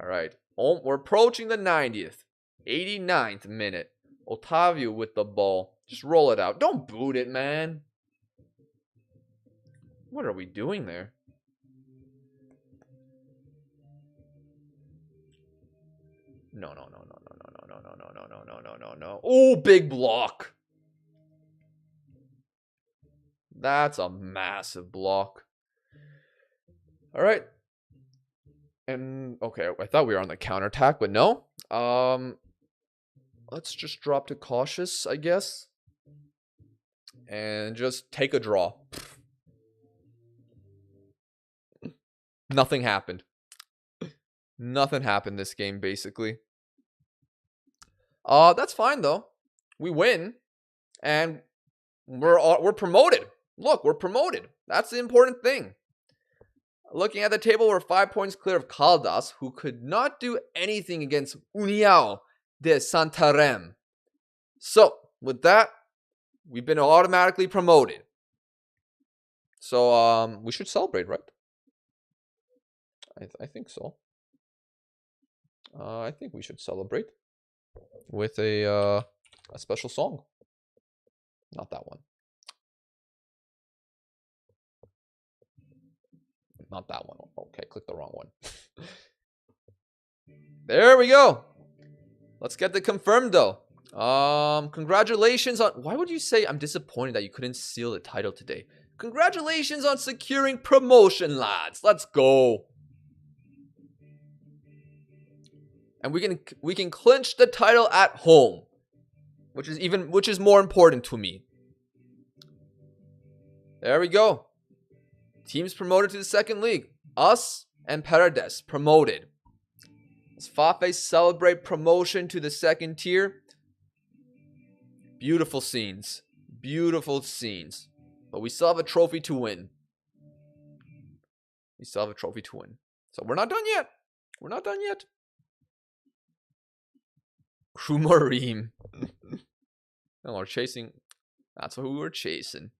All right. Oh, we're approaching the 90th. 89th minute. Otavio with the ball. Just roll it out. Don't boot it, man. What are we doing there? No. Oh, big block. That's a massive block. All right. And okay, I thought we were on the counterattack, but no. Let's just drop to cautious, I guess. And just take a draw. Nothing happened. Nothing happened this game, basically. That's fine though. We win, and we're promoted. Look, we're promoted. That's the important thing. Looking at the table, we're 5 points clear of Caldas, who could not do anything against União de Santarém. So, with that, we've been automatically promoted. So, we should celebrate, right? I think so. I think we should celebrate with a special song. Not that one. Not that one. Okay, click the wrong one. There we go. Let's get the confirmed though. Congratulations on... Why would you say I'm disappointed that you couldn't seal the title today? Congratulations on securing promotion, lads. Let's go. And we can clinch the title at home, which is more important to me. There we go. Teams promoted to the second league. Us and Paredes promoted. Let's Fafe celebrate promotion to the second tier. Beautiful scenes. Beautiful scenes. But we still have a trophy to win. We still have a trophy to win. So we're not done yet. We're not done yet. Amorim. No, we're chasing. That's who we're chasing.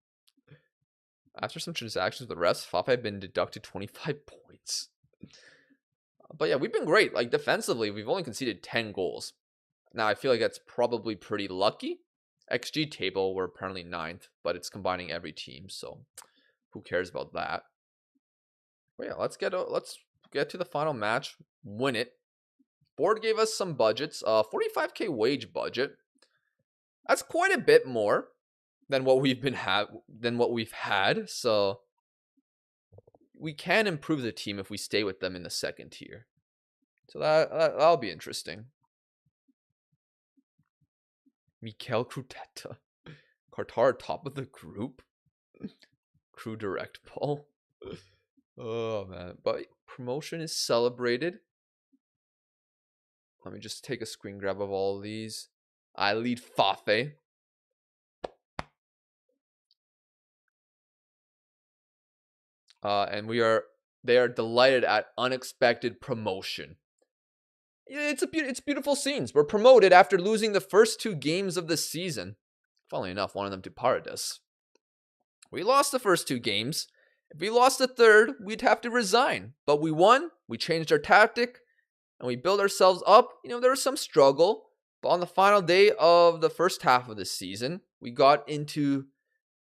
After some transactions with the refs, Fafe had been deducted 25 points. But yeah, we've been great. Like defensively, we've only conceded 10 goals. Now, I feel like that's probably pretty lucky. XG table, we're apparently 9th, but it's combining every team, so who cares about that? But yeah, let's get to the final match, win it. Board gave us some budgets, 45k wage budget. That's quite a bit more than what we've had, so we can improve the team if we stay with them in the second tier. So that'll be interesting. Mikel Cruteta. Qatar top of the group. Crew direct ball. Oh man, but promotion is celebrated. Let me just take a screen grab of all of these. I lead Fafe. And they are delighted at unexpected promotion. It's beautiful scenes. We're promoted after losing the first 2 games of the season. Funnily enough, one of them to Paredes. We lost the first 2 games. If we lost the third, we'd have to resign. But we won. We changed our tactic. And we built ourselves up. There was some struggle. But on the final day of the first half of the season, we got into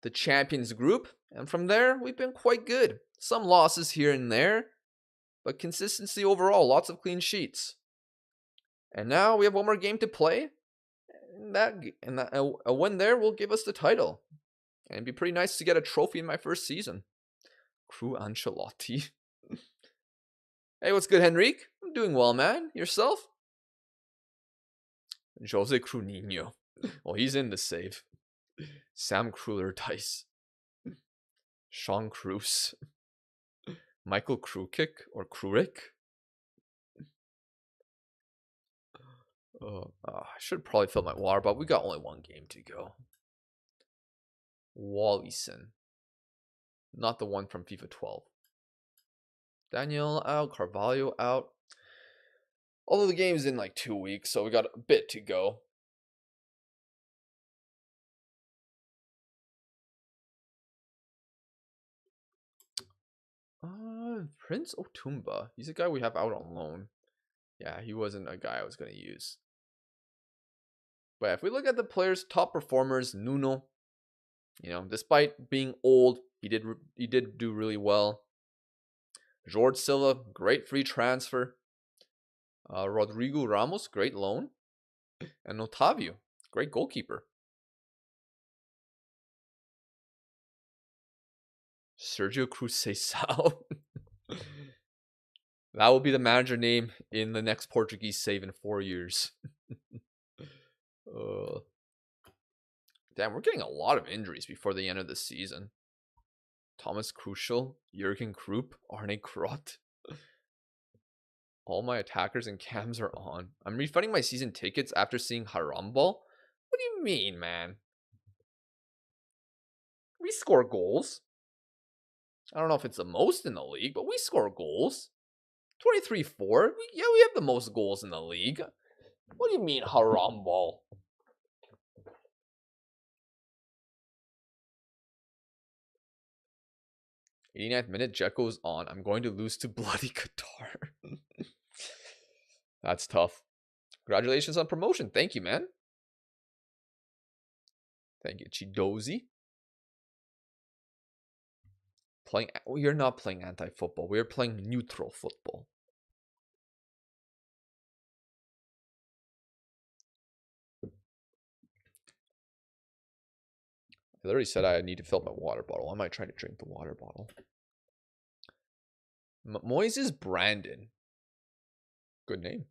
the Champions group. And from there, we've been quite good. Some losses here and there. But consistency overall. Lots of clean sheets. And now we have one more game to play. And a win there will give us the title. And it'd be pretty nice to get a trophy in my first season. Crew Ancelotti. Hey, what's good, Henrique? I'm doing well, man. Yourself? Jose Cruninho. Well, he's in the save. Sam Kruller dice. Sean Cruz. Michael Krukik or Krurik. I should probably fill my water, but we got only one game to go. Wallison. Not the one from FIFA 12. Daniel out. Carvalho out. Although the game's in like 2 weeks, so we got a bit to go. Prince Otumba. He's a guy we have out on loan. Yeah, he wasn't a guy I was going to use. But if we look at the players' top performers, Nuno, despite being old, he did do really well. Jorge Silva, great free transfer. Rodrigo Ramos, great loan. And Otavio, great goalkeeper. Sergio Conceição. That will be the manager name in the next Portuguese save in 4 years. Damn, we're getting a lot of injuries before the end of the season. Thomas Krusel, Jurgen Krupp, Arne Krot. All my attackers and cams are on. I'm refunding my season tickets after seeing Harambal. What do you mean, man? We score goals. I don't know if it's the most in the league, but we score goals. 23-4. Yeah, we have the most goals in the league. What do you mean, Harambal? 89th minute, Dzeko's on. I'm going to lose to bloody Qatar. That's tough. Congratulations on promotion. Thank you, man. Thank you, Chidozi. You're not playing anti-football. We're playing neutral football. I already said I need to fill my water bottle. I might try to drink the water bottle. Moises Brandon. Good name.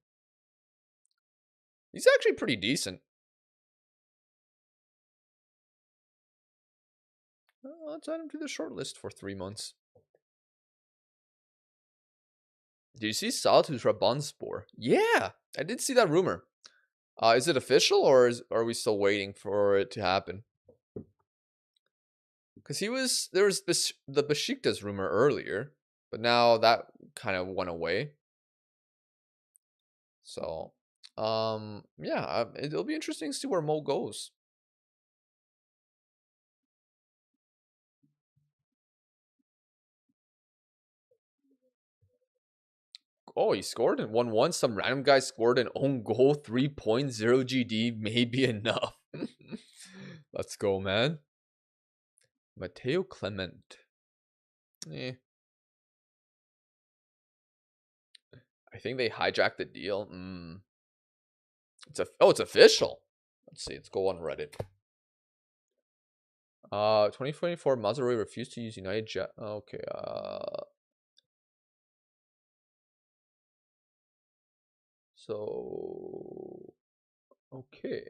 He's actually pretty decent. Let's add him to the short list for 3 months. Did you see Salah's Rabanspor? Yeah, I did see that rumor. Is it official or are we still waiting for it to happen? Because there was the Besiktas rumor earlier, but now that kind of went away. So, yeah, it'll be interesting to see where Mo goes. Oh, he scored in 1-1. Some random guy scored an own goal. 3.0 GD may be enough. Let's go, man. Mateo Clement. I think they hijacked the deal. It's official. Let's see. Let's go on Reddit. 2024 Mazarui refused to use United Jet. Okay. So, okay.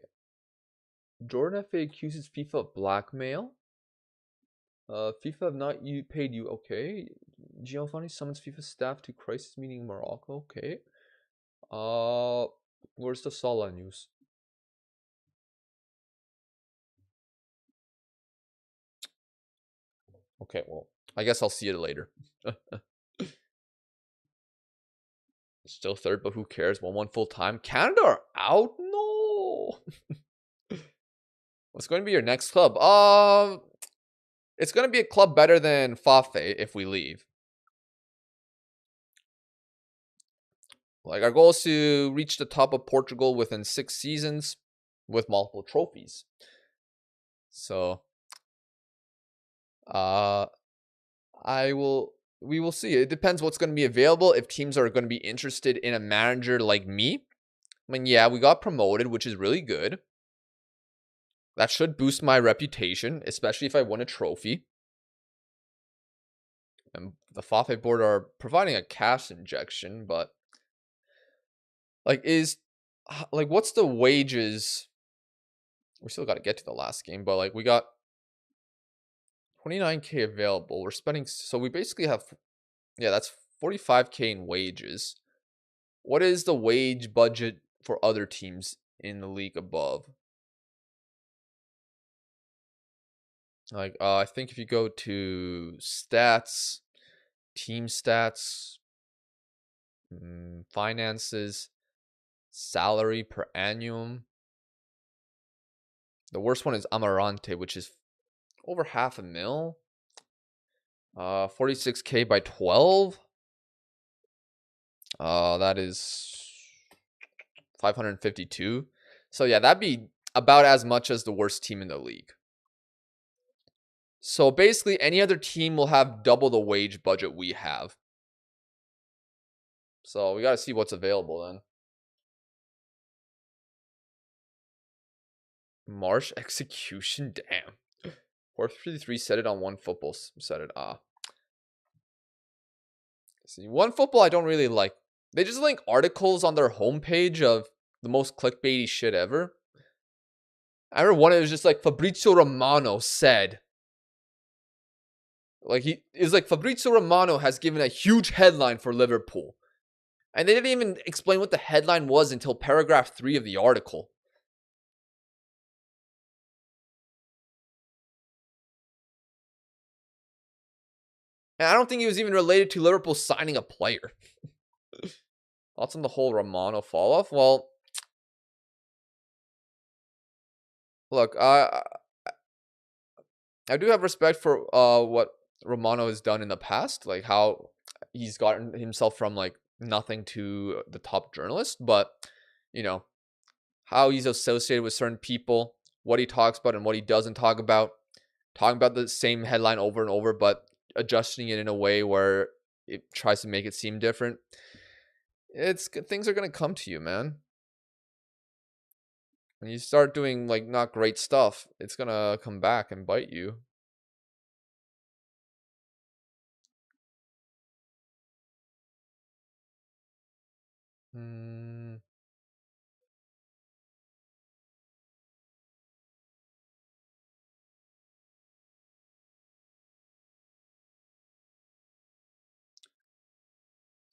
Jordan FA accuses FIFA of blackmail. FIFA have not paid you. Okay. Giovanni summons FIFA staff to crisis meeting in Morocco. Okay. Where's the Salah news? Okay, well, I guess I'll see it later. Still third, but who cares? 1-1 full time. Canada are out? No. What's going to be your next club? It's going to be a club better than Fafe if we leave. Like, our goal is to reach the top of Portugal within 6 seasons with multiple trophies. So, we will see. It depends what's going to be available. If teams are going to be interested in a manager like me, I mean, yeah, we got promoted, which is really good. That should boost my reputation, especially if I win a trophy. And the Fafe board are providing a cash injection, but what's the wages? We still got to get to the last game, but like we got 29K available. We're spending, so we basically have, yeah, that's 45K in wages. What is the wage budget for other teams in the league above? Like, I think if you go to stats, team stats, finances, salary per annum, the worst one is Amarante, which is over half a mil. 46K by 12. That is 552. So yeah, that'd be about as much as the worst team in the league. So basically, any other team will have double the wage budget we have. So we got to see what's available then. Marsh execution, damn. 453 set it on one football. Set it. See, one football I don't really like. They just link articles on their homepage of the most clickbaity shit ever. I remember one, it was just like Fabrizio Romano said. Like Fabrizio Romano has given a huge headline for Liverpool. And they didn't even explain what the headline was until paragraph 3 of the article. And I don't think he was even related to Liverpool signing a player. Thoughts on the whole Romano fall off? Well, look, I do have respect for what Romano has done in the past, like how he's gotten himself from like nothing to the top journalist, but you know, how he's associated with certain people, what he talks about and what he doesn't talk about, talking about the same headline over and over, but adjusting it in a way where it tries to make it seem different. Things are going to come to you, man. When you start doing like not great stuff, it's going to come back and bite you.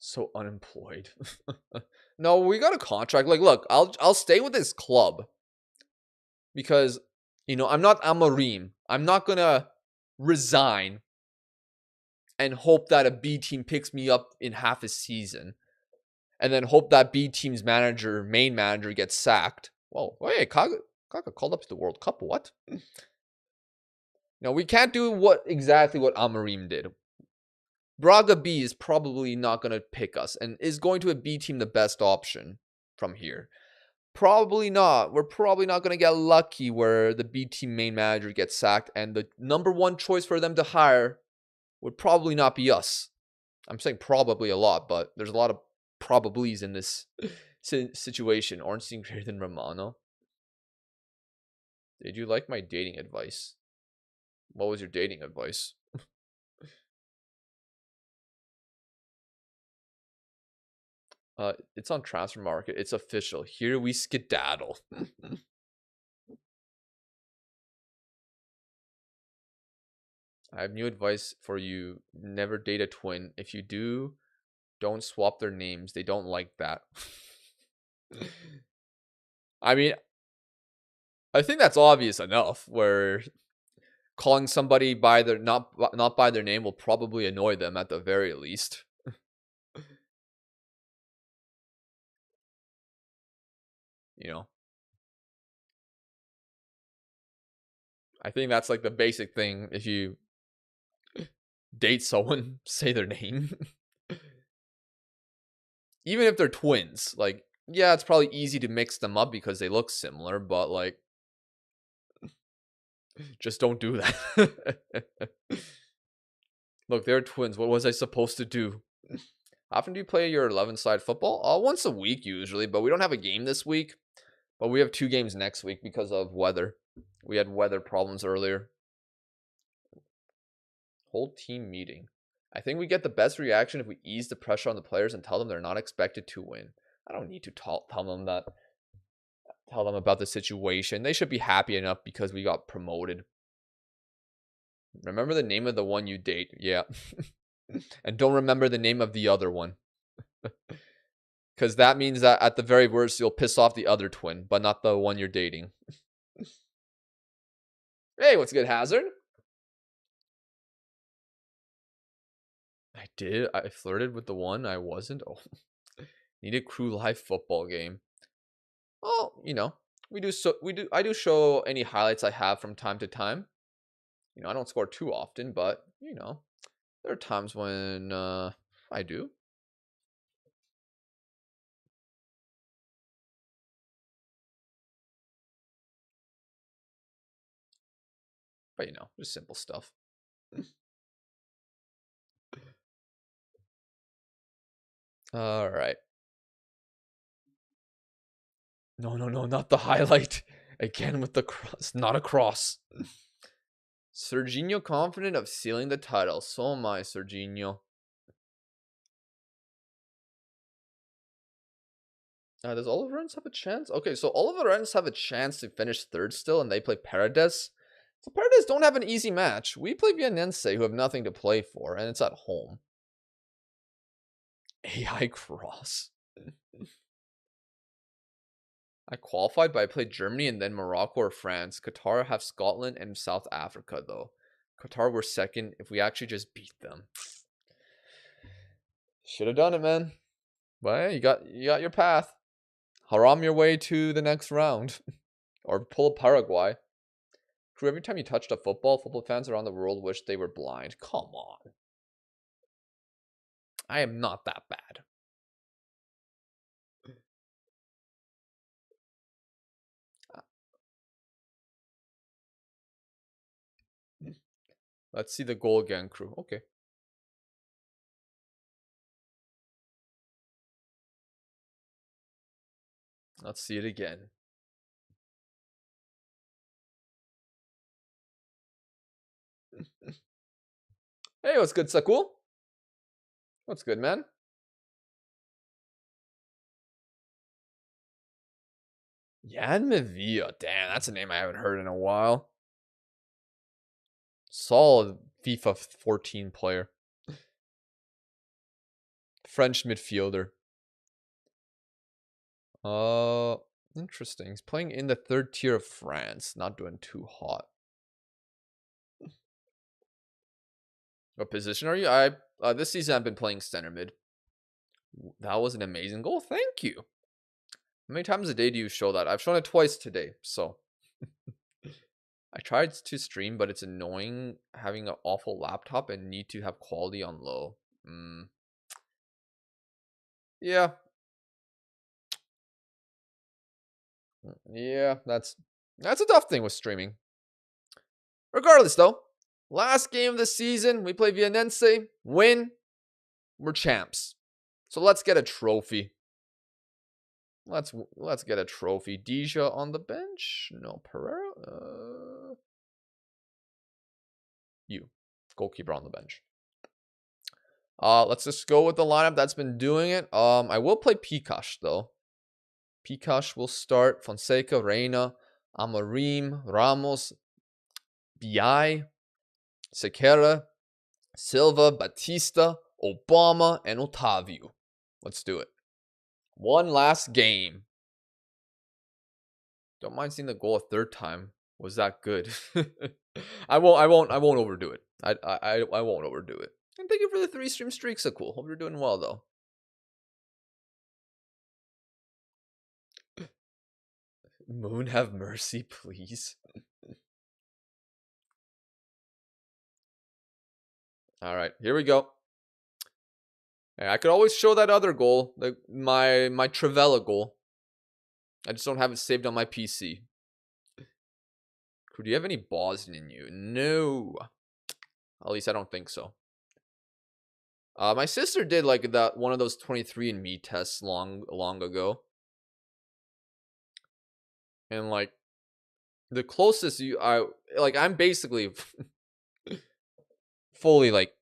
So unemployed. No, we got a contract. Like, look, I'll stay with this club because I'm not Amorim. I'm not gonna resign and hope that a B team picks me up in half a season, and then hope that B team's main manager, gets sacked. Whoa, wait, Kaka called up to the World Cup. What? No, we can't do exactly what Amorim did. Braga B is probably not going to pick us, and is going to a B team the best option from here? Probably not. We're probably not going to get lucky where the B team main manager gets sacked, and the number one choice for them to hire would probably not be us. I'm saying probably a lot, but there's a lot of probablys in this situation. Ornstein greater than Romano. Did you like my dating advice? What was your dating advice? It's on Transfer Market. It's official. Here we skedaddle. I have new advice for you. Never date a twin. If you do, don't swap their names. They don't like that. I mean, I think that's obvious enough, where calling somebody by their not by their name will probably annoy them at the very least. I think that's like the basic thing. If you date someone, say their name. Even if they're twins, like, yeah, it's probably easy to mix them up because they look similar, but like, just don't do that. Look, they're twins. What was I supposed to do? How often do you play your 11-side football? Once a week usually, but we don't have a game this week. But we have 2 games next week because of weather. We had weather problems earlier. Whole team meeting. I think we get the best reaction if we ease the pressure on the players and tell them they're not expected to win. I don't need to tell them that. Tell them about the situation. They should be happy enough because we got promoted. Remember the name of the one you date. Yeah. And don't remember the name of the other one. Because that means that at the very worst, you'll piss off the other twin, but not the one you're dating. Hey, what's good, Hazard? I did. I flirted with the one I wasn't. Oh, need a crew live football game. Well, we do so we do I do show any highlights I have from time to time. I don't score too often, but there are times when I do. But just simple stuff. All right. No, no, no, not the highlight. Again with the cross, not a cross. Serginho confident of sealing the title. So am I, Serginho. Does Oliverense have a chance? Okay, so Oliverense have a chance to finish third still, and they play Paredes. So Paredes don't have an easy match. We play Vianense, who have nothing to play for, and it's at home. AI cross. I qualified, but I played Germany and then Morocco or France. Qatar have Scotland and South Africa, though. Qatar were second if we actually just beat them. Should have done it, man. But you got your path. Haram your way to the next round. Or pull a Paraguay. Crew, every time you touched a football fans around the world wish they were blind. Come on. I am not that bad. Let's see the goal again, crew. Okay. Let's see it again. Hey, what's good, Sakul? What's good, man? Yan Mavia. Damn, that's a name I haven't heard in a while. Solid FIFA 14 player. French midfielder. Interesting. He's playing in the third tier of France. Not doing too hot. What position are you? This season I've been playing center mid. That was an amazing goal. Thank you. How many times a day do you show that? I've shown it twice today, so I tried to stream, but it's annoying having an awful laptop and need to have quality on low. Yeah. Yeah, that's a tough thing with streaming. Regardless, though, last game of the season, we play Vianense, win, we're champs. So let's get a trophy. Let's get a trophy. Deja on the bench? No, Pereira. You, goalkeeper on the bench. Let's just go with the lineup that's been doing it. I will play Pikash though. Pikash will start. Fonseca, Reina, Amorim, Ramos, Bi, Sequeira, Silva, Batista, Obama, and Otavio. Let's do it. One last game. Don't mind seeing the goal a third time. Was that good? I won't overdo it. I won't overdo it. And thank you for the 3 stream streaks. So cool. Hope you're doing well though. Moon, have mercy, please. All right, here we go. I could always show that other goal, my Travella goal. I just don't have it saved on my PC. Do you have any Bosnian in you? No. At least I don't think so. My sister did like one of those 23andMe tests long ago. And like the closest I'm basically fully like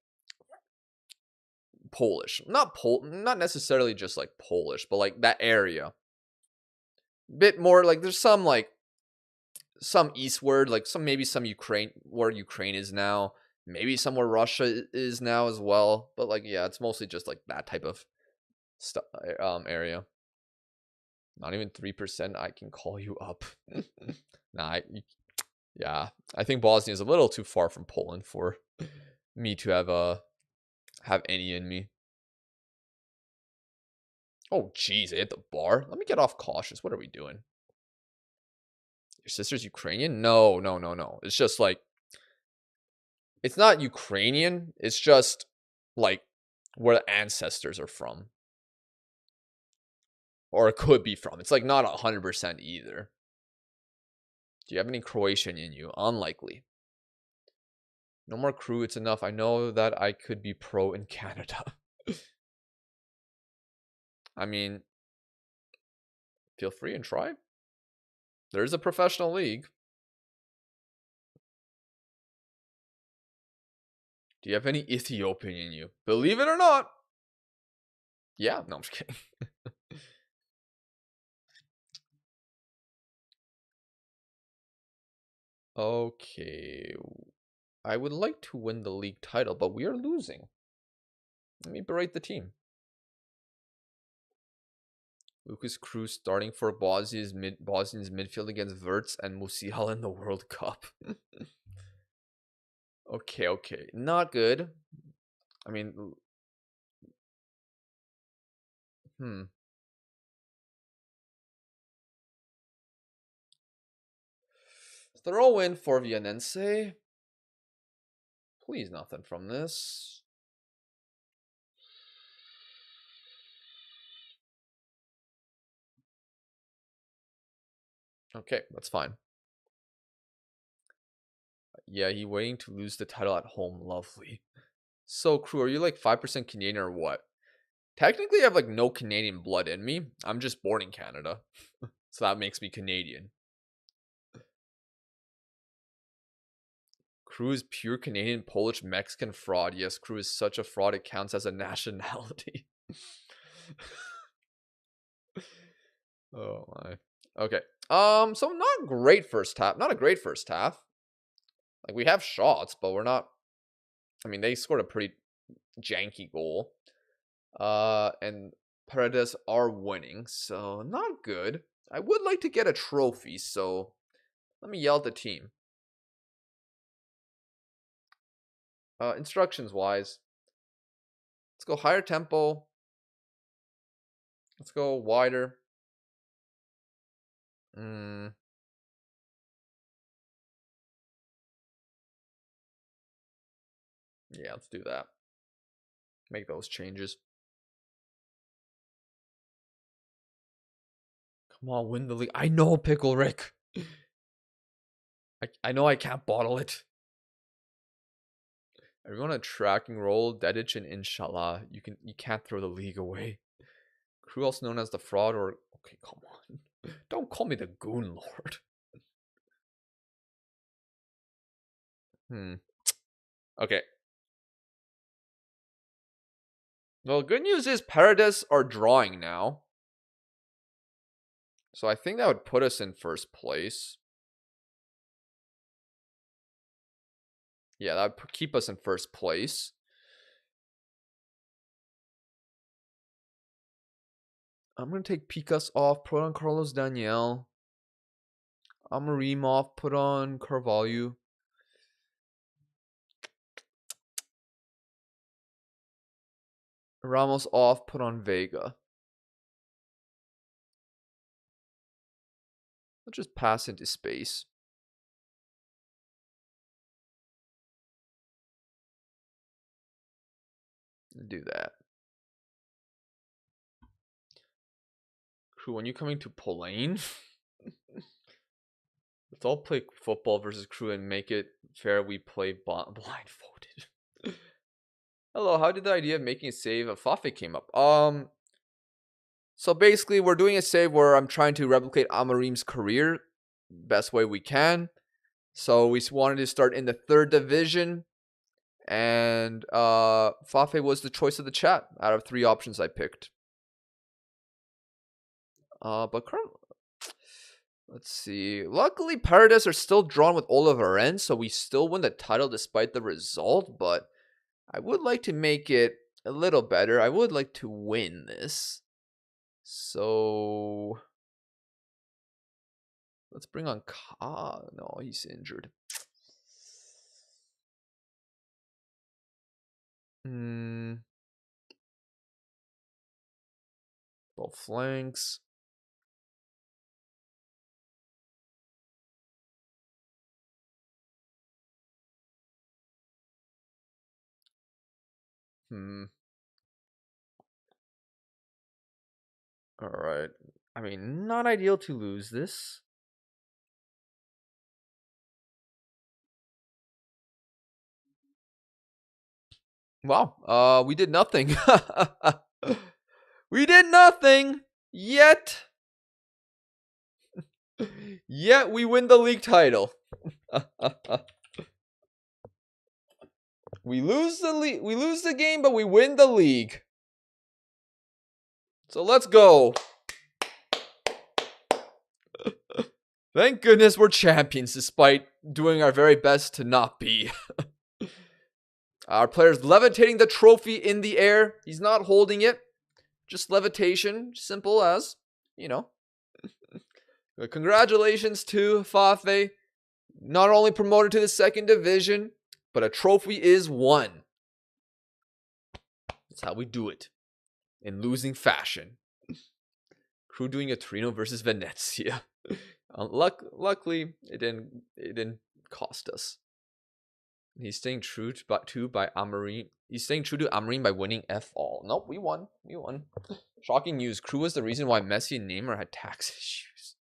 Polish. Not necessarily just like Polish, but like that area. Bit more like there's some eastward, like maybe some Ukraine, where Ukraine is now, maybe somewhere Russia is now as well. But like yeah, it's mostly just like that type of stuff area. Not even 3%. I can call you up. Yeah, I think Bosnia is a little too far from Poland for me to have have any in me. Oh, jeez, I hit the bar. Let me get off cautious. What are we doing? Your sister's Ukrainian? No, no, no, no. It's just like, it's not Ukrainian. It's just like where the ancestors are from. Or it could be from. It's like not 100% either. Do you have any Croatian in you? Unlikely. No more crew. It's enough. I know that I could be pro in Canada. I mean, feel free and try. There's a professional league. Do you have any Ethiopian in you? Believe it or not. Yeah, no, I'm just kidding. Okay. I would like to win the league title, but we are losing. Let me berate the team. Lucas Cruz starting for Bosnia's midfield against Wirtz and Musiala in the World Cup. Okay. Not good. I mean, Throw in for Vianense. Please, nothing from this. Okay, that's fine. Yeah, he waiting to lose the title at home. Lovely. So, crew, are you like 5% Canadian or what? Technically, I have like no Canadian blood in me. I'm just born in Canada. So that makes me Canadian. Crew is pure Canadian, Polish, Mexican fraud. Yes, crew is such a fraud it counts as a nationality. Oh my. Okay. So not great first half. Not a great first half. Like we have shots, but we're not. I mean, they scored a pretty janky goal. And Paredes are winning, so not good. I would like to get a trophy, so let me yell at the team. Instructions wise, let's go higher tempo. Let's go wider. Yeah, let's do that. Make those changes. Come on, win the league. I know, Pickle Rick. I know I can't bottle it. Everyone a tracking roll, Dedic and Inshallah. You can't throw the league away. Crew also known as the fraud or okay, come on. Don't call me the Goon Lord. Okay. Well, good news is Paredes are drawing now. So I think that would put us in first place. Yeah, that would keep us in first place. I'm going to take Picas off, put on Carlos Daniel. Amorim off, put on Carvalho. Ramos off, put on Vega. Let's just pass into space. Do that. Crew, when you coming to Polane? Let's all play football versus crew and make it fair. We play blindfolded. Hello, how did the idea of making a save of Fafe came up? So basically, we're doing a save where I'm trying to replicate Amorim's career best way we can. So we wanted to start in the 3rd division, and Fafe was the choice of the chat out of 3 options I picked. But currently, let's see. Luckily, Paradise are still drawn with all of our ends, so we still win the title despite the result. But I would like to make it a little better. I would like to win this. So let's bring on Ka. No, he's injured. Hmm. Both flanks. All right. I mean, not ideal to lose this. Wow. We did nothing. We did nothing yet. Yet we win the league title. We lose the game, but we win the league. So let's go. Thank goodness we're champions, despite doing our very best to not be. Our player's levitating the trophy in the air. He's not holding it. Just levitation. Simple as, you know. Congratulations to Fafe. Not only promoted to the second division, but a trophy is won. That's how we do it. In losing fashion. Crew doing a Torino versus Venezia. Luckily, it didn't cost us. He's staying true to by Amorim. He's staying true to Amorim by winning F all. Nope, we won. We won. Shocking news. Crew was the reason why Messi and Neymar had tax issues.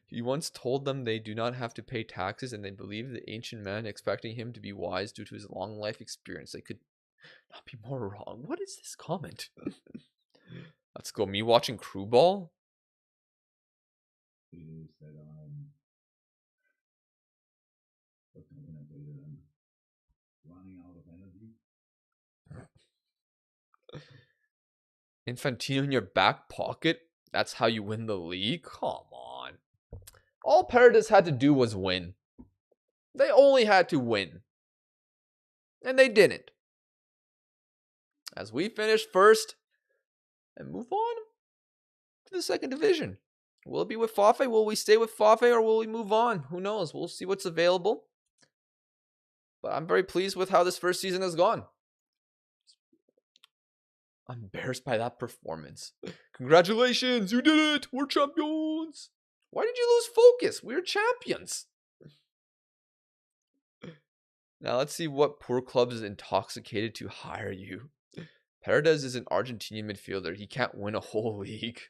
He once told them they do not have to pay taxes, and they believe the ancient man, expecting him to be wise due to his long life experience. They could not be more wrong. What is this comment? Let's go. Me watching Crew ball? Running out of energy. Infantino in your back pocket? That's how you win the league? Come on. All Paredes had to do was win. They only had to win. And they didn't. As we finish first and move on to the second division. Will it be with Fafe? Will we stay with Fafe or will we move on? Who knows? We'll see what's available. But I'm very pleased with how this first season has gone. I'm embarrassed by that performance. Congratulations, you did it! We're champions! Why did you lose focus? We're champions! Now let's see what poor club is intoxicated to hire you. Paredes is an Argentinian midfielder. He can't win a whole league.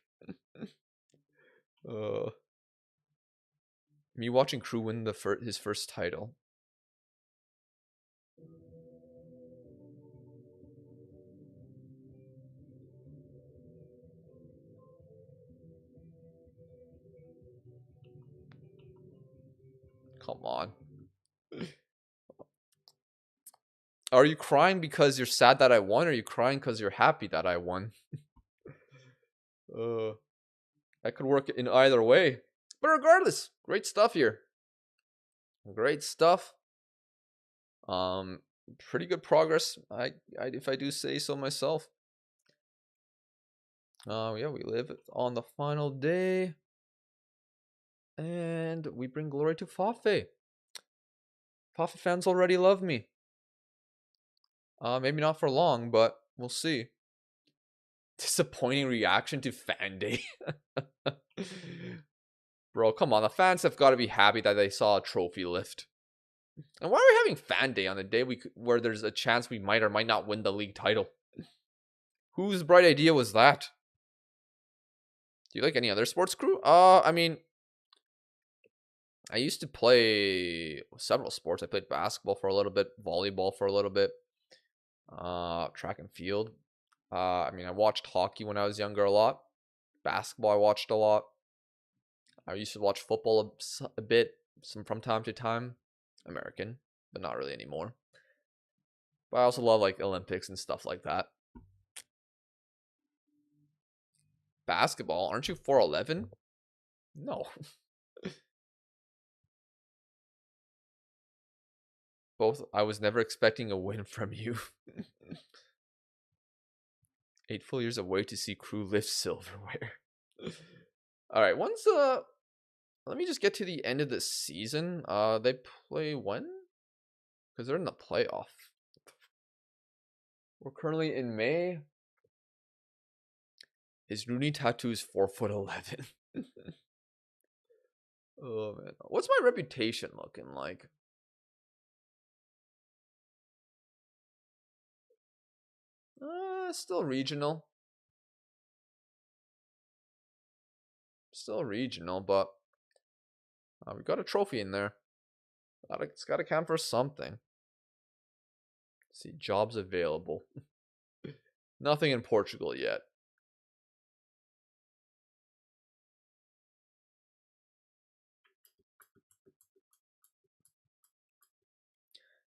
Me watching Crew win his first title. Come on. Are you crying because you're sad that I won, or are you crying because you're happy that I won? That could work in either way. But regardless, great stuff here. Great stuff. Pretty good progress. If I do say so myself. Yeah, we live on the final day. And we bring glory to Fafe. Fafe fans already love me. Maybe not for long, but we'll see. Disappointing reaction to fan day. Bro, come on. The fans have got to be happy that they saw a trophy lift. And why are we having fan day on the day where there's a chance we might or might not win the league title? Whose bright idea was that? Do you like any other sports, Crew? I mean, I used to play several sports. I played basketball for a little bit, volleyball for a little bit, track and field. I mean, I watched hockey when I was younger a lot. Basketball I watched a lot. I used to watch football a bit, from time to time. American, but not really anymore. But I also love like Olympics and stuff like that. Basketball, aren't you 4'11"? No. Both, I was never expecting a win from you. 8 full years away to see Crew lift silverware. Alright, let me just get to the end of the season. They play when? Because they're in the playoff. We're currently in May. His Rooney tattoo is 4'11". Oh man, what's my reputation looking like? Still regional. Still regional, but we got a trophy in there. It's got to count for something. Let's see, jobs available. Nothing in Portugal yet.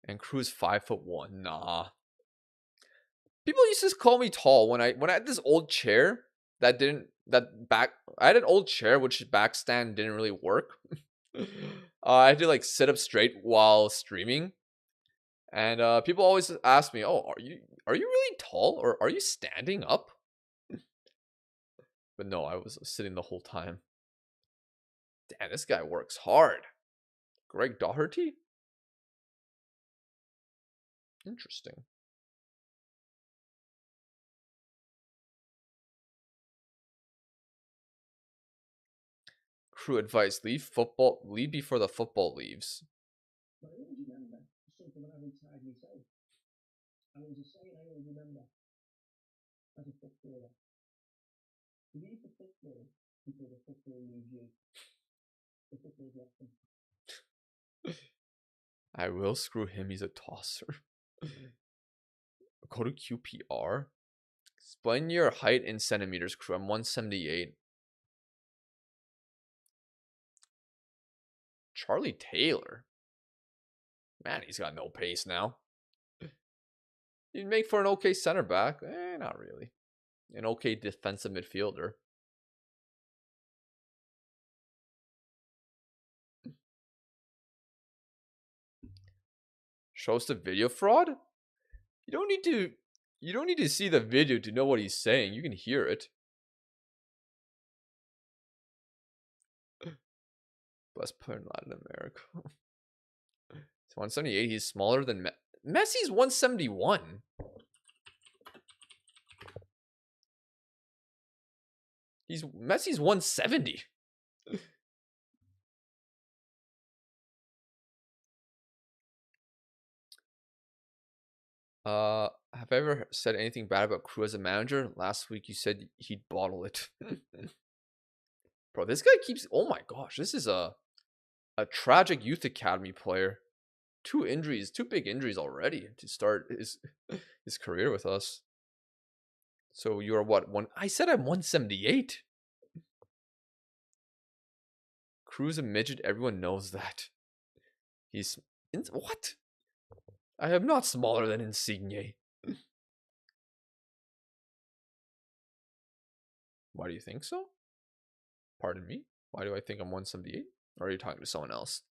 And Crew's 5'1". Nah. People used to call me tall when I had this old chair I had an old chair which back stand didn't really work. I had to like sit up straight while streaming, and people always ask me, "Oh, are you really tall, or are you standing up?" But no, I was sitting the whole time. Damn, this guy works hard. Greg Doherty? Interesting. Crew advice: leave before the football leaves. I always remember something that I've inside myself. And there's a saying I always remember as a footballer. You leave the football before the football leaves you. The football's left them. I will screw him, he's a tosser. Go to QPR. Explain your height in centimeters, Crew. I'm 178. Charlie Taylor. Man, he's got no pace now. You'd make for an okay center back. Not really. An okay defensive midfielder. Show us the video fraud? You don't need to see the video to know what he's saying. You can hear it. Best player in Latin America. It's 178. He's smaller than Messi's 171. Messi's 170. Have I ever said anything bad about Crew as a manager? Last week you said he'd bottle it. Bro, this guy keeps... Oh my gosh, this is a tragic youth academy player. Two big injuries already to start his career with us. So you're what? I said I'm 178. Crew's a midget, everyone knows that. What? I am not smaller than Insigne. Why do you think so? Pardon me? Why do I think I'm 178? Or are you talking to someone else?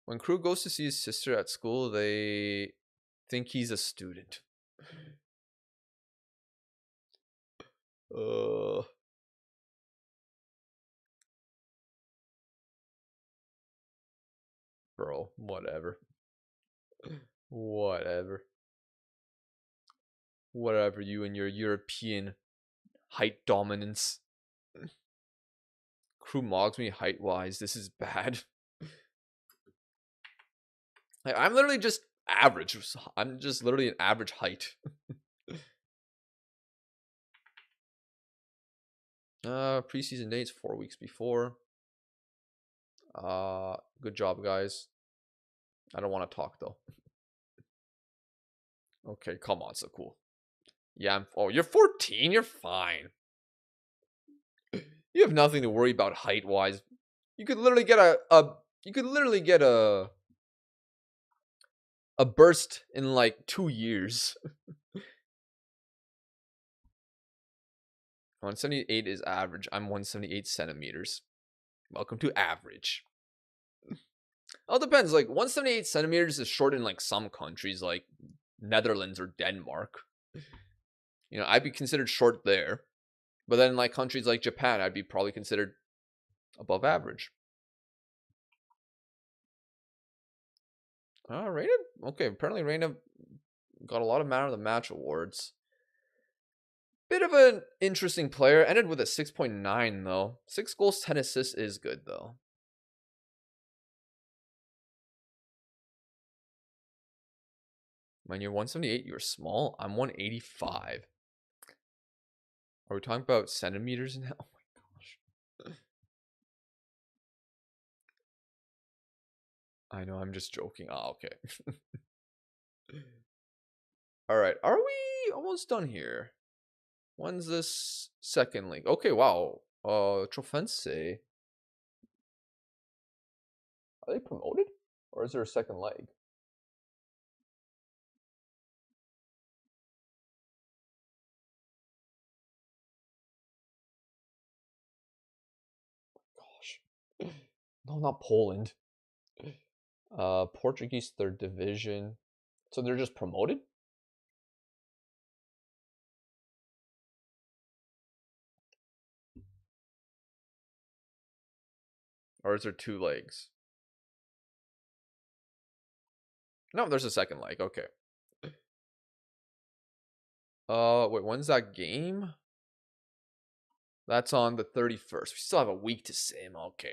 When Crew goes to see his sister at school, they think he's a student. Bro, whatever. Whatever. Whatever, you and your European height dominance. Crew mogs me height-wise. This is bad. I'm literally just average. I'm just literally an average height. Preseason dates 4 weeks before. Good job, guys. I don't want to talk though. Okay, come on, so cool. Yeah, oh, you're 14. You're fine. You have nothing to worry about height-wise. You could literally get a burst in like 2 years. 178 is average. I'm 178 centimeters. Welcome to average. All depends. Like 178 centimeters is short in like some countries, like Netherlands or Denmark. You know, I'd be considered short there. But then like countries like Japan, I'd be probably considered above average. Reina? Okay, apparently Reina Got a lot of man of the match awards. Bit of an interesting player. Ended with a 6.9 though. 6 goals, 10 assists is good though. When you're 178, you're small. I'm 185. Are we talking about centimeters now? Oh my gosh. I know, I'm just joking. Oh, okay. All right. Are we almost done here? When's this second link? Okay, wow. Trofense. Are they promoted? Or is there a second leg? Gosh. No, not Poland. Portuguese third division. So they're just promoted? Or is there 2 legs? No, there's a second leg. Okay. Wait, when's that game? That's on the 31st. We still have a week to sim. Okay.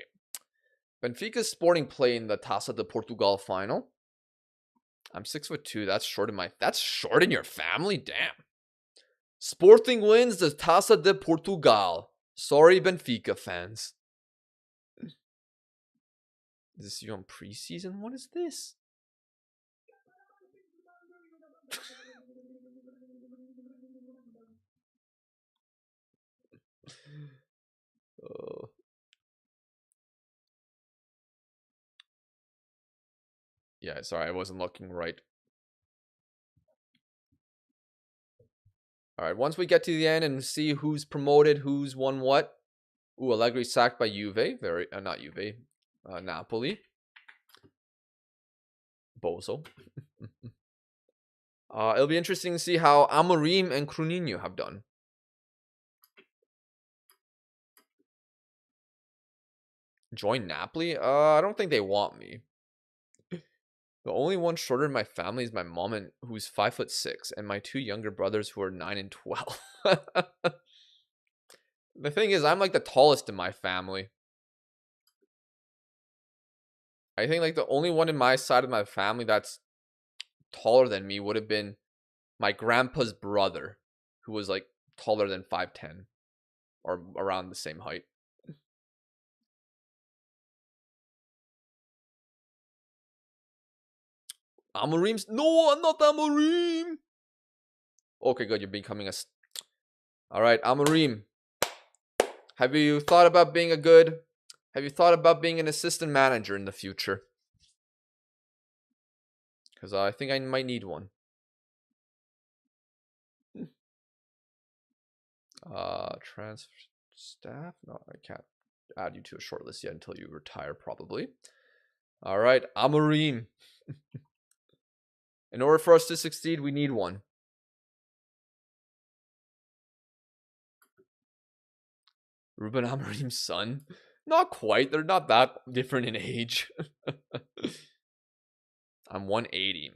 Benfica Sporting play in the Taça de Portugal final. I'm 6'2". That's short in That's short in your family? Damn. Sporting wins the Taça de Portugal. Sorry, Benfica fans. Is this you on preseason? What is this? Yeah, sorry, I wasn't looking right. All right, once we get to the end and see who's promoted, who's won what. Ooh, Allegri sacked by Juve. Very, not Juve. Napoli. Bozo. It'll be interesting to see how Amorim and Cruninho have done. Join Napoli? I don't think they want me. The only one shorter in my family is my mom, and who's 5'6", and my 2 younger brothers who are 9 and 12. The thing is, I'm like the tallest in my family. I think like the only one in my side of my family that's taller than me would have been my grandpa's brother, who was like taller than 5'10", or around the same height. Amorim's... No, I'm not Amorim! Okay, good, you're becoming a... Alright, Amorim. Have you thought about being Have you thought about being an assistant manager in the future? Because I think I might need one. Transfer staff? No, I can't add you to a short list yet until you retire, probably. Alright, Amorim. In order for us to succeed, we need one. Ruben Amorim's son? Not quite. They're not that different in age. I'm 180.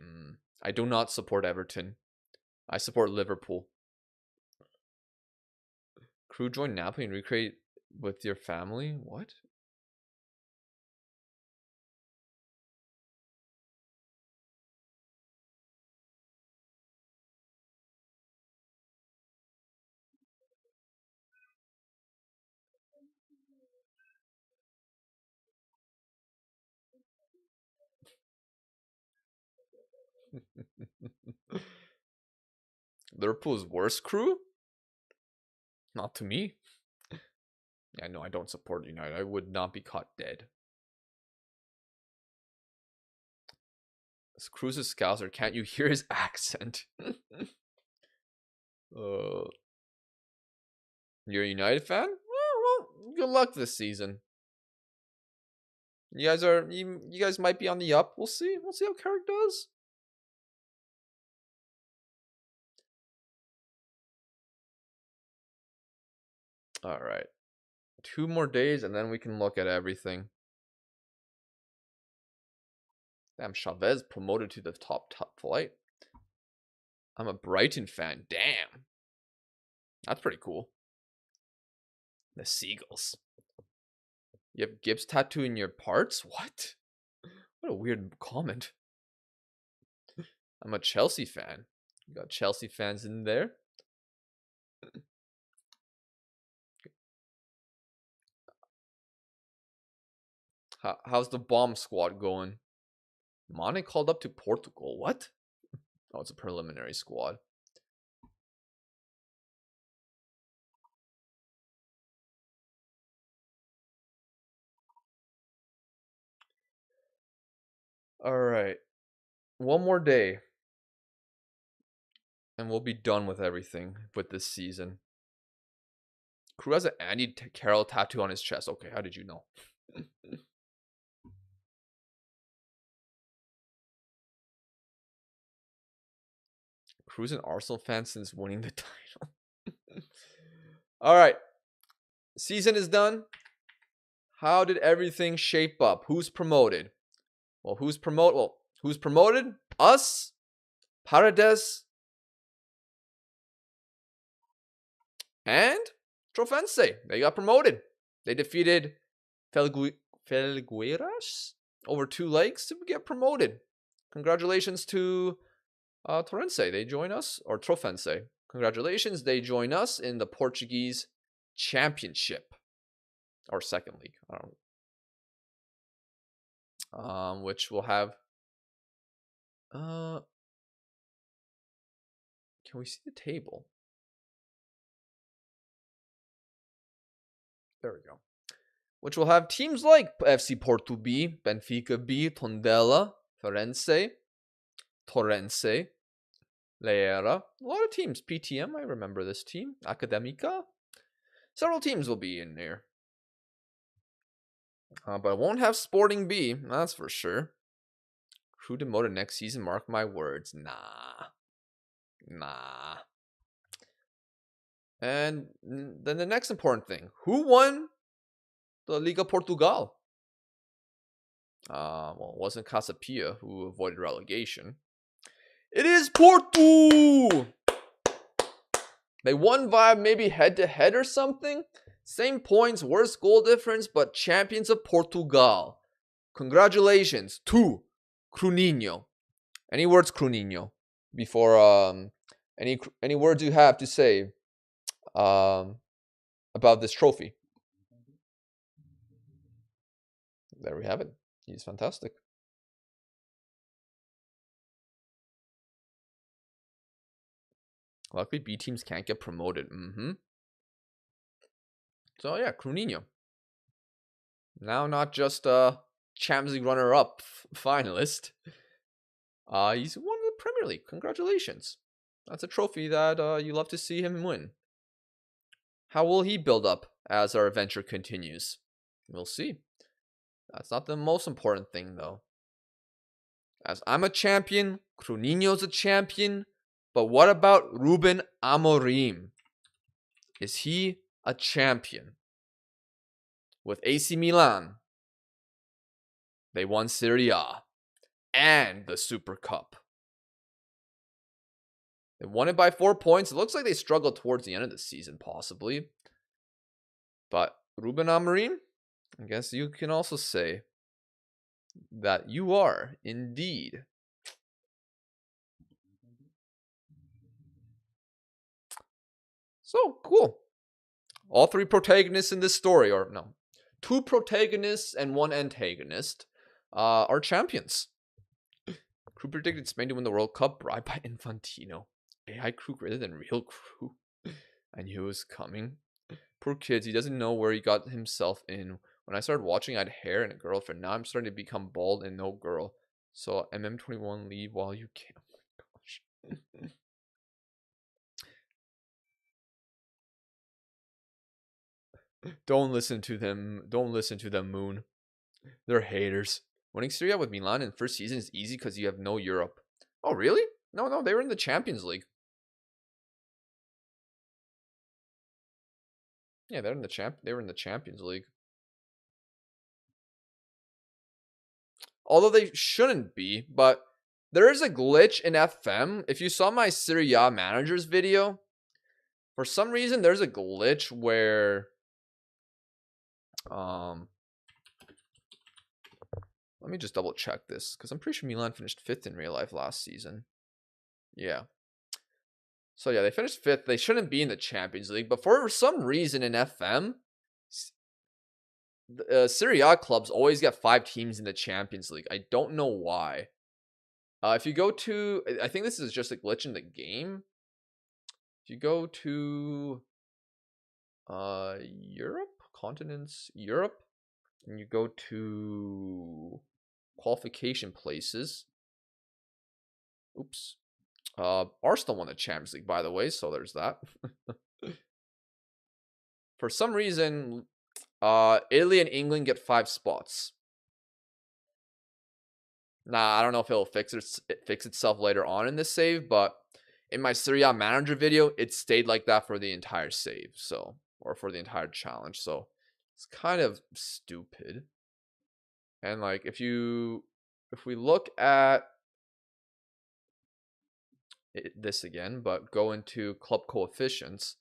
I do not support Everton. I support Liverpool. Crew join Napoli and recreate with your family? What? Liverpool's worst crew? Not to me. Yeah, no, I don't support United. I would not be caught dead. This Cruz is Scouser. Can't you hear his accent? You're a United fan? Well, good luck this season. You guys might be on the up. We'll see. We'll see how Carrick does. All right. 2 more days and then we can look at everything. Damn, Chavez promoted to the top flight. I'm a Brighton fan. Damn. That's pretty cool. The Seagulls. You have Gibbs tattoo in your parts? What? What a weird comment. I'm a Chelsea fan. You got Chelsea fans in there. How's the bomb squad going? Mane called up to Portugal. What? Oh, it's a preliminary squad. All right. One more day. And we'll be done with everything with this season. Crew has an Andy Carroll tattoo on his chest. Okay, how did you know? Crew's an Arsenal fan since winning the title. All right. Season is done. How did everything shape up? Who's promoted? Who's promoted? Us, Paredes, and Trofense. They got promoted. They defeated Felgueiras over 2 legs to get promoted. Congratulations to Torrense. They join us, or Trofense. Congratulations, they join us in the Portuguese Championship, or second league. I don't know. Which will have. Can we see the table? There we go. Which will have teams like FC Porto B, Benfica B, Tondela, Torrense, Leera. A lot of teams. PTM, I remember this team. Academica. Several teams will be in there. But I won't have Sporting B, that's for sure. Crew demoted next season, mark my words. Nah. And then the next important thing. Who won the Liga Portugal? Well, it wasn't Casapia who avoided relegation. It is Porto! They won via maybe head-to-head or something. Same points, worse goal difference, but champions of Portugal. Congratulations to Cruninho. Any words, Cruninho? Before any words you have to say about this trophy? There we have it. He's fantastic. Luckily, B teams can't get promoted. So yeah, Cruninho. Now not just a Champions League runner-up finalist. He's won the Premier League. Congratulations. That's a trophy that you love to see him win. How will he build up as our adventure continues? We'll see. That's not the most important thing, though. As I'm a champion, Cruninho's a champion, but what about Ruben Amorim? Is he a champion? With AC Milan, they won Serie A and the Super Cup. They won it by 4 points. It looks like they struggled towards the end of the season, possibly. But Ruben Amorim, I guess you can also say that you are indeed so cool. All 3 protagonists in this story, or no, 2 protagonists and 1 antagonist, are champions. Crew predicted Spain to win the World Cup, bribed by Infantino. AI crew greater than real crew. I knew it was coming. Poor kids, he doesn't know where he got himself in. When I started watching, I had hair and a girlfriend. Now I'm starting to become bald and no girl. So MM21, leave while you can. Oh my gosh. Don't listen to them. Don't listen to them, Moon. They're haters. Winning Serie A with Milan in first season is easy because you have no Europe. Oh, really? No, they were in the Champions League. Yeah, they were in the Champions League. Although they shouldn't be, but There is a glitch in FM. If you saw my Serie A managers video, for some reason there's a glitch where let me just double check this because I'm pretty sure Milan finished 5th in real life last season. Yeah. So yeah, they finished 5th. They shouldn't be in the Champions League, but for some reason in FM, Serie A clubs always get 5 teams in the Champions League. I don't know why. If you go to, I think this is just a glitch in the game. If you go to Europe, continents, Europe, and you go to qualification places. Oops. Arsenal won the Champions League, by the way, so there's that. For some reason, Italy and England get 5 spots. Nah, I don't know if it'll fix itself later on in this save, but in my Serie A manager video, it stayed like that for the entire save, so, or for the entire challenge, so it's kind of stupid. And like, if we look at this again, but go into club coefficients.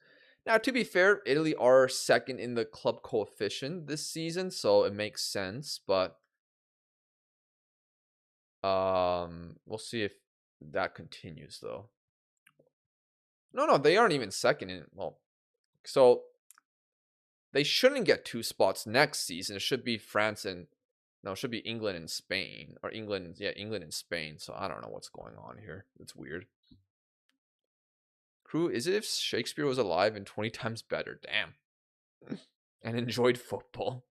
Now, to be fair, Italy are 2nd in the club coefficient this season, so it makes sense, but we'll see if that continues though. No, they aren't even 2nd in, well, so they shouldn't get 2 spots next season. It should be France and, no, it should be England and Spain, or England and Spain. So I don't know what's going on here. It's weird. Crew, is it if Shakespeare was alive and 20 times better? Damn. And enjoyed football.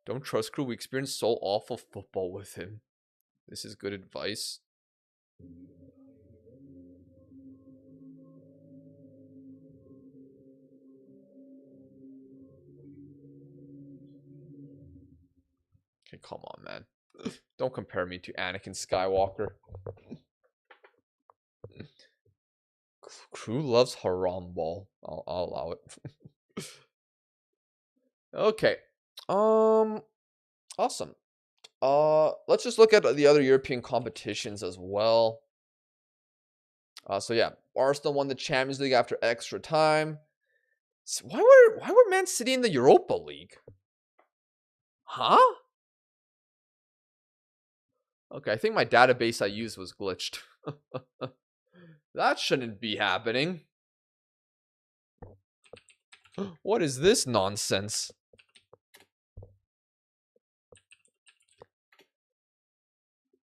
Don't trust Crew. We experienced so awful football with him. This is good advice. Okay, come on, man. Don't compare me to Anakin Skywalker. Crew loves haram ball. I'll allow it. Okay. Awesome. Let's just look at the other European competitions as well. So yeah, Arsenal won the Champions League after extra time. So why were Man City in the Europa League? Huh? Okay, I think my database I used was glitched. That shouldn't be happening. What is this nonsense?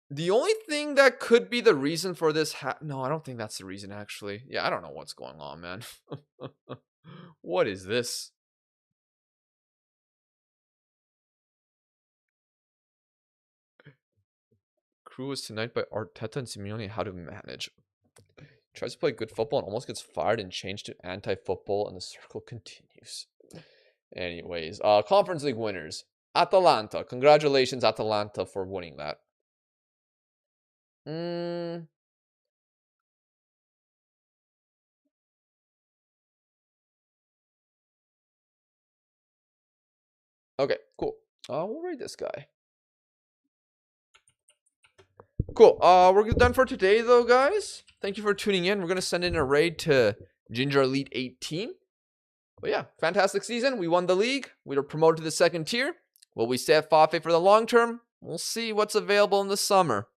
The only thing that could be the reason for this no, I don't think that's the reason, actually. Yeah, I don't know what's going on, man. What is this? Crew is tonight by Arteta and Simeone how to manage. Tries to play good football and almost gets fired and changed to anti-football, and the circle continues. Anyways, Conference League winners. Atalanta. Congratulations, Atalanta, for winning that. Okay, cool. We'll rate this guy. Cool. We're done for today, though, guys. Thank you for tuning in. We're going to send in a raid to Ginger Elite 18. But yeah, fantastic season. We won the league. We were promoted to the 2nd tier. Will we stay at Fafe for the long term? We'll see what's available in the summer.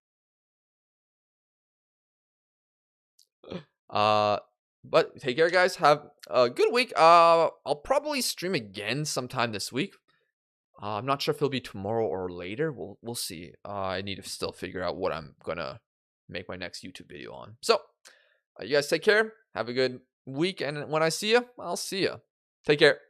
But take care, guys. Have a good week. I'll probably stream again sometime this week. I'm not sure if it'll be tomorrow or later. We'll see. I need to still figure out what I'm gonna make my next YouTube video on. So, you guys take care. Have a good week, and when I see you, I'll see you. Take care.